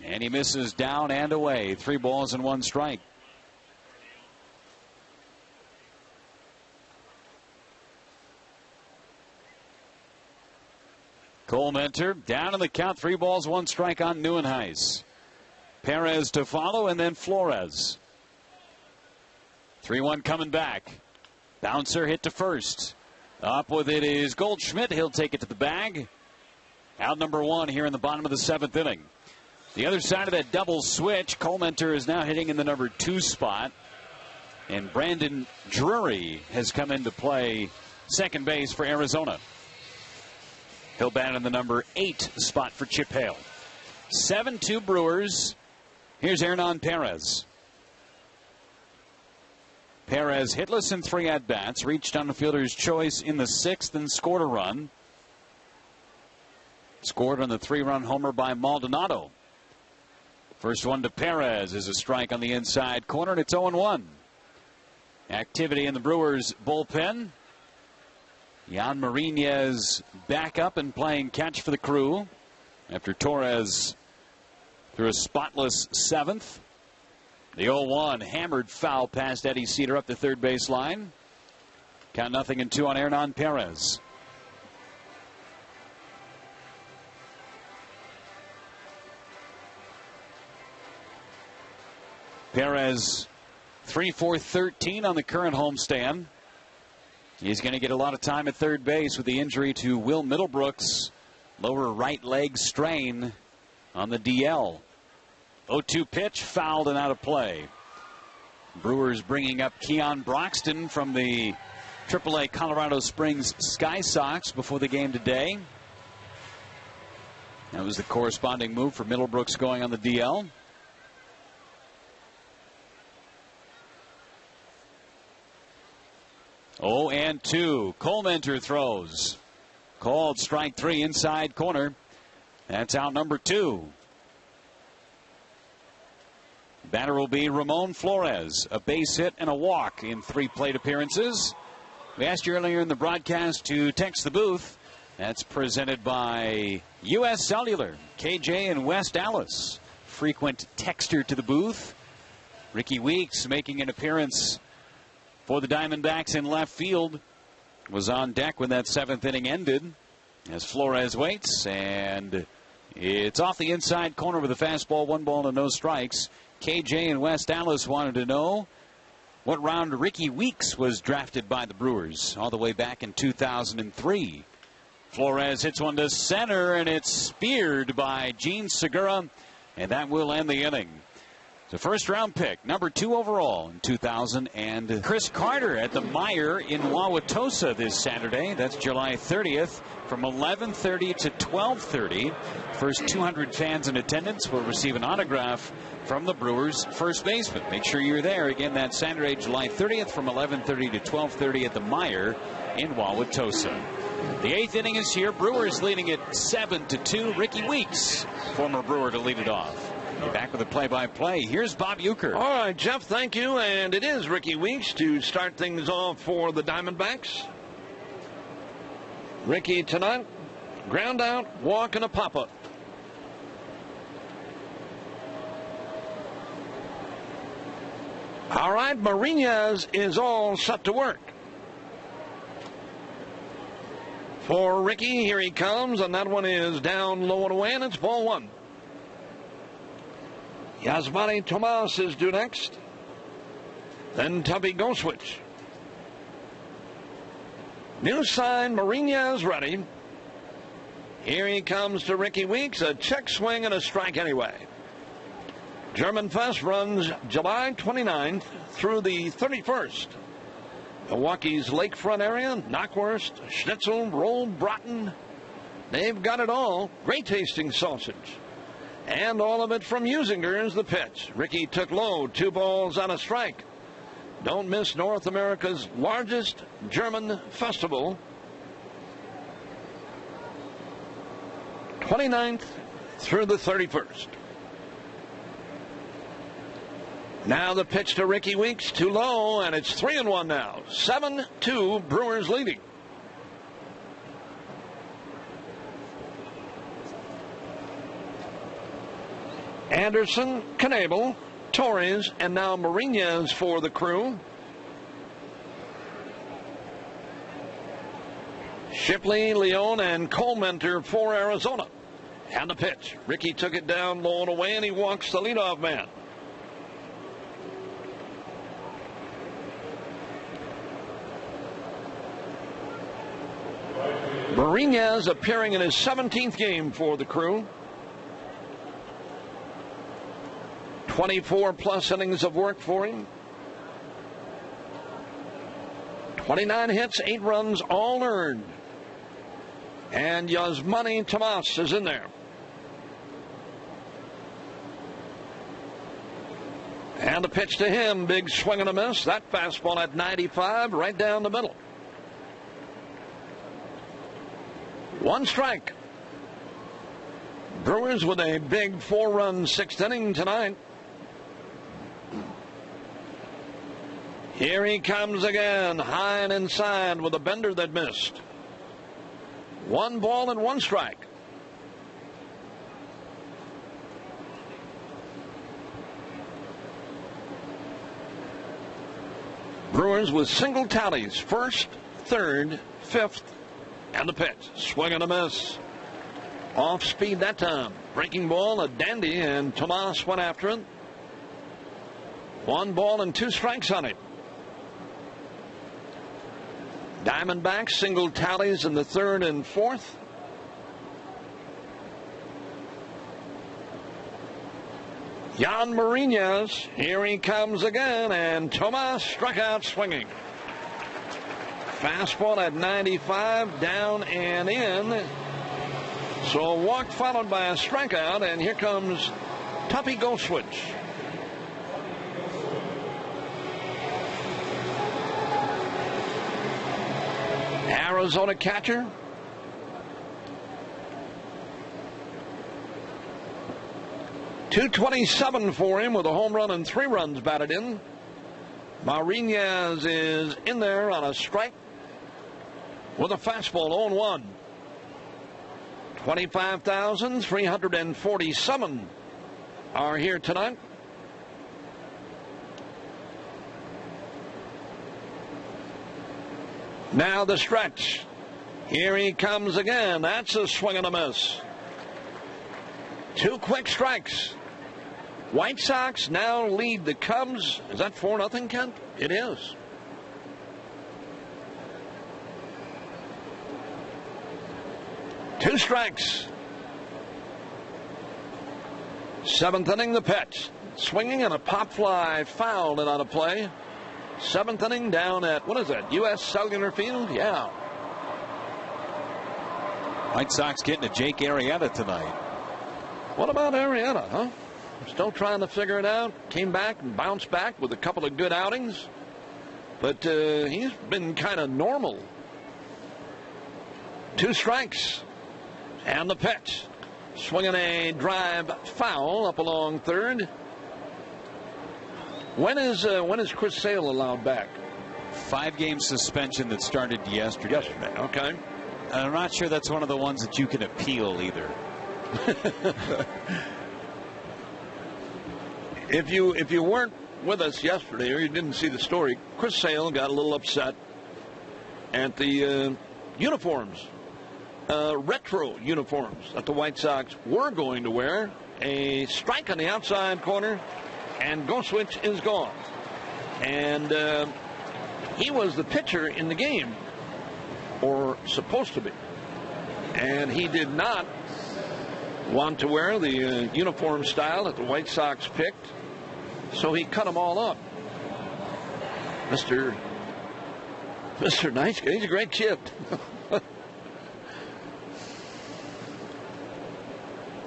And he misses down and away. 3 balls and 1 strike. Cole Mentor down in the count. 3 balls, 1 strike on Neuenhuis. Perez to follow, and then Flores. 3-1 coming back. Bouncer hit to first. Up with it is Goldschmidt. He'll take it to the bag. Out number 1 here in the bottom of the 7th inning. The other side of that double switch, Cole Mentor is now hitting in the number 2 spot. And Brandon Drury has come into play second base for Arizona. He'll bat in the number 8 spot for Chip Hale. 7-2 Brewers. Here's Hernan Perez. Perez hitless in 3 at-bats. Reached on the fielder's choice in the 6th and scored a run. Scored on the 3-run homer by Maldonado. First one to Perez is a strike on the inside corner, and it's 0-1. Activity in the Brewers bullpen. Jan Marinez back up and playing catch for the Crew after Torres threw a spotless 7th. The 0-1 hammered foul past Eddie Cedar up the third base line. Count 0-2 on Hernan Perez. Perez 3-for-13 on the current homestand. He's going to get a lot of time at third base with the injury to Will Middlebrooks. Lower right leg strain on the DL. 0-2 pitch, fouled and out of play. Brewers bringing up Keon Broxton from the AAA Colorado Springs Sky Sox before the game today. That was the corresponding move for Middlebrooks going on the DL. Oh, and 2. Cole Mentor throws. Called strike 3 inside corner. That's out number 2. Batter will be Ramon Flores. A base hit and a walk in 3 plate appearances. We asked you earlier in the broadcast to text the booth. That's presented by U.S. Cellular. KJ and West Allis. Frequent texter to the booth. Ricky Weeks making an appearance for the Diamondbacks in left field. Was on deck when that 7th inning ended as Flores waits, and it's off the inside corner with a fastball, 1 ball and no strikes. KJ and West Allis wanted to know what round Ricky Weeks was drafted by the Brewers all the way back in 2003. Flores hits one to center, and it's speared by Gene Segura, and that will end the inning. The first round pick, number 2 overall in 2000, and Chris Carter at the Meyer in Wauwatosa this Saturday. That's July 30th from 11:30 to 12:30. First 200 fans in attendance will receive an autograph from the Brewers first baseman. Make sure you're there again that Saturday, July 30th from 11:30 to 12:30 at the Meyer in Wauwatosa. The 8th inning is here. Brewers leading it 7-2. Ricky Weeks, former Brewer, to lead it off. Back with a play-by-play. Here's Bob Uecker. All right, Jeff, thank you. And it is Ricky Weeks to start things off for the Diamondbacks. Ricky tonight, ground out, walk, and a pop-up. All right, Marinez is all set to work. For Ricky, here he comes, and that one is down low and away, and it's ball 1. Yasmani Tomas is due next. Then Tubby Goswitch. New sign, Marinez ready. Here he comes to Ricky Weeks. A check swing and a strike anyway. German Fest runs July 29th through the 31st. Milwaukee's lakefront area, knockwurst, schnitzel, rolled braten. They've got it all. Great tasting sausage. And all of it from Usinger's the pitch. Ricky took low, 2 balls on a strike. Don't miss North America's largest German festival. 29th through the 31st. Now the pitch to Ricky Weeks, too low, and it's 3-1 now. 7-2, Brewers leading. Anderson, Knebel, Torres, and now Mariñez for the Crew. Shipley, Leon, and Colementor for Arizona. And the pitch. Ricky took it down low and away, and he walks the leadoff man. Mariñez appearing in his 17th game for the Crew. 24-plus innings of work for him. 29 hits, 8 runs, all earned. And Yasmani Tomas is in there. And the pitch to him, big swing and a miss. That fastball at 95, right down the middle. 1 strike. Brewers with a big 4-run 6th inning tonight. Here he comes again, high and inside with a bender that missed. 1 ball and 1 strike. Brewers with single tallies, 1st, 3rd, 5th, and the pitch. Swing and a miss. Off speed that time. Breaking ball, a dandy, and Tomas went after it. 1 ball and 2 strikes on it. Diamondbacks single tallies in the 3rd and 4th. Jan Mariñez, here he comes again, and Tomas struck out swinging. Fastball at 95, down and in. So a walk followed by a strikeout, and here comes Tuppy Goldschwitz. Arizona catcher. .227 for him with a home run and 3 runs batted in. Mariñez is in there on a strike with a fastball 0-1. 25,347 are here tonight. Now the stretch. Here he comes again. That's a swing and a miss. 2 quick strikes. White Sox now lead the Cubs. Is that 4-0, Kent? It is. Two strikes. 7th inning, the pitch. Swinging and a pop fly fouled and out of play. 7th inning down at, what is that, U.S. Cellular Field? Yeah. White Sox getting to Jake Arrieta tonight. What about Arrieta, huh? Still trying to figure it out. Came back and bounced back with a couple of good outings. But he's been kind of normal. 2 strikes. And the pitch. Swinging a drive foul up along third. When is Chris Sale allowed back? 5-game suspension that started yesterday. Okay. And I'm not sure that's one of the ones that you can appeal either. If you weren't with us yesterday or you didn't see the story, Chris Sale got a little upset at the uniforms, retro uniforms that the White Sox were going to wear. A strike on the outside corner, and Goldschwitz is gone. And he was the pitcher in the game, or supposed to be. And he did not want to wear the uniform style that the White Sox picked, so he cut them all up. Mr. Nice Guy, he's a great kid.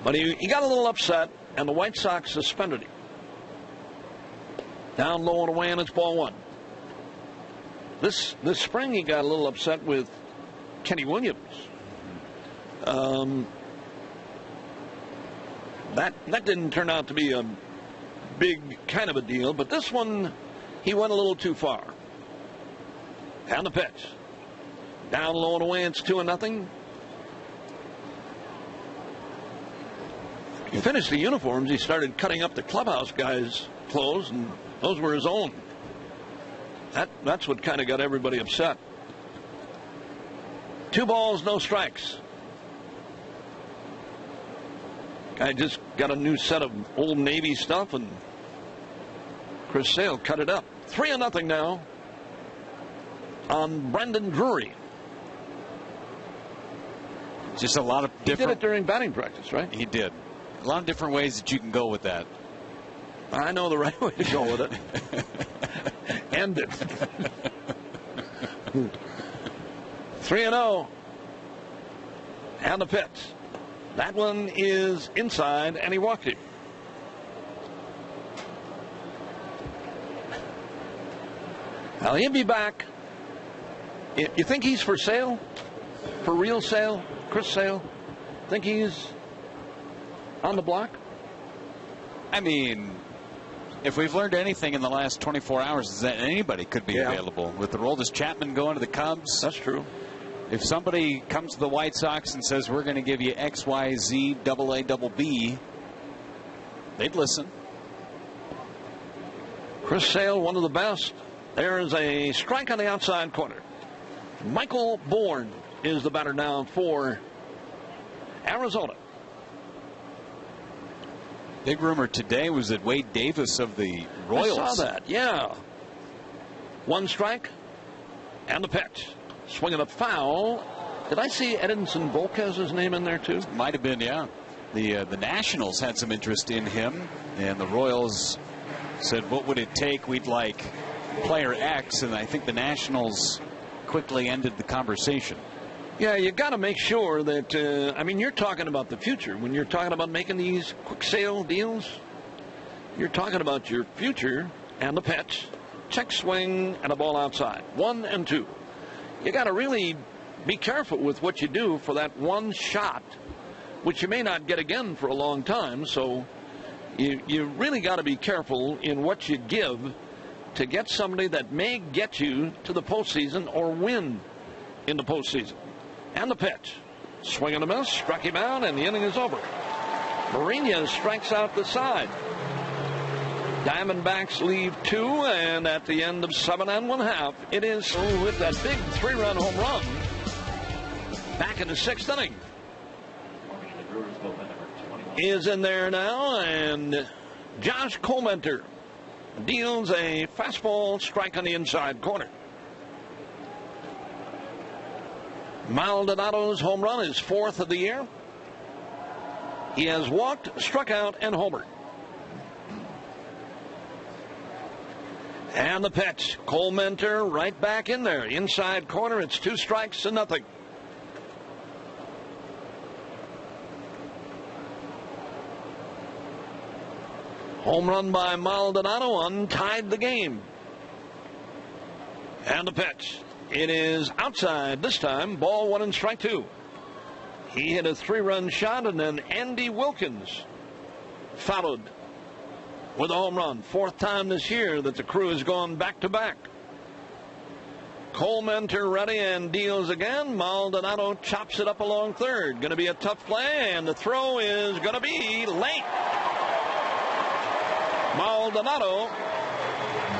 But he got a little upset, and the White Sox suspended him. Down low and away, and it's ball one. This spring, he got a little upset with Kenny Williams. That didn't turn out to be a big kind of a deal, but this one, he went a little too far. And the pitch. Down low and away, it's 2-0. He finished the uniforms. He started cutting up the clubhouse guys' clothes, and those were his own. That's what kind of got everybody upset. 2 balls, no strikes. Guy just got a new set of Old Navy stuff, and Chris Sale cut it up. 3-0 now on Brendan Drury. Just a lot of different. He did it during batting practice, right? He did. A lot of different ways that you can go with that. I know the right way to go with it. End it. 3-0. And the pitch. That one is inside, and he walked it. Now he'll be back. You think he's for sale? For real sale? Chris Sale? Think he's on the block? I mean, if we've learned anything in the last 24 hours, is that anybody could be available. With the Roldis Chapman going to the Cubs. That's true. If somebody comes to the White Sox and says, we're going to give you X, Y, Z, AA, double B, they'd listen. Chris Sale, one of the best. There's a strike on the outside corner. Michael Bourne is the batter now for Arizona. Big rumor today was that Wade Davis of the Royals. I saw that, yeah. 1 strike and the pitch. Swinging a foul. Did I see Edinson Volquez's name in there too? Might have been, yeah. The Nationals had some interest in him, and the Royals said, what would it take? We'd like player X, and I think the Nationals quickly ended the conversation. Yeah, you got to make sure that, I mean, you're talking about the future. When you're talking about making these quick sale deals, you're talking about your future. And the pitch. Check swing and a ball outside. 1 and 2. You got to really be careful with what you do for that one shot, which you may not get again for a long time. So you really got to be careful in what you give to get somebody that may get you to the postseason or win in the postseason. And the pitch. Swing and a miss. Struck him out, and the inning is over. Marinas strikes out the side. Diamondbacks leave 2, and at the end of 7 1/2, it is with that big 3-run home run back in the 6th inning. Is in there now, and Josh Comenter deals a fastball strike on the inside corner. Maldonado's home run is 4th of the year. He has walked, struck out, and homered. And the pitch. Comenter right back in there. Inside corner, it's 2 strikes to nothing. Home run by Maldonado untied the game. And the pitch. It is outside this time. Ball 1 and strike 2. He hit a 3-run shot, and then Andy Wilkins followed with a home run. 4th time this year that the crew has gone back-to-back. Comenter ready and deals again. Maldonado chops it up along third. Going to be a tough play, and the throw is going to be late. Maldonado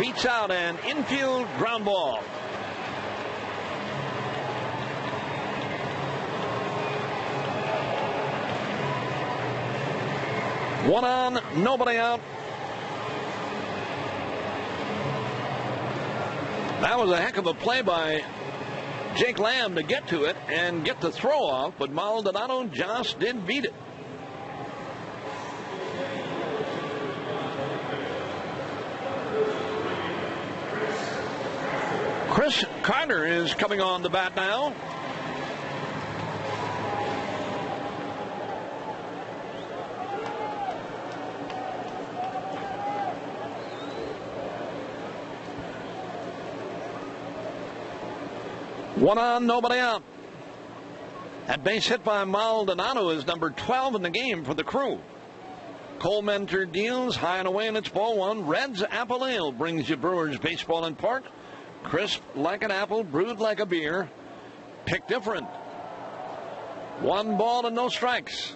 beats out an infield ground ball. One on, nobody out. That was a heck of a play by Jake Lamb to get to it and get the throw off, but Maldonado just did beat it. Carter is coming on the bat now. One on, nobody out. That base hit by Maldonado is number 12 in the game for the Crew. Cole Mentor deals high and away, and it's ball one. Red's Apple Ale brings you Brewers baseball in Park. Crisp like an apple, brewed like a beer. Pick different. 1 ball and no strikes.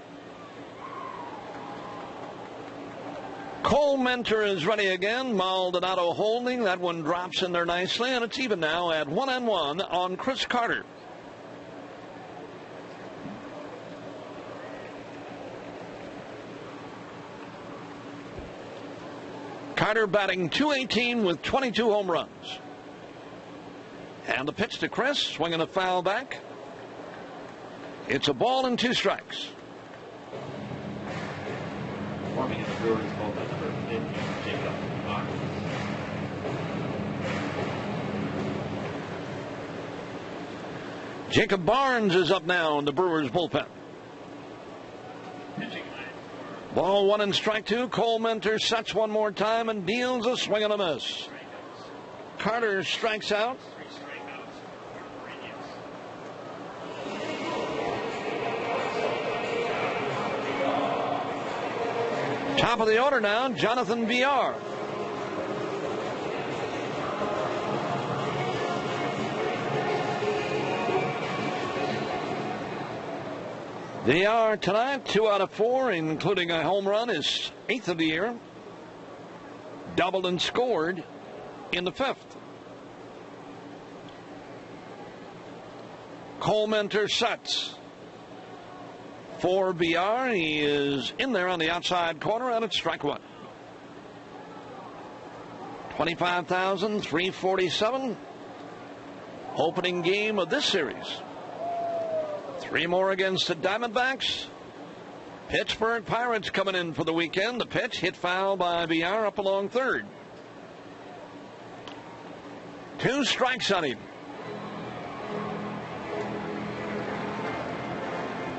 Cole Mentor is ready again. Maldonado holding. That one drops in there nicely, and it's even now at 1-1 on Chris Carter. Carter batting .218 with 22 home runs. And the pitch to Chris, swinging a foul back. It's a ball and 2 strikes. Forming in the Brewers bullpen, number 50, Jacob Barnes. Jacob Barnes is up now in the Brewers bullpen. Ball 1 and strike 2. Cole Mentor sets one more time and deals a swing and a miss. Carter strikes out. Top of the order now, Jonathan Villar. Villar tonight, 2 out of 4, including a home run, is 8th of the year. Doubled and scored in the 5th. Cole Mentor sets. For Villar, he is in there on the outside corner, and it's strike 1. 25,347. Opening game of this series. 3 more against the Diamondbacks. Pittsburgh Pirates coming in for the weekend. The pitch hit foul by Villar up along third. 2 strikes on him.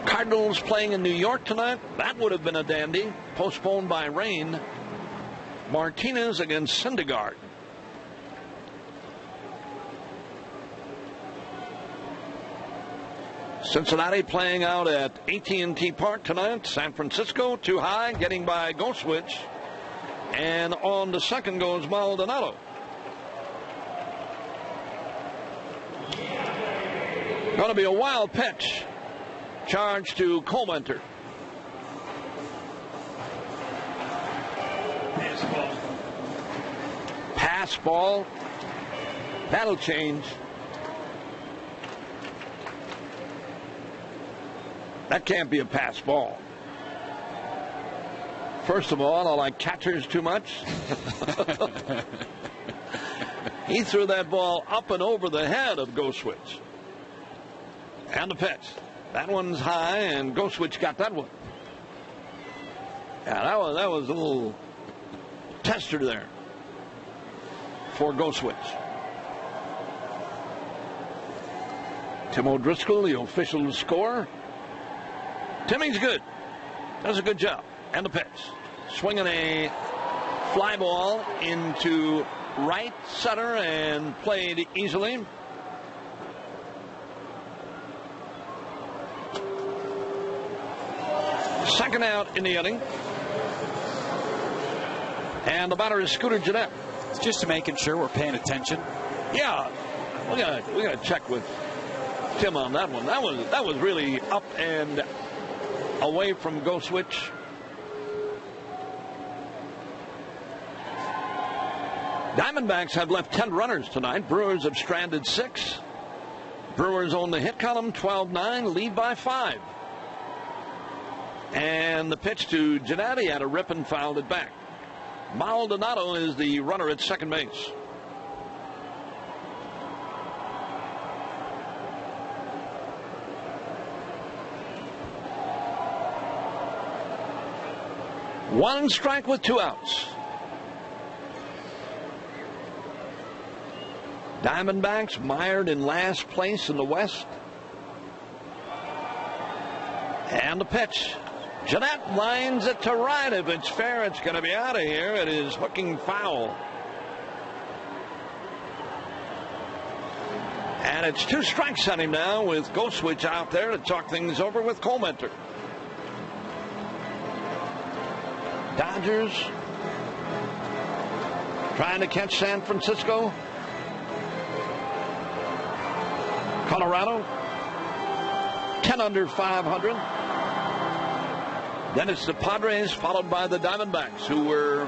Cardinals playing in New York tonight. That would have been a dandy. Postponed by rain. Martinez against Syndergaard. Cincinnati playing out at AT&T Park tonight. San Francisco too high, getting by Goswitch. And on the second goes Maldonado. Going to be a wild pitch. Charge to Cole Mentor. Pass ball. That'll change. That can't be a pass ball. First of all, I like catchers too much. He threw that ball up and over the head of Goswitch. And the pitch. That one's high, and Goswitch got that one. Yeah, that was a little tester there for Goswitch. Tim O'Driscoll, the official scorer. Timmy's good. Does a good job. And the pitch. Swinging a fly ball into right center and played easily. Second out in the inning. And the batter is Scooter Gennett. It's just to making sure we're paying attention. Yeah. We gotta check with Tim on that one. That was really up and away from Goswitch. Diamondbacks have left 10 runners tonight. Brewers have stranded 6. Brewers own the hit column, 12-9, lead by 5. And the pitch to Gennady had a rip and fouled it back. Maldonado is the runner at second base. One strike with 2 outs. Diamondbacks mired in last place in the West. And the pitch. Jeanette lines it to right. If it's fair, it's going to be out of here. It is hooking foul. And it's 2 strikes on him now with Goswitch out there to talk things over with Colementor. Dodgers trying to catch San Francisco. Colorado 10 under 500. Then it's the Padres followed by the Diamondbacks, who were,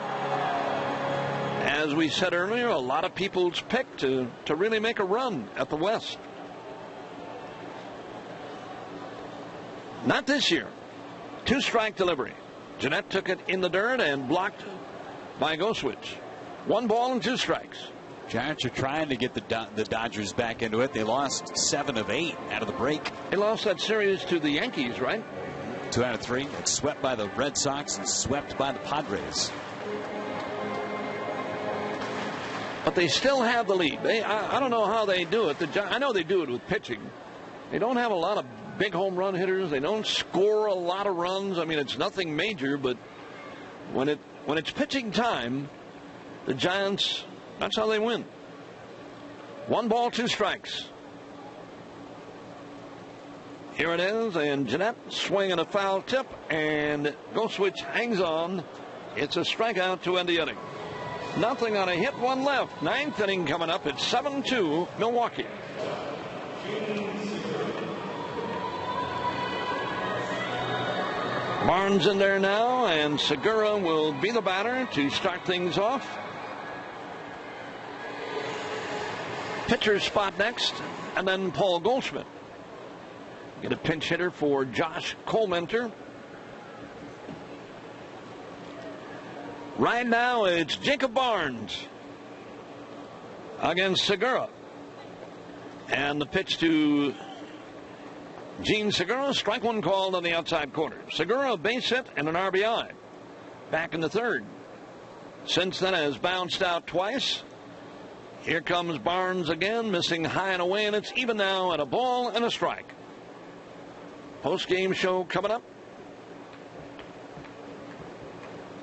as we said earlier, a lot of people's pick to really make a run at the West. Not this year. 2-strike delivery. Jeanette took it in the dirt and blocked by Goswitch. 1 ball and 2 strikes. Giants are trying to get the Dodgers back into it. They lost 7 of 8 out of the break. They lost that series to the Yankees, right? 2 out of 3. It's swept by the Red Sox and swept by the Padres. But they still have the lead. I don't know how they do it. I know they do it with pitching. They don't have a lot of big home run hitters. They don't score a lot of runs. I mean, it's nothing major, but when it's pitching time, the Giants, that's how they win. 1 ball, 2 strikes. Here it is, and Jeanette swinging a foul tip, and Goswitch hangs on. It's a strikeout to end the inning. Nothing on a hit, 1 left. 9th inning coming up. It's 7-2 Milwaukee. Barnes in there now, and Segura will be the batter to start things off. Pitcher spot next, and then Paul Goldschmidt. Get a pinch hitter for Josh Colementor. Right now it's Jacob Barnes against Segura. And the pitch to Gene Segura, strike 1 called on the outside corner. Segura, a base hit and an RBI. Back in the 3rd. Since then has bounced out twice. Here comes Barnes again, missing high and away, and it's even now at a ball and a strike. Post-game show coming up.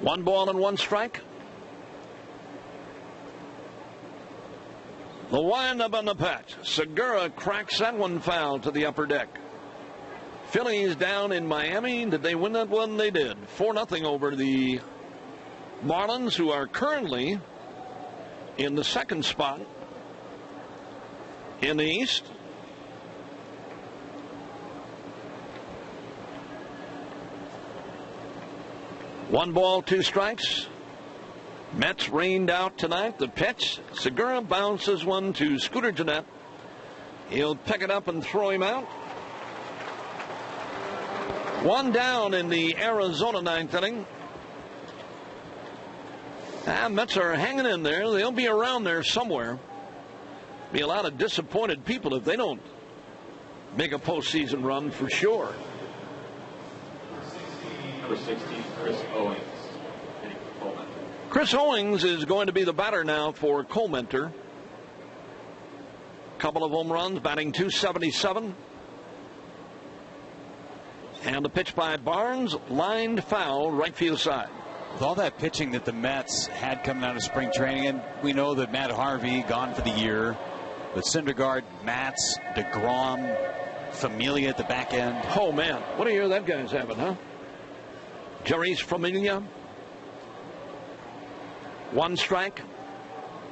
1 ball and 1 strike. The wind-up on the patch. Segura cracks that one foul to the upper deck. Phillies down in Miami. Did they win that one? They did. 4-0 over the Marlins, who are currently in the 2nd spot in the East. One ball, 2 strikes. Mets rained out tonight. The pitch. Segura bounces one to Scooter Jeanette. He'll pick it up and throw him out. 1 down in the Arizona 9th inning. Mets are hanging in there. They'll be around there somewhere. Be a lot of disappointed people if they don't make a postseason run for sure. Number 16, Chris Owings. Chris Owings is going to be the batter now for Colementor. Couple of home runs, batting .277. And the pitch by Barnes, lined foul, right field side. With all that pitching that the Mets had coming out of spring training, and we know that Matt Harvey gone for the year, but Syndergaard, Matz, DeGrom, Familia at the back end. Oh man, what a year that guy's having, huh? Jerry's Familia. 1 strike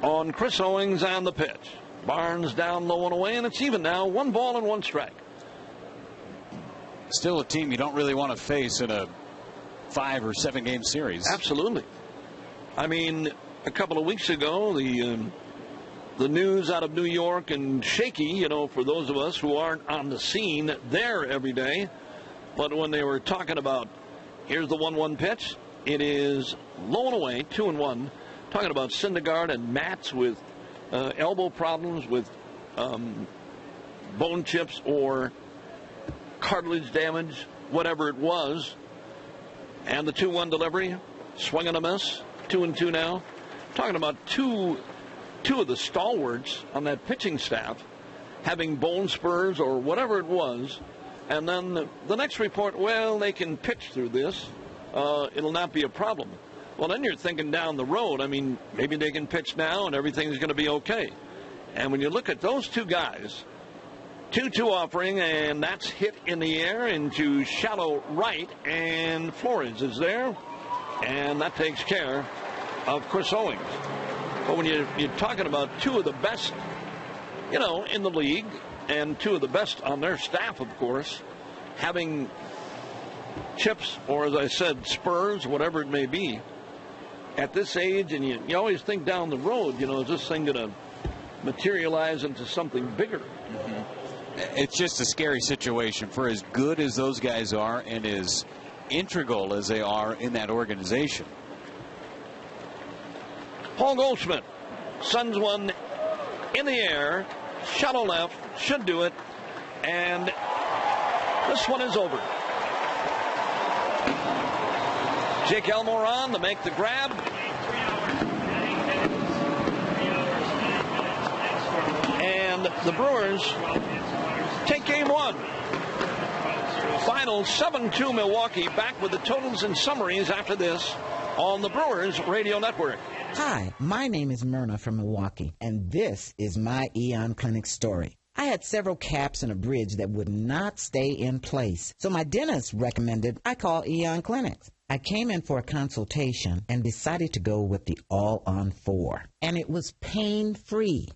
on Chris Owings and the pitch. Barnes down low and away, and it's even now. 1 ball and 1 strike. Still a team you don't really want to face in a 5 or 7 game series. Absolutely. I mean, a couple of weeks ago, the news out of New York, and shaky, you know, for those of us who aren't on the scene there every day. But when they were talking about, here's the 1-1 pitch, it is low and away, 2-1. Talking about Syndergaard and Matz with elbow problems, with bone chips or cartilage damage, whatever it was. And the 2-1 delivery, swing and a miss, 2-2 now. Talking about 2 two of the stalwarts on that pitching staff having bone spurs or whatever it was, and then the next report, well, they can pitch through this. It'll not be a problem. Well, then you're thinking down the road, I mean, maybe they can pitch now and everything's going to be okay. And when you look at those two guys, 2-2 offering, and that's hit in the air into shallow right, and Flores is there, and that takes care of Chris Owings. But when you're talking about two of the best, in the league, and two of the best on their staff, of course, having chips, or as I said, spurs, whatever it may be, at this age, and you always think down the road, is this thing going to materialize into something bigger? Mm-hmm. It's just a scary situation for as good as those guys are and as integral as they are in that organization. Paul Goldschmidt sends one in the air, shallow left, should do it, and this one is over. Jake Elmore on to make the grab. And the Brewers take game one. Final 7-2 Milwaukee. Back with the totals and summaries after this on the Brewers Radio Network. Hi, my name is Myrna from Milwaukee, and this is my Eon Clinic story. I had several caps and a bridge that would not stay in place, so my dentist recommended I call Eon Clinics. I came in for a consultation and decided to go with the All-On-4, and it was pain-free.